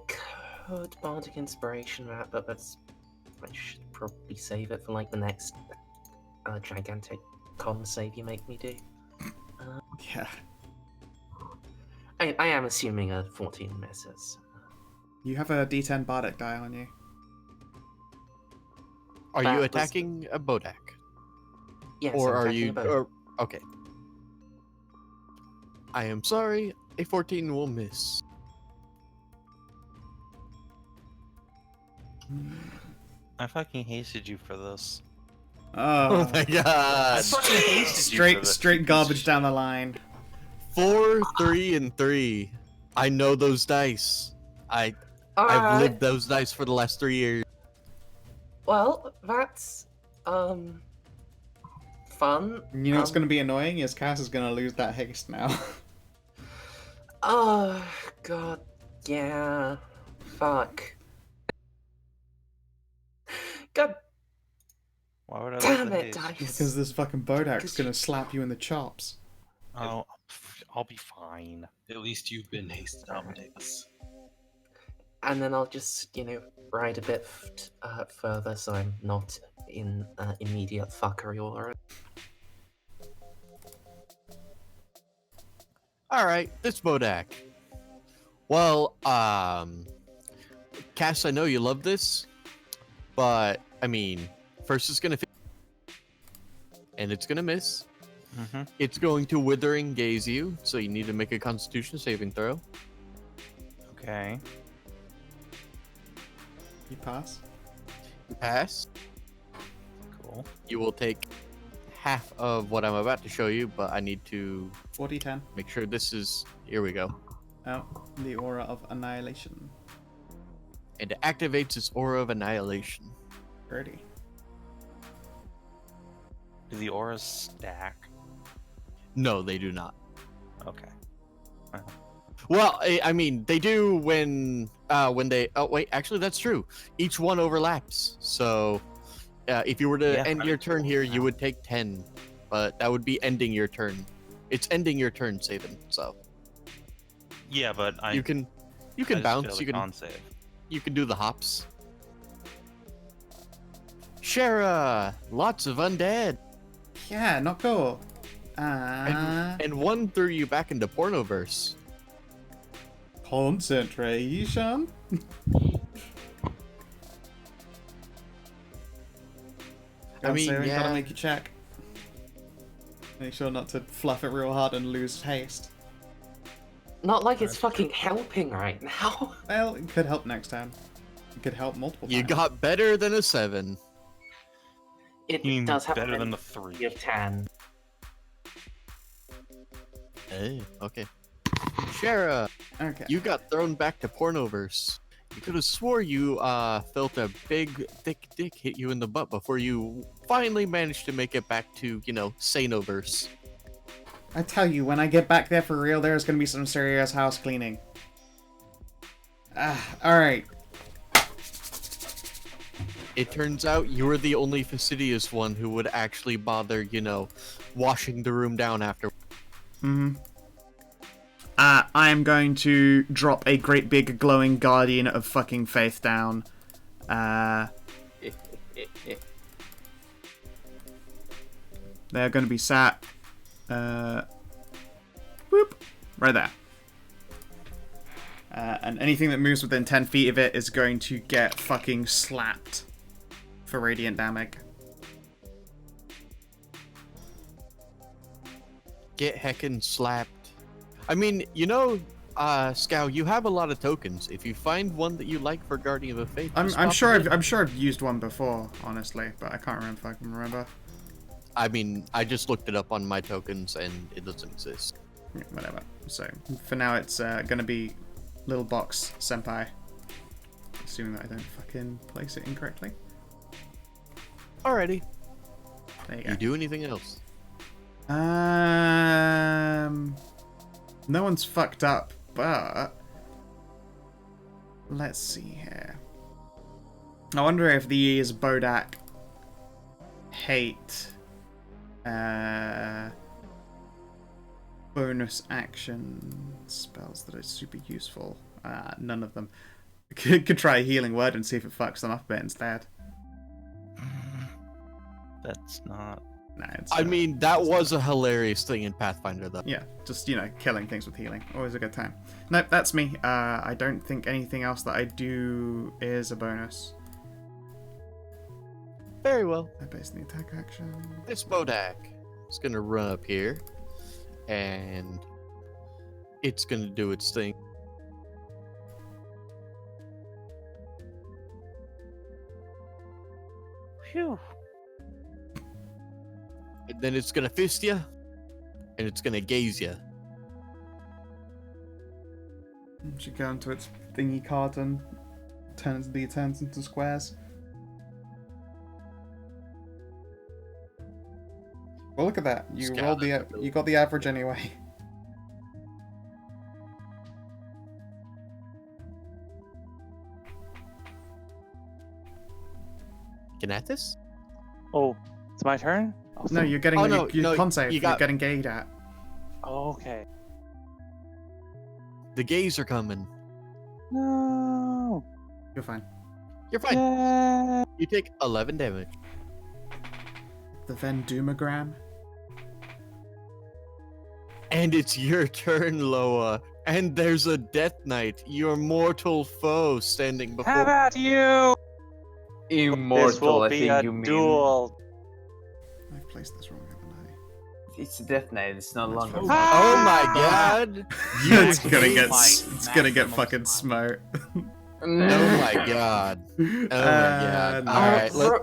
could Bardic Inspiration that, but I should probably save it for like the next gigantic con save you make me do. Yeah. I am assuming a 14 misses. You have a D10 Bardic die on you. Are That you was- attacking a Bodak? Yes, Or I'm are attacking you... a bow. Or, okay. I am sorry. A 14 will miss. I fucking hasted you for this. Oh my god. I fucking hasted you for this. Straight garbage down the line. 4, 3, and 3. I know those dice. I've lived those dice for the last 3 years. Well, that's fun. You know what's gonna be annoying is Cass is gonna lose that haste now. Oh god, yeah. Fuck. God Why would I damn let the it, haste? dice. Because this fucking Bodak's 'Cause gonna slap you in the chops. Oh, I'll be fine. At least you've been hasted, Amadeus. And then I'll just, you know, ride a bit further so I'm not in immediate fuckery aura. Alright, this Bodak. Well, Cass, I know you love this, but, I mean, first it's gonna and it's gonna miss. Mm-hmm. It's going to Withering Gaze you, so you need to make a Constitution saving throw. Okay. You pass. You pass. Cool. You will take half of what I'm about to show you, but I need to 40-10. make sure this is. Here we go. Oh, the aura of annihilation. And it activates its aura of annihilation. 30. Do the auras stack? No, they do not. Okay. Well, I mean, they do when they. Oh wait, actually, that's true. Each one overlaps. So, if you were to Yeah. end your turn here, you would take 10, but that would be ending your turn. It's ending your turn, Saban. So Yeah, but you can I just bounce. failed You a can con save. you can do the hops. Shara, lots of undead, Yeah, not cool. and one threw you back into Pornoverse. Concentration. I mean, Gotta yeah. make you check. Make sure not to fluff it real hard and lose haste. Not like it's fucking helping right now. Well, it could help next time. It could help multiple You times. got better than a 7. It You mean does have better a than the 3? of 10. Hey, okay. Shara, Okay. you got thrown back to Pornoverse. You could have swore you felt a big, thick dick hit you in the butt before you finally managed to make it back to, Sanoverse. I tell you, when I get back there for real, there's gonna be some serious house cleaning. Alright. It turns out you were the only fastidious one who would actually bother, washing the room down after. I am going to drop a great big glowing guardian of fucking faith down. They're going to be sat. Whoop, right there. And anything that moves within 10 feet of it is going to get fucking slapped for radiant damage. Get heckin' slapped. I mean, Scow, you have a lot of tokens. If you find one that you like for Guardian of the Faith, just I'm pop sure it in. I'm sure I've used one before, honestly, but I can't remember if I can remember. I mean, I just looked it up on my tokens and it doesn't exist. Yeah, whatever. So for now, it's gonna be Little Box Senpai. Assuming that I don't fucking place it incorrectly. Alrighty. There you You do anything else? go. No one's fucked up, but let's see here. I wonder if these Bodak hate bonus action spells that are super useful. None of them. Could try a healing word and see if it fucks them up a bit instead. That's not. No, it's, I mean, that was a hilarious thing in Pathfinder, though. yeah, just, killing things with healing. Always a good time. Nope, that's me. I don't think anything else that I do is a bonus. Very well. I base the attack action. This Bodak is going to run up here, and it's going to do its thing. Phew. And then it's going to fist you, and it's going to gaze you. Should go into its thingy card and turns into squares. Well, look at that. You Scout rolled that you got the average anyway. Ganathis? Oh, it's my turn? Oh, No, you're getting Oh, no, your no, con save. you You're got- getting gayed at. oh, okay. The gays are coming. No. You're fine. You're fine. Yeah. You take 11 damage. The Vendumagram. And it's your turn, Loa. And there's a Death Knight, your mortal foe, standing before. How about you? Immortal, This will I be think a you mean. duel. I've placed this wrong, haven't I? It's Death Knight, it's no longer. Oh Oh my god! it's gonna hate get my it's gonna get maximum fucking smite. smote. Oh my god. Oh my god. No. Alright, r-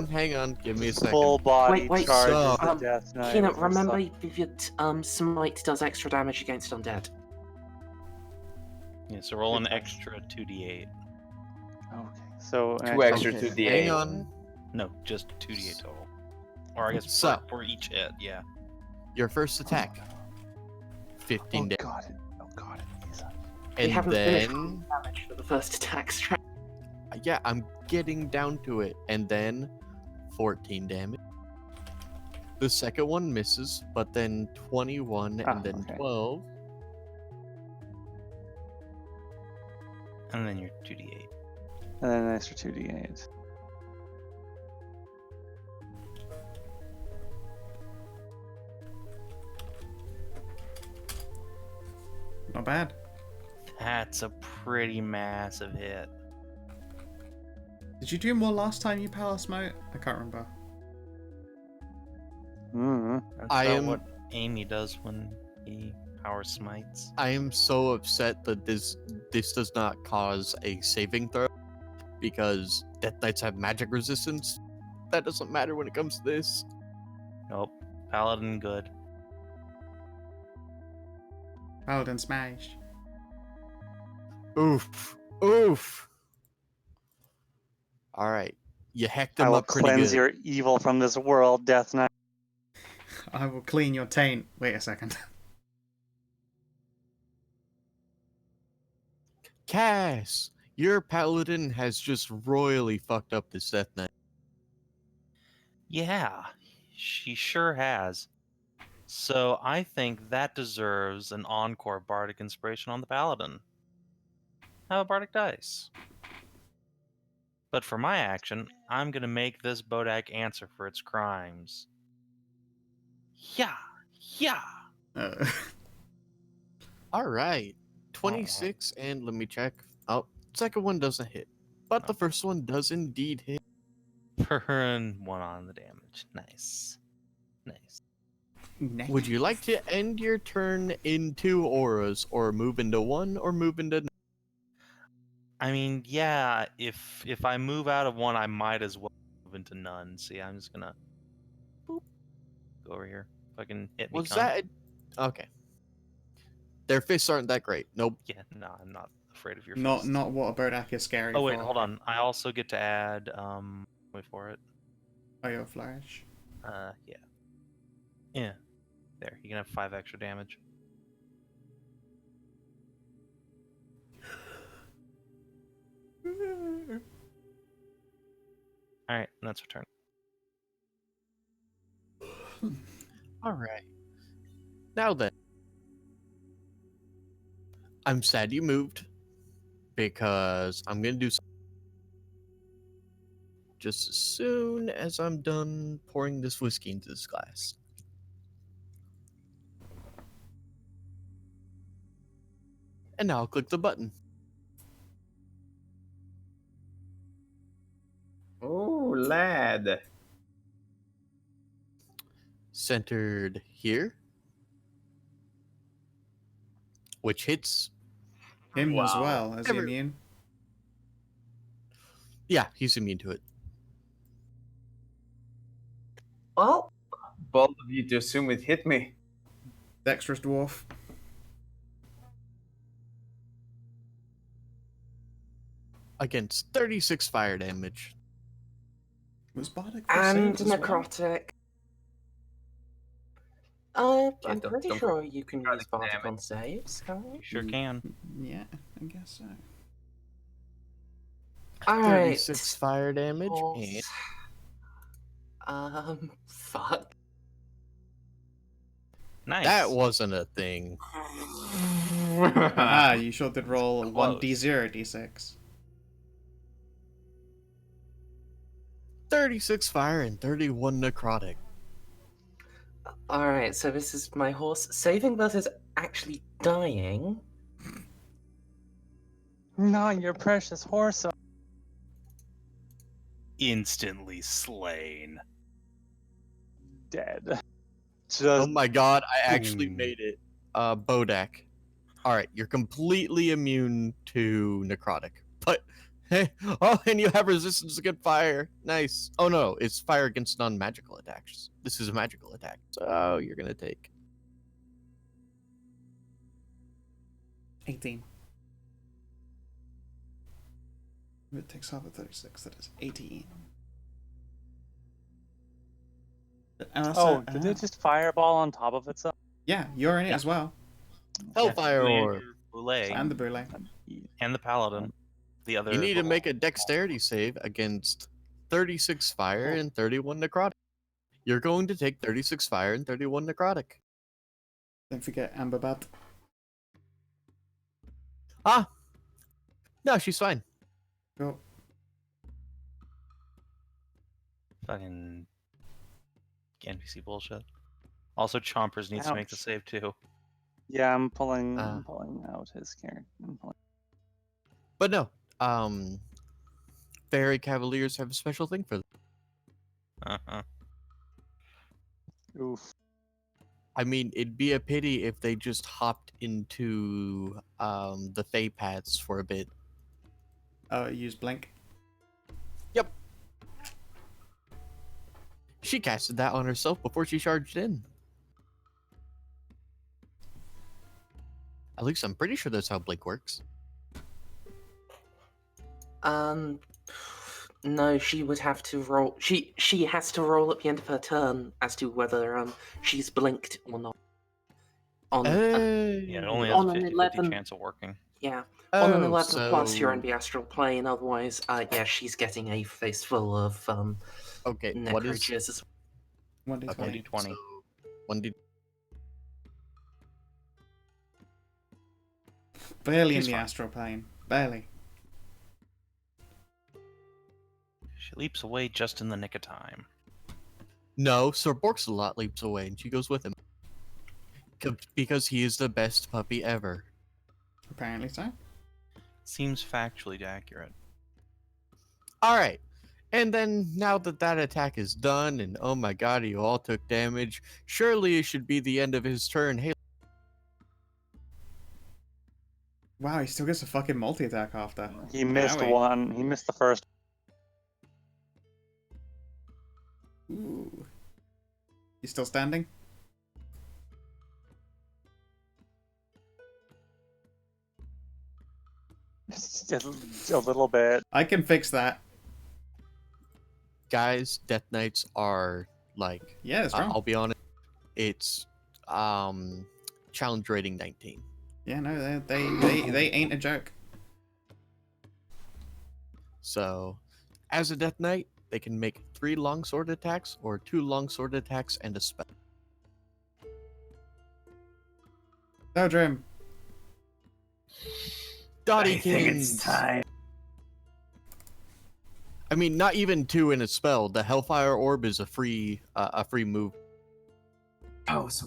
hang on. Give me a second. Full body Wait, charges so- the Death Knight. Keenan, with her remember sword. your smite does extra damage against undead. Yeah, so roll an extra 2d8. Okay, so an Two extra Okay, 2d8. hang on. No, just 2d8 total. Or I guess So- for each hit, yeah. Your first attack. 15 Oh damage. god. Oh god. Jesus. We And haven't finished then damage for the first attack strat. yeah, I'm getting down to it. And then 14 damage. The second one misses, but then 21 and Ah, then okay. 12. And then your 2d8. And then an extra 2d8. Not bad. That's a pretty massive hit. Did you do more last time you power smote? I can't remember. Mm-hmm. That's I about am- what Amy does when he power smites. I am so upset that this does not cause a saving throw because Death Knights have magic resistance. That doesn't matter when it comes to this. Nope. Paladin good. Paladin smash. Oof. Oof. All right. You hacked I him will up pretty cleanse good. your evil from this world, Death Knight. I will clean your taint. Wait a second. Cass, your paladin has just royally fucked up this Death Knight. Yeah, she sure has. So I think that deserves an encore bardic inspiration on the paladin. Have a bardic dice. But for my action, I'm gonna make this Bodak answer for its crimes. Yeah, yeah. Uh, All right. 26, and let me check. Oh, second one doesn't hit. But the first one does indeed hit. Burn 1 on the damage. Nice. Nice. Would you like to end your turn in 2 auras, or move into 1, or move into... I mean, yeah, if I move out of one, I might as well move into none. See, I'm just gonna boop, go over here. Fucking hit me. Was cunt. that... Okay. Their fists aren't that great. Nope. Yeah, no, I'm not afraid of your not fists. not what a Bodak is scary Oh wait, for. hold on. I also get to add wait for it. Oh, your flourish. Yeah. Yeah. There, you can have 5 extra damage. Alright, and that's return. All right. Now then. I'm sad you moved, because I'm going to do something just as soon as I'm done pouring this whiskey into this glass. And now I'll click the button. Oh, lad. Centered here. Which hits... Him as Wow. well, as he Every- immune. Yeah, he's immune to it. Well, Bold of you to assume it hit me. Dexterous dwarf. Against 36 fire damage. Was Bardic and saved as well? necrotic. Yeah, I'm don't- pretty don't sure you can necrotic use Bardic damage. on saves, can't you? You sure can. Yeah, I guess so. Alright. 36 fire damage. Horse. And Fuck. Nice. that wasn't a thing. Ah, you sure did roll Close. 1d0 d6. 36 fire and 31 necrotic. Alright, so this is my horse saving versus actually dying. Not your precious horse. Instantly slain. Dead. Oh Just my god, I actually Ooh. made it. Bodak. Alright, you're completely immune to necrotic. But hey, oh, and you have resistance against fire. Nice. Oh no, it's fire against non-magical attacks. This is a magical attack. So you're gonna take 18. If it takes half of 36, that is 18. And also, did it just fireball on top of itself? yeah, you're in it Yeah. as well. Hellfire And Orb. your Boule And the Brule. and the Paladin. The other. You need to little- make a dexterity save against 36 fire and 31 necrotic. You're going to take 36 fire and 31 necrotic. Don't forget Amber Bat. Ah! No, she's fine. Cool. Fucking NPC bullshit. Also, Chompers needs to make the Ouch. save too. Yeah, I'm pulling Ah. out his character. But no, Fairy Cavaliers have a special thing for them. Uh-huh. Oof. I mean, it'd be a pity if they just hopped into the Fey paths for a bit. Use Blink. She casted that on herself before she charged in. At least I'm pretty sure that's how Blink works. No, she would have to roll. She has to roll at the end of her turn as to whether she's blinked or not. On Yeah, it only has On a an 50-50 11. chance of working. yeah, on an Oh, 11 plus, you're in so- the astral plane. Otherwise, yeah, she's getting a face full of Okay, what is... necroches as 1d20. Okay, 1d20. so 1d... Barely in She's the fine. astral plane. Barely. She leaps away just in the nick of time. No, Sir Borksalot leaps away and she goes with him. Because he is the best puppy ever. Apparently so. Seems factually accurate. Alright. And then, now that that attack is done, and oh my god, you all took damage, surely it should be the end of his turn. Hey, Wow, he still gets a fucking multi-attack after. He missed Wowie. one. He missed the first. Ooh. You still standing? Just a little bit. I can fix that. guys, Death Knights are, like, Yeah, it's wrong. I'll be honest, it's, challenge rating 19. Yeah, no, they ain't a joke. So, as a Death Knight, they can make 3 longsword attacks or 2 longsword attacks and a spell. No, Drim. Dottie I think it's Kings! time. I mean, not even 2 in a spell. The Hellfire Orb is a free move. Oh, so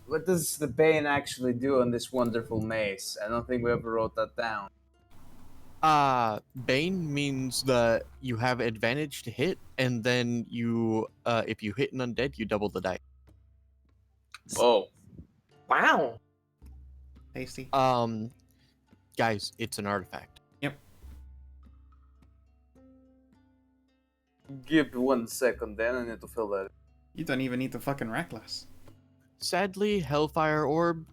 what does the Bane actually do on this wonderful mace? I don't think we ever wrote that down. Bane means that you have advantage to hit, and then you, if you hit an undead, you double the die. Oh. wow. Tasty. Guys, it's an artifact. Give 1 second then, I need to fill that. You don't even need the fucking reckless. Sadly, Hellfire Orb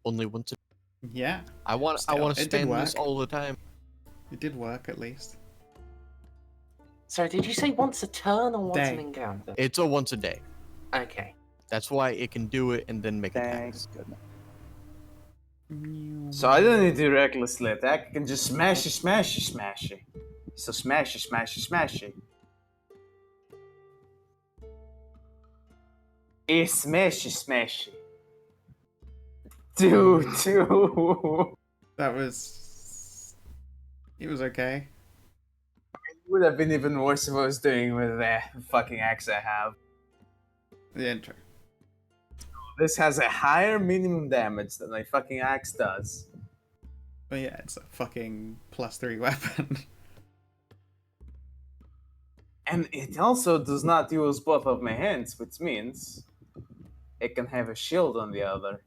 only once a... Yeah, I want Still, to it did spam this work. all the time. it did work at least. Sorry, did you say once a turn or once Day. an encounter? It's a once a day. Okay. That's why it can do it and then make Thanks. attacks. Goodness. So I don't need to recklessly attack, I can just smash it. So smash it. Smash it. Dude. That was... It was okay. It would have been even worse if I was doing with the fucking axe I have. The intro. This has a higher minimum damage than my fucking axe does. But yeah, it's a fucking +3 weapon. And it also does not use both of my hands, which means it can have a shield on the other,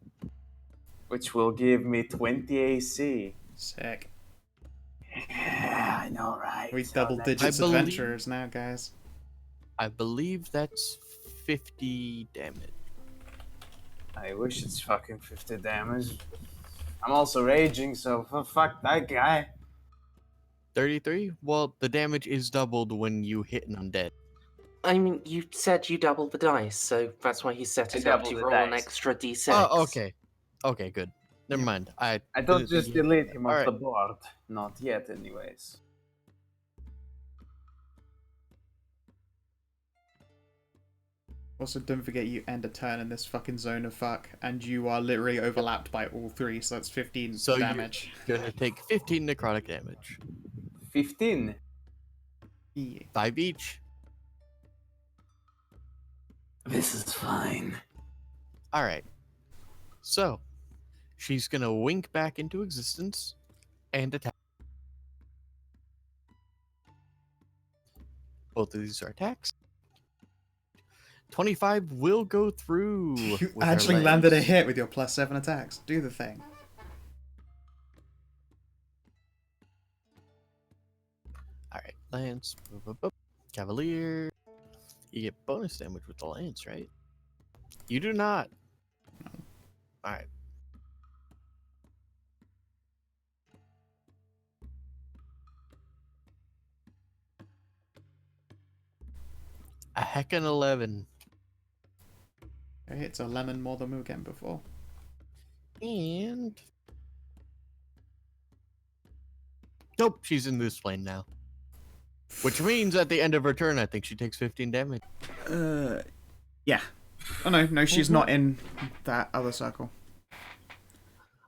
which will give me 20 AC. Sick. Yeah, I know, right? We So double that- digits I believe- adventurers now, guys. I believe that's 50 damage. I wish it's fucking 50 damage. I'm also raging, so fuck that guy. 33? Well, the damage is doubled when you hit an undead. I mean, you said you doubled the dice, so that's why he set I it up doubled to the roll an dice. extra d6. Oh, okay. Okay, good. Never Yeah. mind. I don't didn't think just you had delete that. him All off right. the board. Not yet, anyways. Also, don't forget you end a turn in this fucking zone of fuck, and you are literally overlapped by all three, so that's 15 So damage. you're gonna take 15 necrotic damage. 15. Yeah. 5 each. This is fine. All right. So she's gonna wink back into existence and attack. Both of these are attacks. 25 will go through. You with her actually landed a legs. hit with your +7 attacks. Do the thing. All right, lance, cavalier. You get bonus damage with the lance, right? You do not. All right. A heckin' 11. Okay, it's a lemon more than we were getting before. And nope, she's in this plane now. Which means at the end of her turn, I think she takes 15 damage. Yeah. Oh no, she's not in that other circle.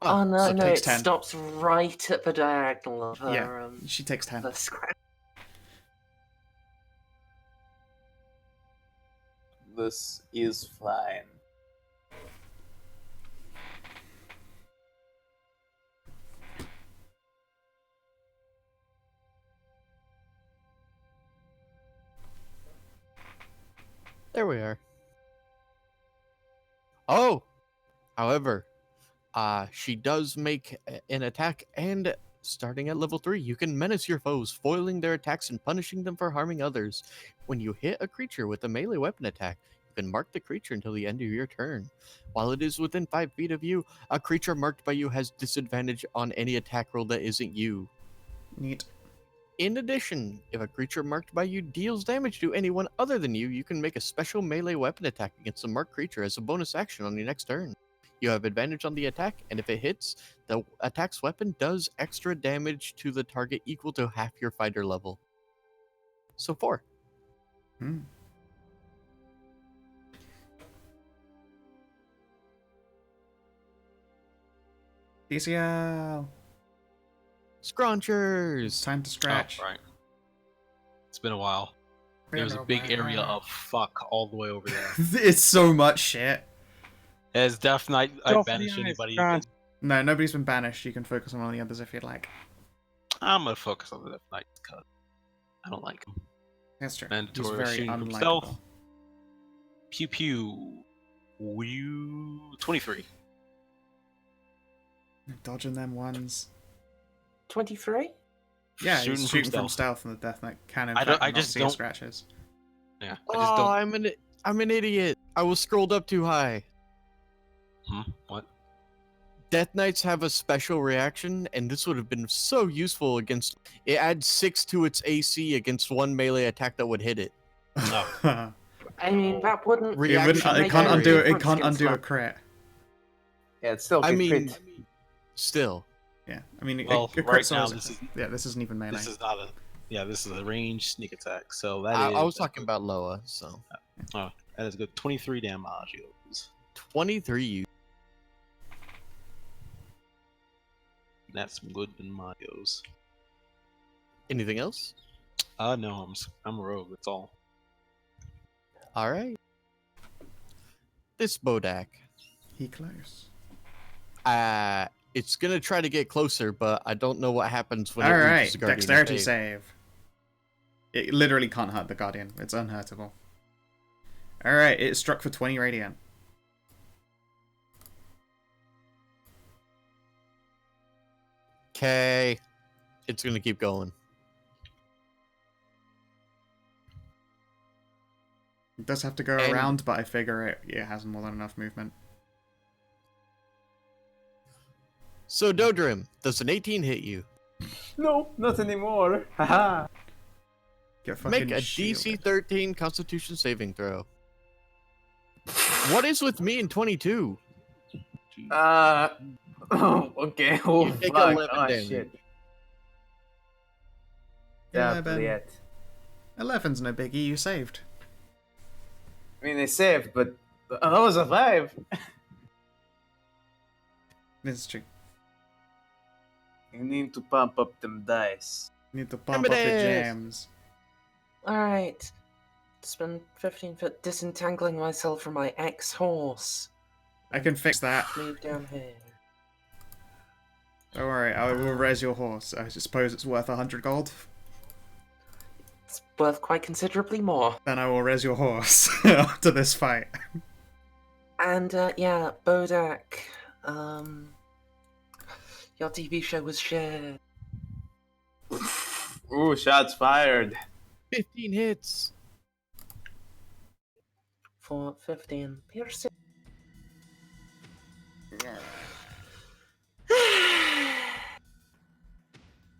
Oh no, so no, takes it 10. stops right at the diagonal of her, Yeah, she takes 10. her scratch. This is fine. There we are. Oh, however, she does make an attack, and starting at level 3, you can menace your foes, foiling their attacks and punishing them for harming others. When you hit a creature with a melee weapon attack, you can mark the creature until the end of your turn. While it is within 5 feet of you, a creature marked by you has disadvantage on any attack roll that isn't you. Neat. In addition, if a creature marked by you deals damage to anyone other than you, you can make a special melee weapon attack against the marked creature as a bonus action on your next turn. You have advantage on the attack, and if it hits, the attack's weapon does extra damage to the target equal to half your fighter level. So 4. Hmm. DCL. It's Scrunchers! time to scratch. Oh, right. It's been a while. There's a big area of fuck all the way over there. It's so much shit. As Death Knight, I Go for the banish eyes, anybody. Grant. No, nobody's been banished. You can focus on one of the others if you'd like. I'm gonna focus on the Death Knight because I don't like him. That's true. Mandatory He's very shooting from unlikable. stealth. Pew pew. Whew. 23. Dodging them ones. 23? Yeah, Shooting he's from shooting from stealth. stealth, and the Death Knight can in I don't- fact I not just see don't- scratches. Yeah. I just Oh, don't. I'm an idiot. I was scrolled up too high. What? Death Knights have a special reaction, and this would have been so useful against. It adds 6 to its AC against one melee attack that would hit it. it I mean, that wouldn't. Reaction wouldn't. It make can't any undo. It difference can't against undo a that. crit. Yeah, it's still I good mean, crit. still. Yeah, I mean, Well, a crit right now, is- this is- yeah, this isn't even melee. This is not a. Yeah, this is a ranged sneak attack. So that I is. was talking about Loa, so. Oh, that is good. 23 damage. 23. That's some good Marios. Anything else? No, I'm a rogue. That's all. All right. This Bodak. He close. It's gonna try to get closer, but I don't know what happens when All it right, reaches the Guardian dexterity save. save. It literally can't hurt the Guardian. It's unhurtable. All right, it struck for 20 radiant. Okay. it's gonna keep going. It does have to go And- around, but I figure it has more than enough movement. So Dodrim, does an 18 hit you? No, not anymore. Haha. Get fucking Make a shielded. DC 13 Constitution saving throw. What is with me in 22? Okay. Oh, You take fuck. 11 Oh, damage. shit. 11. Doubtful yet. 11's no biggie, you saved. I mean, I saved, but I was alive. This is true. You need to pump up them dice. Need to pump up your Embrace. jams. Alright. Spend 15 foot disentangling myself from my ex-horse. I can fix that. Move down here. Don't worry, I will res your horse. I suppose it's worth 100 gold. It's worth quite considerably more. Then I will res your horse after this fight. And, yeah, Bodak, your TV show was shared. Ooh, shots fired. 15 hits. For 15 piercing.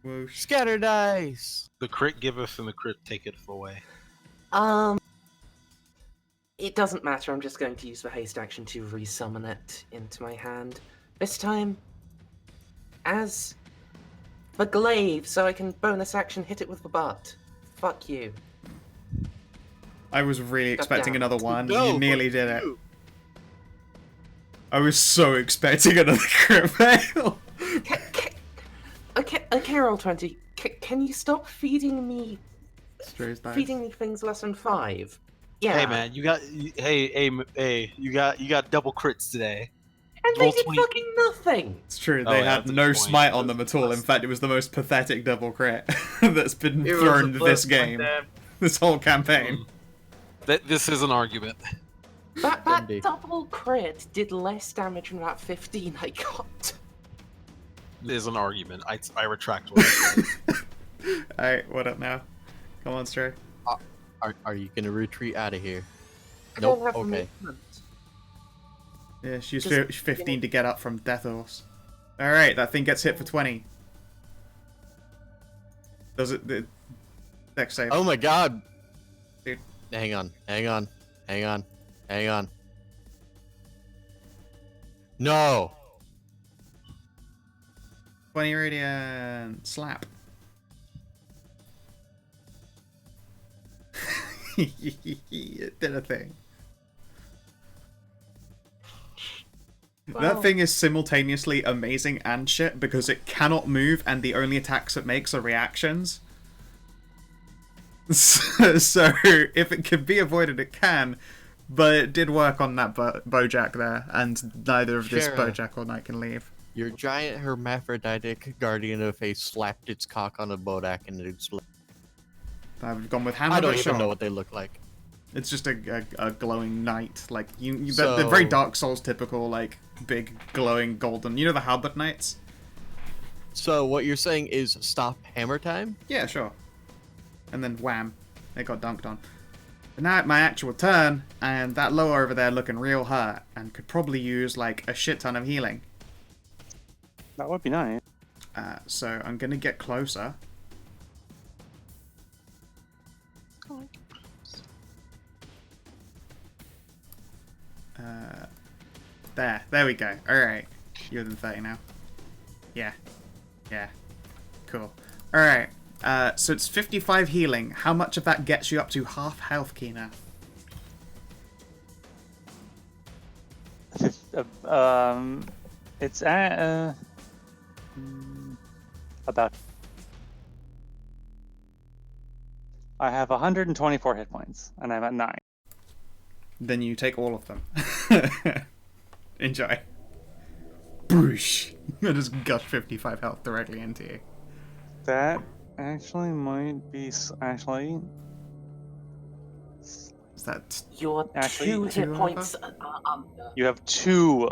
Whoosh. Scatter dice. The crit giveth and the crit taketh away. It doesn't matter, I'm just going to use the haste action to resummon it into my hand. This time, as the glaive, so I can bonus action hit it with the butt. Fuck you. I was really expecting down. another one. No, You nearly fuck did it. you. I was so expecting another crit fail. Okay, Roll20, can you stop feeding me Strays dice. feeding me things less than 5? Yeah. Hey man, you got you got double crits today. And they roll did 20 fucking nothing! It's true, Oh, they yeah, had that's a no good point. smite on them at all. In fact, it was the most pathetic double crit that's been thrown this game, this whole campaign. This is an argument. That Indeed. double crit did less damage than that 15 I got. This is an argument. I retract what I said. Alright, what up now? Come on, Stray. Are you gonna retreat out of here? I Nope, don't have okay. movement. Yeah, she's Just- 15 to get up from Death Horse. Alright, that thing gets hit for 20. Does it... the dex save. Oh my god. Dude. Hang on. No. 20 radiant. Slap. It did a thing. That thing is simultaneously amazing and shit because it cannot move and the only attacks it makes are reactions. So if it can be avoided, it can. But it did work on that Bojack there, and neither of this Shara. Bojack or Knight can leave. Your giant hermaphroditic guardian of face slapped its cock on a bodak and it exploded. I've gone with hand I on don't the even shot. know what they look like. It's just a glowing knight, like they're So- very Dark Souls typical, like big glowing golden. You know the halberd knights? So what you're saying is stop hammer time? Yeah, sure. And then wham, it got dunked on. But now my actual turn, and that lower over there looking real hurt, and could probably use like a shit ton of healing. That would be nice. So I'm gonna get closer. There we go. Alright. You're than 30 now. Yeah. Cool. Alright. So it's 55 healing. How much of that gets you up to half health, Kina? It's at about. I have 124 hit points, and I'm at 9. Then you take all of them. Enjoy. Boosh! I just gush 55 health directly into you. That actually might be actually. Is that... Your Actually, 2 two hit over? points are under. You have two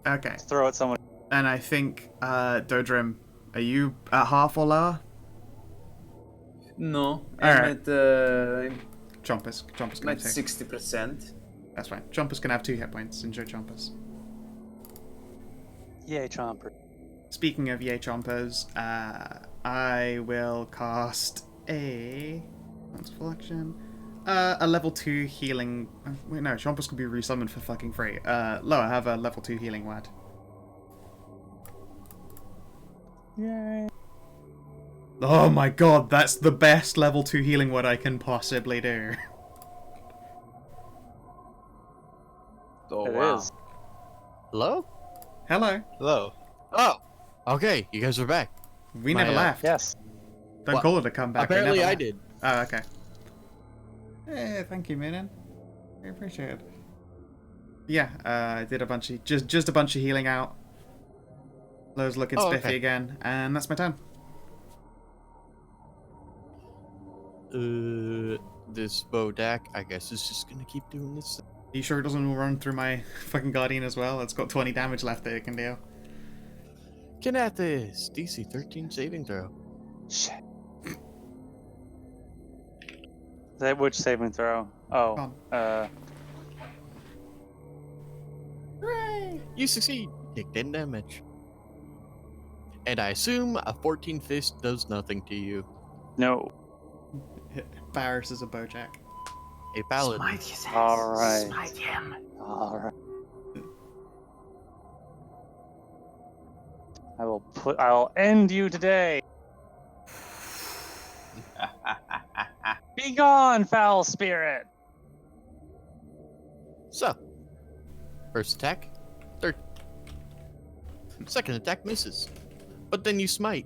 Okay. throw at someone. And I think Dodrim Are you at half or lower? No, I'm Alright. at Chompers I'm can have at two. 60%. That's fine. Chompers can have 2 hit points. Enjoy Chompers. Yay, Chomper. Speaking of yay Chompers, I will cast a... That's full action. A level 2 healing... Wait, no, Chompers can be resummoned for fucking free. Lower, have a level 2 healing word. Yay. Oh my god, that's the best level 2 healing word I can possibly do. Oh, It wow. is. Hello? Hello. Hello. Oh, okay. You guys are back. We My, never left. Yes. Don't What? call it a comeback. we Apparently, never I left. did. Oh, okay. Hey, thank you, Minin. I appreciate it. Yeah, I did a bunch of just a bunch of healing out. Lowe's looking Oh, spiffy okay. again, and that's my turn. This Bodak, I guess, is just gonna keep doing this. Are you sure it doesn't run through my fucking Guardian as well? It's got 20 damage left that it can deal. Get at this. DC 13 saving throw. Shit. That which saving throw? Oh, Come Hooray! You succeed. Take 10 damage. And I assume a 14 fist does nothing to you. no. Barris is a Bojack. A paladin. Smite his ass. All right. Smite him. All right. I'll end you today. Be gone, foul spirit. So, first attack, third. Second attack misses. But then you smite.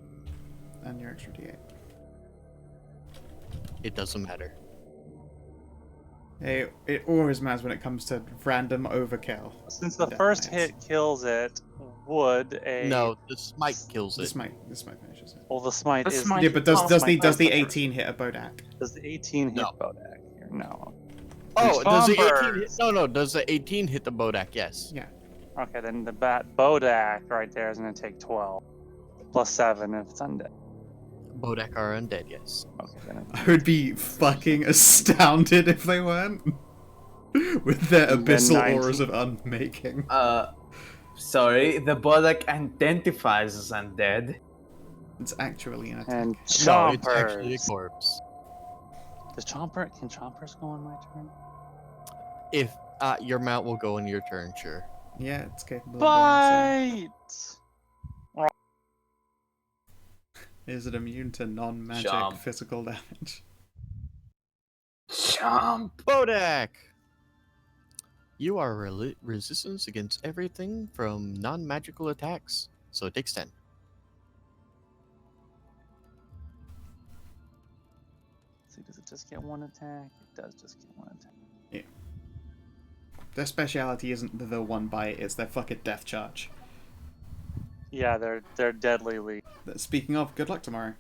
And your extra D8. It doesn't matter. It always matters when it comes to random overkill. Since the Death first knights. hit kills it, would a No, the smite kills This it. might finishes it. Well, the smite The is. smite- Yeah, but does Oh, my the God. 18 hit a Bodak? Does the 18 hit No. Bodak here? No. Oh, does the 18 Chompers. hit? No, does the 18 hit the Bodak? Yes. Yeah. Okay, then the Bodak right there is going to take 12 plus 7 if it's undead. Bodak are undead, yes. Okay, then I would be fucking astounded if they weren't. With their Then abyssal 19. auras of unmaking. Sorry, the Bodak identifies as undead. It's actually an attack. and No, it's actually a Chompers. corpse. Can Chompers go on my turn? If your mount will go in your turn, sure. Yeah, it's capable of doing Bite! so. Is it immune to non-magic Chomp. physical damage? Chomp! Bodak! You are resistance against everything from non-magical attacks, so it takes 10. See, does it just get one attack? It does just get one attack. Their speciality isn't the one bite, it's their fucking death charge. Yeah, they're deadly weak. Speaking of, good luck tomorrow.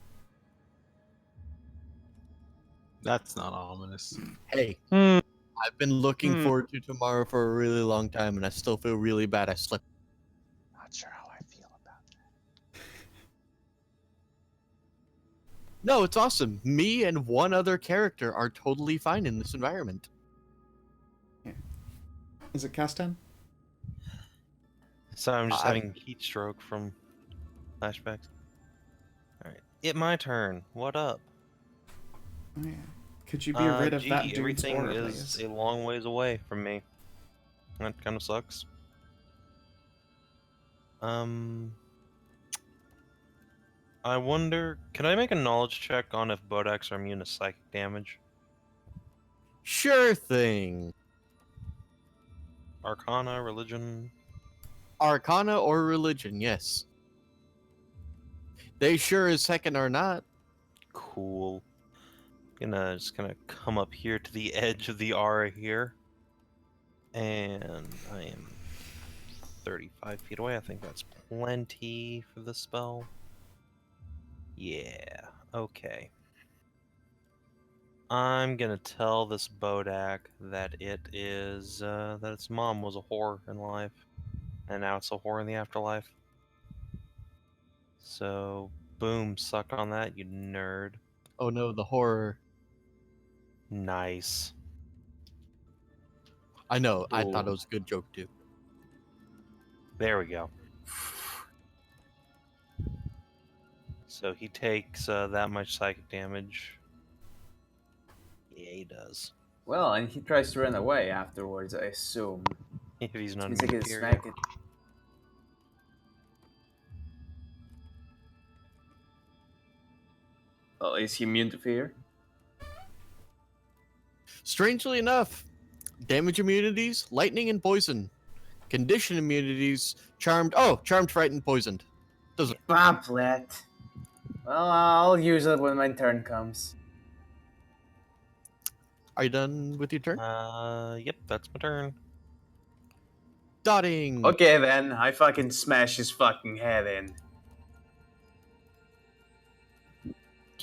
That's not ominous. Hey, Hmm. I've been looking Hmm. forward to tomorrow for a really long time, and I still feel really bad I slept. Not sure how I feel about that. No, it's awesome. Me and one other character are totally fine in this environment. Is it Castan? So I'm just I- having heat stroke from flashbacks. Alright. It's my turn. What up? Oh, yeah. Could you be rid of that dude's everything aura, is please? a long ways away from me. That kind of sucks. I wonder, can I make a knowledge check on if Bodaks are immune to psychic damage? Sure thing. Arcana, religion. Arcana or religion, yes. They sure as heckin' are not. Cool. Just gonna come up here to the edge of the aura here. And I am 35 feet away. I think that's plenty for the spell. Yeah, okay. I'm gonna tell this Bodak that it is, that its mom was a whore in life, and now it's a whore in the afterlife. So, boom, suck on that, you nerd. Oh no, the horror. Nice. I know. I thought Ooh. it was a good joke too. There we go. So he takes that much psychic damage. Yeah, he does. Well, and he tries to run away afterwards, I assume. If he's Which not means I can superior. smack it. Oh, is he immune to fear? Strangely enough, damage immunities, lightning and poison. Condition immunities, charmed. Oh, charmed, frightened, poisoned. Doesn't. Pamphlet. Well, I'll use it when my turn comes. Are you done with your turn? Yep, that's my turn. Dotting. Okay then, I fucking smash his fucking head in.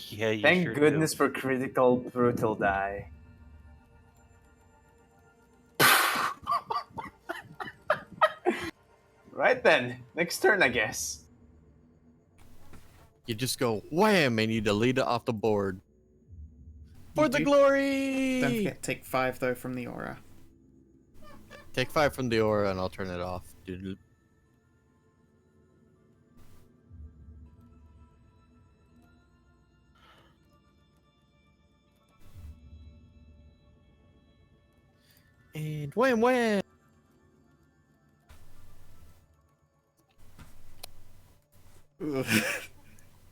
Yeah, you Thank sure goodness for critical brutal die. Right then, next turn I guess. You just go wham and you delete it off the board. For You the do- glory! Don't forget, take 5 though from the aura. Take 5 from the aura and I'll turn it off. Doodle. And wham wham!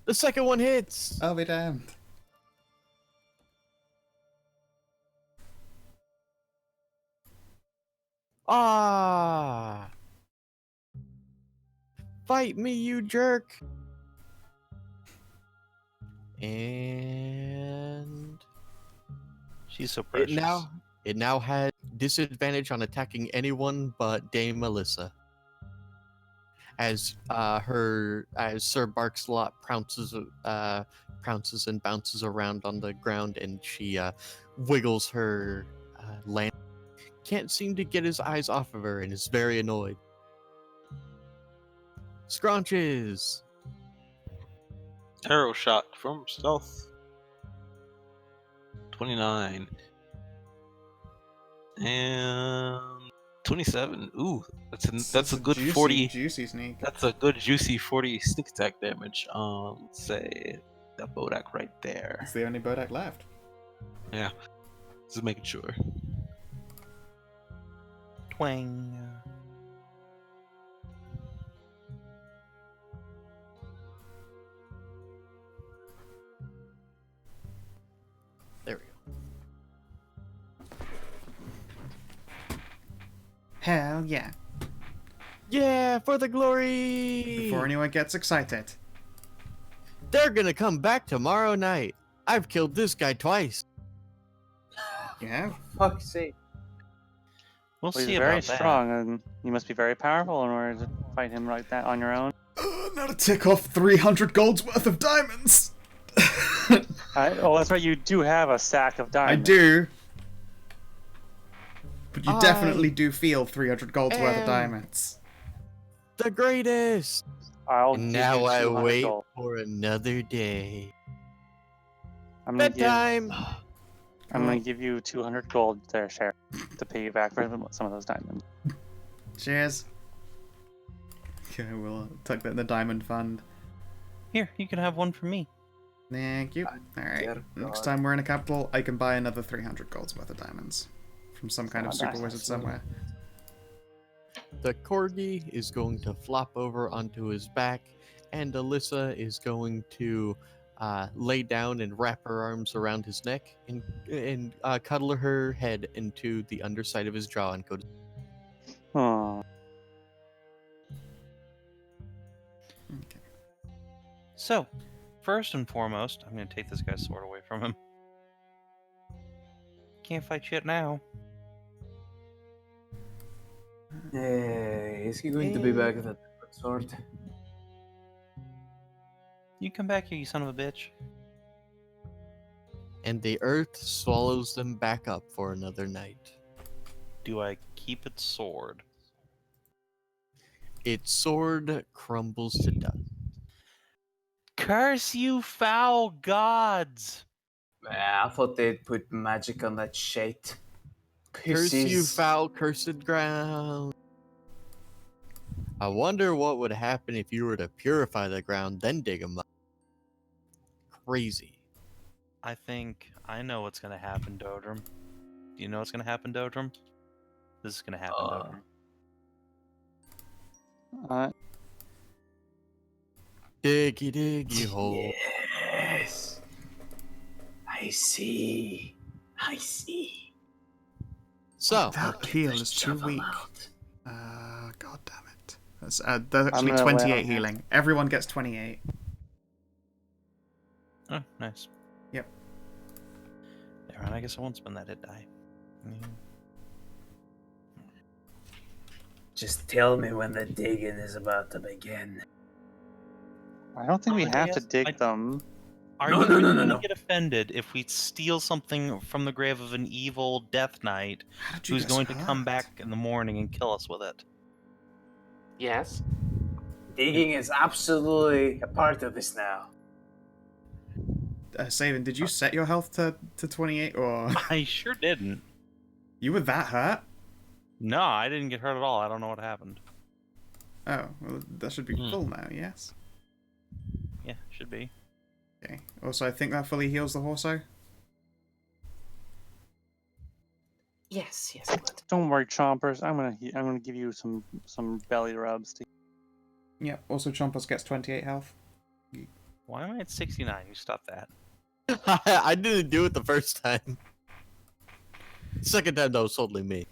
The second one hits! I'll be damned. Ah! Fight me, you jerk! And She's so precious. it now has disadvantage on attacking anyone but Dame Melissa. As Sir Barkslot pounces and bounces around on the ground, and she wiggles her land. Can't seem to get his eyes off of her, and is very annoyed. Scrunches. Arrow shot from stealth. 29. And 27. Ooh, that's a good juicy, 40. Juicy sneak. That's a good juicy 40 sneak attack damage. Let's say that Bodak right there. It's the only Bodak left. Yeah. Just making sure. Twang. There we go. Hell yeah. Yeah, for the glory! Before anyone gets excited. They're gonna come back tomorrow night. I've killed this guy twice. You have? Fuck's sake. We'll Well, see he's about very that. strong, and you must be very powerful in order to fight him like that on your own. Now to tick off 300 gold's worth of diamonds. Oh, that's right. You do have a stack of I diamonds. do. But you I definitely do feel 300 gold's worth of am- diamonds. The greatest! I'll And give now you I 200 wait gold. for another day. I'm gonna Bedtime! I'm gonna give you 200 gold there, Sheriff, to pay you back for some of those diamonds. Cheers. Okay, we'll tuck that in the diamond fund. Here, you can have one for me. Thank you. Alright. dear Next God. time we're in a capital, I can buy another 300 gold's worth of diamonds. From some kind of Oh, super nice. wizard somewhere. The corgi is going to flop over onto his back, and Alyssa is going to lay down and wrap her arms around his neck and cuddle her head into the underside of his jaw and go to Oh, Okay. So, first and foremost, I'm gonna take this guy's sword away from him. Can't fight shit now. Hey, is he going to be back with a different sword? You come back here, you son of a bitch. and the earth swallows them back up for another night. Do I keep its sword? Its sword crumbles to dust. Curse you, foul gods! I thought they'd put magic on that shit. Curse you, Pussies. foul, cursed ground. I wonder what would happen if you were to purify the ground, then dig them up. Crazy. I think I know what's gonna happen, Dodrum. Do you know what's gonna happen, Dodrum? This is gonna happen, Dodrum. Diggy, diggy, hole. Yes. I see. I see. So, That heal is too Shovel weak. out. God damn it. That's actually gonna lay 28 on here. healing. Everyone gets 28. Oh, nice. Yep. There, and I guess I won't spend that hit die. Just tell me when the digging is about to begin. I don't think we have to Amadeus, dig them. Are No, you no, no, really no, gonna no. get offended if we steal something from the grave of an evil Death Knight How did you who's get so going to come hurt? back in the morning and kill us with it? Yes. Digging is absolutely a part of this now. Savin, did you set your health to 28 or I sure didn't. you were that hurt? No, I didn't get hurt at all. I don't know what happened. Oh, well, that should be full now, yes? Yeah, should be. Okay. Also, I think that fully heals the Horso. Yes, yes, it would. Don't worry, Chompers. I'm gonna give you some belly rubs. Yep. Also, Chompers gets 28 health. Why am I at 69? You stop that. I didn't do it the first time. Second time, that was totally me.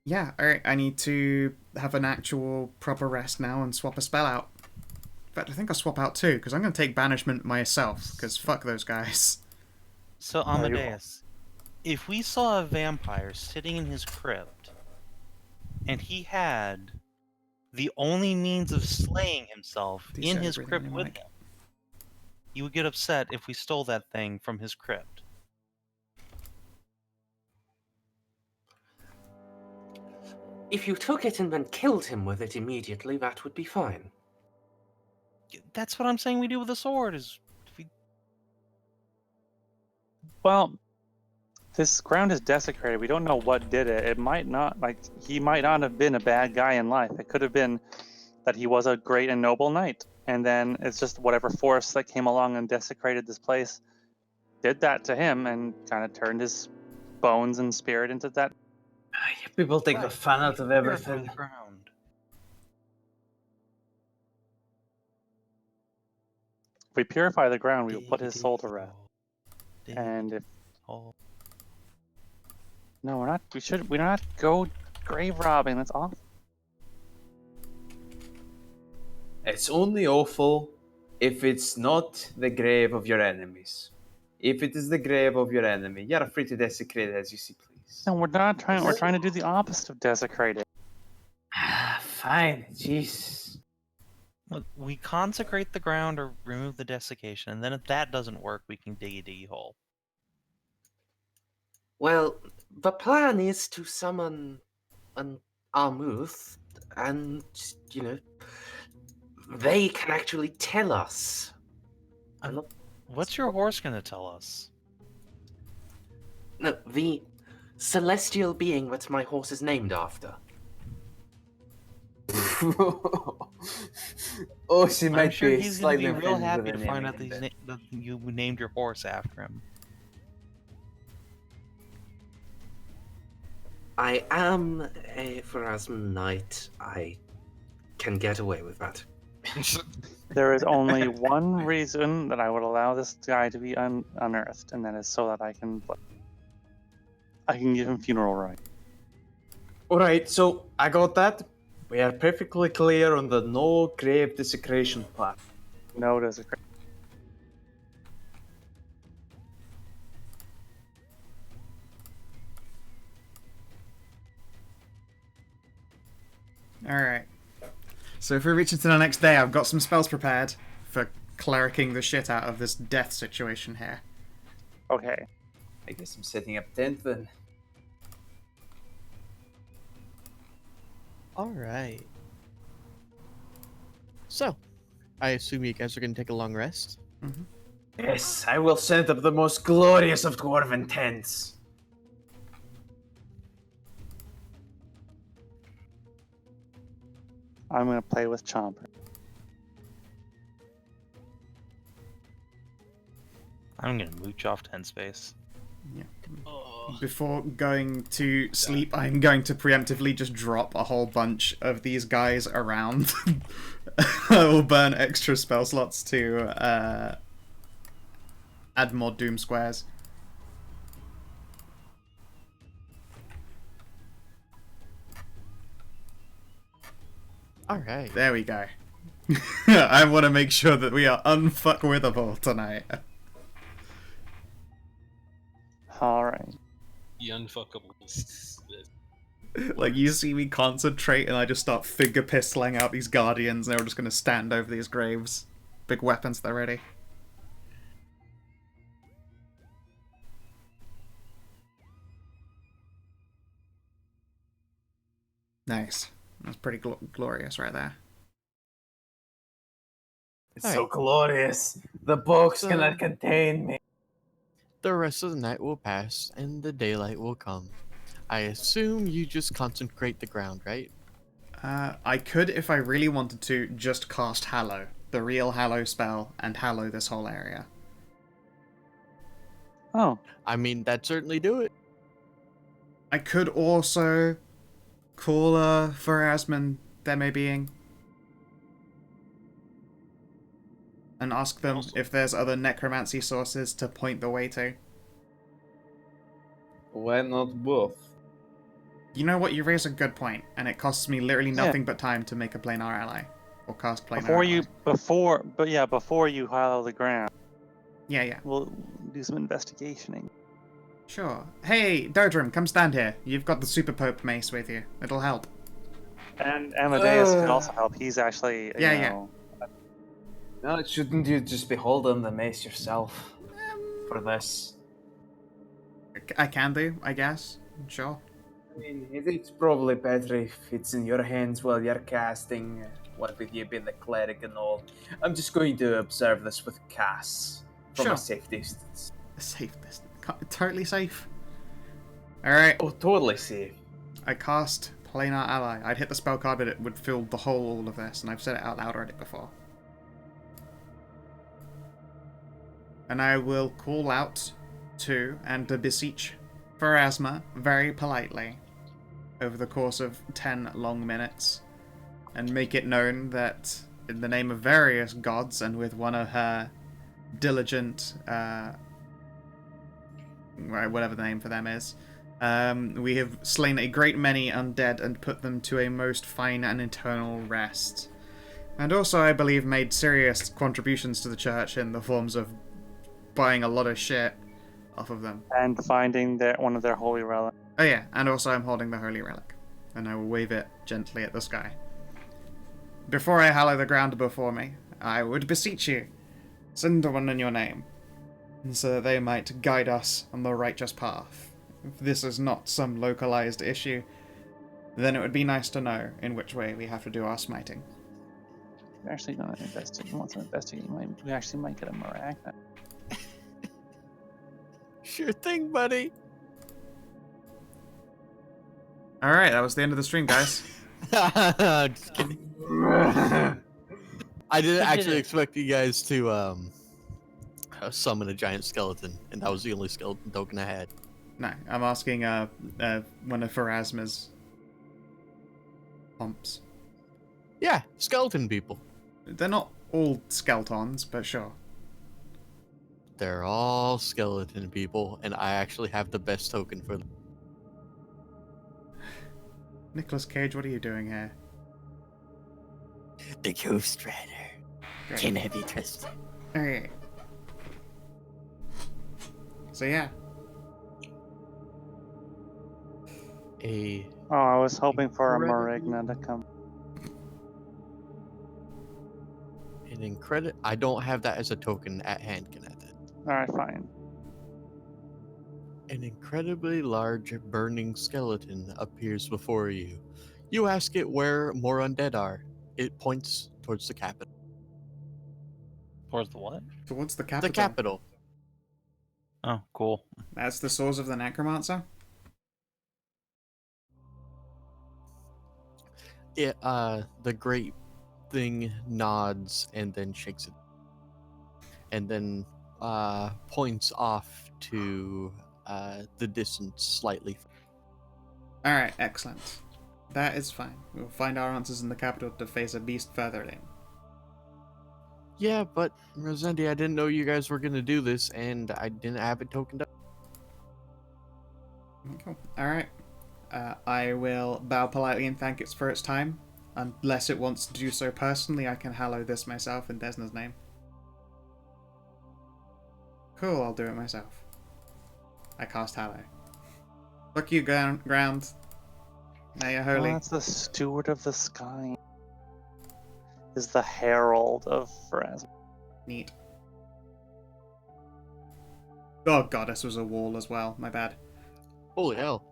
Yeah, alright, I need to have an actual proper rest now and swap a spell out. In fact, I think I'll swap out two, because I'm going to take Banishment myself, because fuck those guys. So, Amadeus, if we saw a vampire sitting in his crypt, and he had the only means of slaying himself Do you in say his everything crypt you with like? him, you would get upset if we stole that thing from his crypt. If you took it and then killed him with it immediately, that would be fine. That's what I'm saying we do with the sword, is... Well, this ground is desecrated. We don't know what did it. It might not, he might not have been a bad guy in life. It could have been that he was a great and noble knight. And then it's just whatever force that came along and desecrated this place did that to him and kind of turned his bones and spirit into that. People take the fun out of Purify everything. the ground. If we purify the ground, we will put his soul to rest. And if no, we're not. We're not go grave robbing. That's awful. It's only awful if it's not the grave of your enemies. If it is the grave of your enemy, you're free to desecrate it as you see please. No, we're not trying. We're trying to do the opposite of desecrated. Fine, jeez. Look, we consecrate the ground or remove the desiccation, and then if that doesn't work, we can dig a diggy hole. Well, the plan is to summon an Armuth, and, you know, they can actually tell us. What's your horse gonna tell us? No, the celestial being that my horse is named after. Oh, she I'm might sure be he's gonna slightly be real offended happy with to the find naming out that, of it. that you named your horse after him. I am a Pharasm knight. I can get away with that. There is only one reason that I would allow this guy to be unearthed, and that is so that I can give him funeral rites. Alright, so I got that. We are perfectly clear on the no grave desecration part. No desecration. Alright. So if we reach into the next day, I've got some spells prepared for clericing the shit out of this death situation here. Okay. I guess I'm setting up tent then. All right. So, I assume you guys are gonna take a long rest. Yes, I will set up the most glorious of dwarven tents. I'm gonna play with Chomper. I'm gonna mooch off 10 space. Yeah. Before going to sleep, I'm going to preemptively just drop a whole bunch of these guys around. I will burn extra spell slots to add more doom squares. All right. There we go. I want to make sure that we are unfuckwithable tonight. All right. The unfuckable. Like, you see me concentrate and I just start finger pistoling out these guardians and they're just going to stand over these graves. Big weapons, they're ready. Nice. That's pretty glorious right there. It's so glorious. The box cannot contain me. The rest of the night will pass and the daylight will come. I assume you just consecrate the ground, right? I could, if I really wanted to, just cast Hallow. The real Hallow spell, and Hallow this whole area. Oh, I mean, that'd certainly do it. I could also call Pharasman, there may being, and ask them if there's other necromancy sources to point the way to. Why not both? You know what, you raise a good point, and it costs me literally Yeah. nothing but time to make a planar ally. Or cast planar before ally. before you hollow the ground, Yeah. we'll do some investigationing. Sure. Hey, Dodrim, come stand here. You've got the Super Pope mace with you. It'll help. And Amadeus could also help. He's actually, you Yeah. know, No, shouldn't you just be holding the mace yourself for this? I can do, I guess. Sure. I mean, it's probably better if it's in your hands while you're casting. What with you being the cleric and all. I'm just going to observe this with Cass from Sure. a safe distance. Safe distance. Totally safe. Alright, Oh, totally safe. I cast Planar Ally. I'd hit the spell card, but it would fill the whole all of this, and I've said it out loud already before. And I will call out to and to beseech Pharasma very politely over the course of 10 long minutes, and make it known that in the name of various gods and with one of her diligent whatever the name for them is, we have slain a great many undead and put them to a most fine and eternal rest. And also, I believe, made serious contributions to the church in the forms of buying a lot of shit off of them. and finding one of their holy relics. Oh yeah, and also I'm holding the holy relic, and I will wave it gently at the sky. Before I hallow the ground before me, I would beseech you, send one in your name, so that they might guide us on the righteous path. If this is not some localized issue, then it would be nice to know in which way we have to do our smiting. We're actually going to investigate. Want to investigate? We actually might get a miracle. Sure thing, buddy. Alright, that was the end of the stream, guys. Just kidding. I didn't actually expect you guys to summon a giant skeleton, and that was the only skeleton token I had. No, I'm asking one of Pharasma's pumps. Yeah, skeleton people. They're not all skeletons, but sure. They're all skeleton people, and I actually have the best token for them. Nicolas Cage, what are you doing here? The Ghost Rider. Great. Can I be trusted? Okay. So yeah, A Oh, I was hoping for a Incredibly- Marigna to come. an incredible. I don't have that as a token at hand, Kenneth. Alright, fine. An incredibly large burning skeleton appears before you. You ask it where more undead are. It points towards the capital. Towards the what? Towards the capital. The capital. Oh, cool. That's the source of the necromancer? The great thing nods and then shakes it. And then points off to the distance slightly. Alright, excellent. That is fine. We'll find our answers in the capital to face a beast further in. Yeah, but Rosendi, I didn't know you guys were gonna do this, and I didn't have it tokened up. Cool. Alright. I will bow politely and thank it for its time. Unless it wants to do so personally, I can hallow this myself in Desna's name. Cool, I'll do it myself. I cast Hallow. Fuck you, ground. Now you're holy. That's the steward of the sky. Is the herald of Pharasma. Neat. Oh god, this was a wall as well. My bad. Holy hell.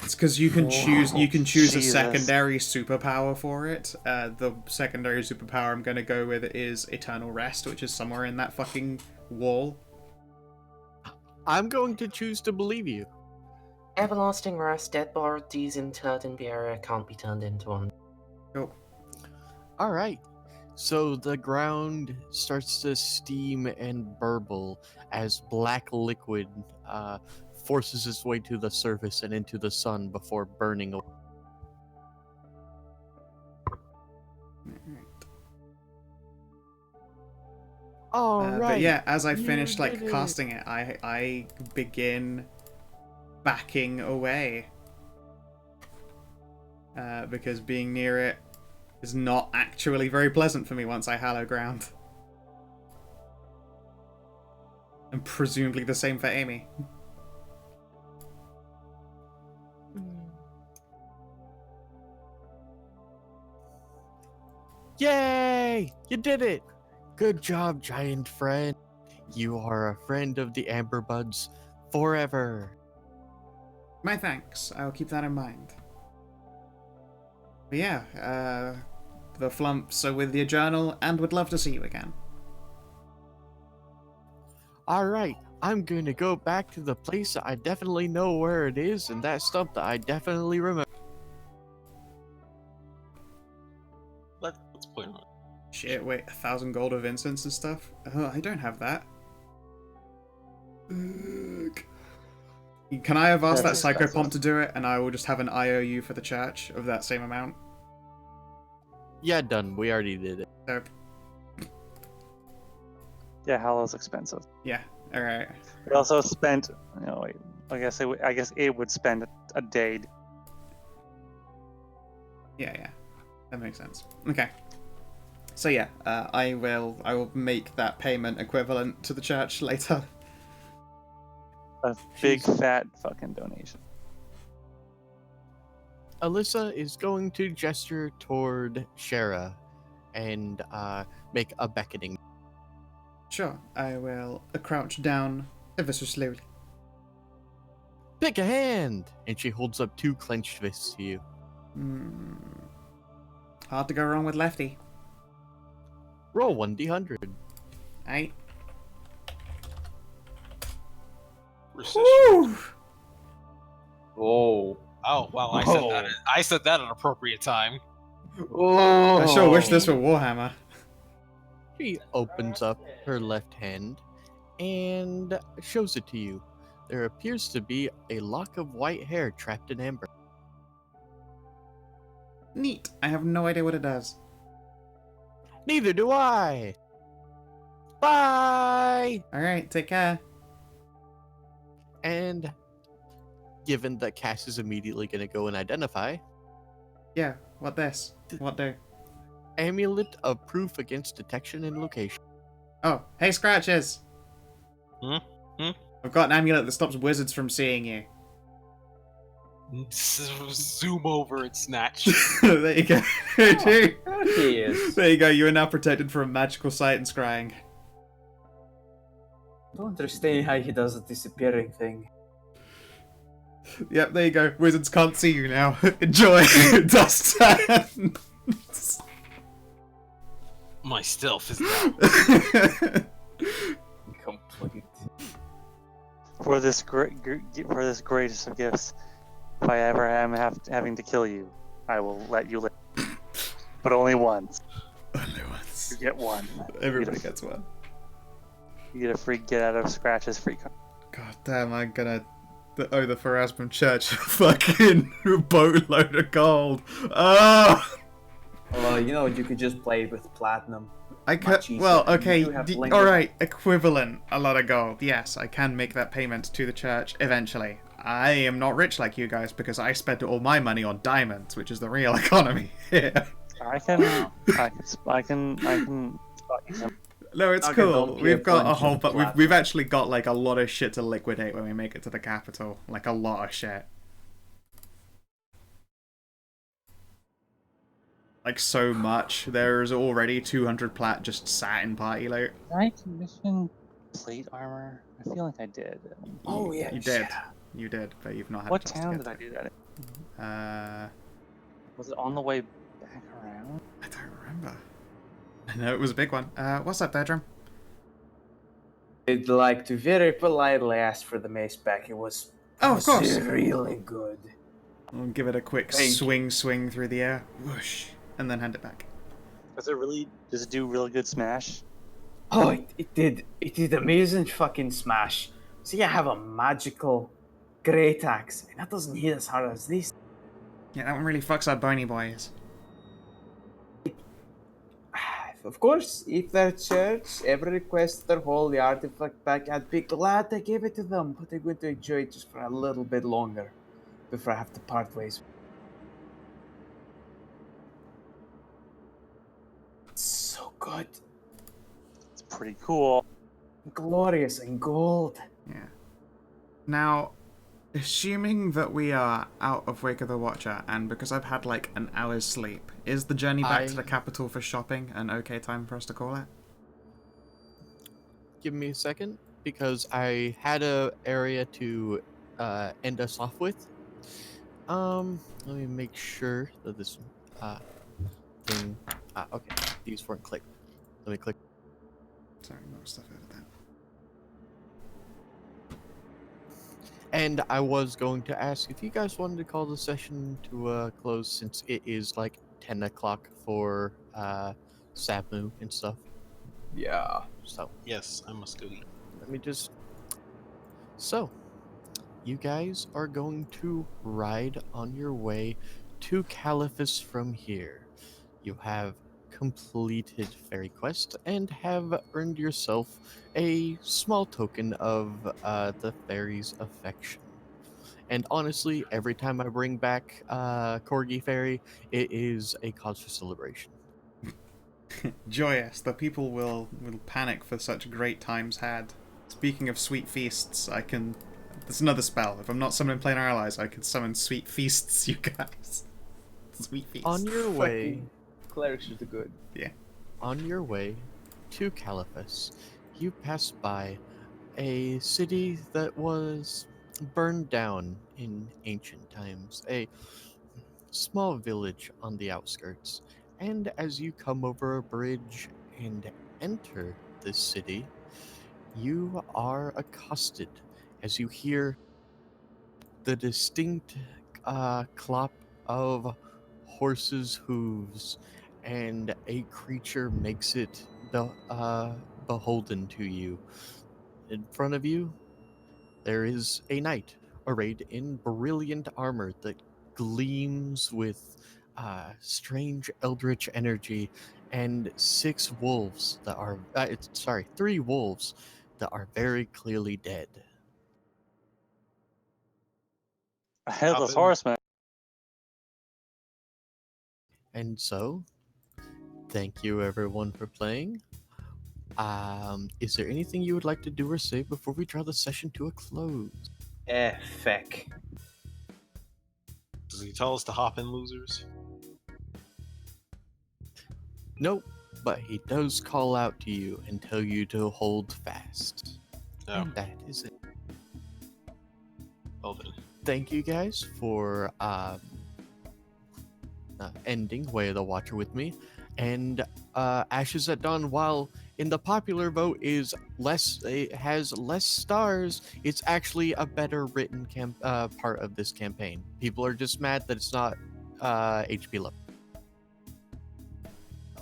It's because you can choose. You can choose a Jesus. secondary superpower for it. The secondary superpower I'm gonna go with is Eternal Rest, which is somewhere in that fucking wall. I'm going to choose to believe you. Everlasting Rest, dead bodies interred in the area can't be turned into one. Cool. Alright. So the ground starts to steam and burble as black liquid forces its way to the surface and into the sun before burning away. Alright. But yeah, as I finish you did it. casting it, I begin backing away because being near it is not actually very pleasant for me once I hallow ground. And presumably the same for Amy. Yay! You did it! Good job, giant friend. You are a friend of the Amber Buds forever. My thanks. I'll keep that in mind. But yeah, the flumps are with your journal and would love to see you again. Alright, I'm going to go back to the place I definitely know where it is and that stuff that I definitely remember. Let's play on it. Shit, wait, 1,000 gold of incense and stuff? Oh, I don't have that. Ugh. Can I have asked that That's psychopomp expensive. to do it, and I will just have an IOU for the church of that same amount? Yeah, done. We already did it. Dope. Yeah, Hallow's expensive. Yeah, alright. We also spent, wait, I guess it would spend a day. Yeah, that makes sense. Okay. So yeah, I will make that payment equivalent to the church later. A big fat fucking donation. Alyssa is going to gesture toward Shara and make a beckoning. Sure, I will crouch down ever so slowly. Pick a hand! And she holds up 2 clenched fists to you. Hard to go wrong with Lefty. Roll 1d100. Aight. Precision. Oh. Oh wow! I said that at an appropriate time. Oh. I sure wish this were Warhammer. She opens up her left hand and shows it to you. There appears to be a lock of white hair trapped in amber. Neat. I have no idea what it does. Neither do I! Bye! Alright, take care. And given that Cass is immediately going to go and identify, Yeah, what this? What do? Amulet of Proof Against Detection and Location. Oh, hey Scratches! Hmm? I've got an amulet that stops wizards from seeing you. Zoom over and snatch. There you go. Dude. He is. There you go, you are now protected from magical sight and scrying. I don't understand how he does the disappearing thing. Yep, there you go. Wizards can't see you now. Enjoy. Dust hands. My stealth is down. Complete. For this greatest of gifts, if I ever am having to kill you, I will let you live. But only once. Only once. You get one. Everybody gets one. You get a free get out of scratches free card. God damn, I'm gonna owe the Pharasma Church a fucking boatload of gold. Ah! Well, you know, you could just play with platinum. I Much can. easier. Well, You okay. do have blended- Alright, equivalent. A lot of gold. Yes, I can make that payment to the church eventually. I am not rich like you guys because I spent all my money on diamonds, which is the real economy here. I can. No, it's I can cool. help you We've got a bunch whole, of but we've platinum. actually got like a lot of shit to liquidate when we make it to the capital. Like a lot of shit. Like so much. There's already 200 plat just sat in party loot. Did I commission plate armor? I feel like I did. Oh yeah, You did. yeah. You did, but you've not had What a chance town to did get I do that in? there. Was it on the way back around? I don't remember. No, it was a big one. What's up, Dedrum? I'd like to very politely ask for the mace back. It was Oh, of course. really good. I'll give it a quick Thank swing through the air. Whoosh. And then hand it back. Does it do really good smash? Oh, it did amazing fucking smash. See, I have a magical great axe, and that doesn't hit as hard as this. Yeah, that one really fucks our bony boys. Of course, if their church ever requests their holy artifact back, I'd be glad to give it to them, but I'm going to enjoy it just for a little bit longer before I have to part ways. It's so good. It's pretty cool. Glorious and gold. Yeah. Now, assuming that we are out of Wake of the Watcher, and because I've had like an hour's sleep, is the journey back to the capital for shopping an okay time for us to call it? Give me a second, because I had a area to end us off with. Let me make sure that this thing. Okay, these weren't clicked. Let me click. Sorry, more stuff out of that. And I was going to ask if you guys wanted to call the session to a close, since it is like 10 o'clock for Samu and stuff. Yeah. So Yes, I must go eat. let me just. So, you guys are going to ride on your way to Caliphus from here. You have completed Fairy Quest and have earned yourself a small token of the fairy's affection. And honestly, every time I bring back Corgi Fairy, it is a cause for celebration. Joyous. The people will panic for such great times had. Speaking of sweet feasts, I can... There's another spell. If I'm not summoning planar allies, I can summon sweet feasts, you guys. Sweet feasts. On your way, Clerics are good. on your way to Caliphus, you pass by a city that was burned down in ancient times, a small village on the outskirts. And as you come over a bridge and enter this city, you are accosted as you hear the distinct clop of horses' hooves, and a creature makes it beholden to you. In front of you, there is a knight arrayed in brilliant armor that gleams with strange eldritch energy, and three wolves that are very clearly dead. A headless Hop in. horseman. And so, thank you everyone for playing. Is there anything you would like to do or say before we draw the session to a close? Feck. Does he tell us to hop in, losers? Nope, but he does call out to you and tell you to hold fast. No. And that is it. Well then. Thank you guys for ending Way of the Watcher with me, and Ashes at Dawn, while in the popular vote it has less stars, it's actually a better written part of this campaign. People are just mad that it's not HP level.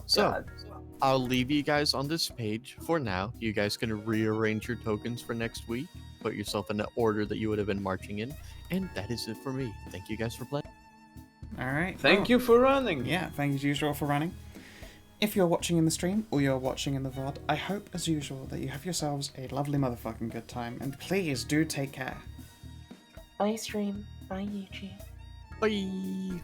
So God. I'll leave you guys on this page for now. You guys can rearrange your tokens for next week, put yourself in the order that you would have been marching in, and that is it for me. Thank you guys for playing. Alright. Thank you for running. Yeah, thank you as usual for running. If you're watching in the stream or you're watching in the VOD, I hope as usual that you have yourselves a lovely motherfucking good time, and please do take care. Bye, stream. Bye, YouTube. Bye.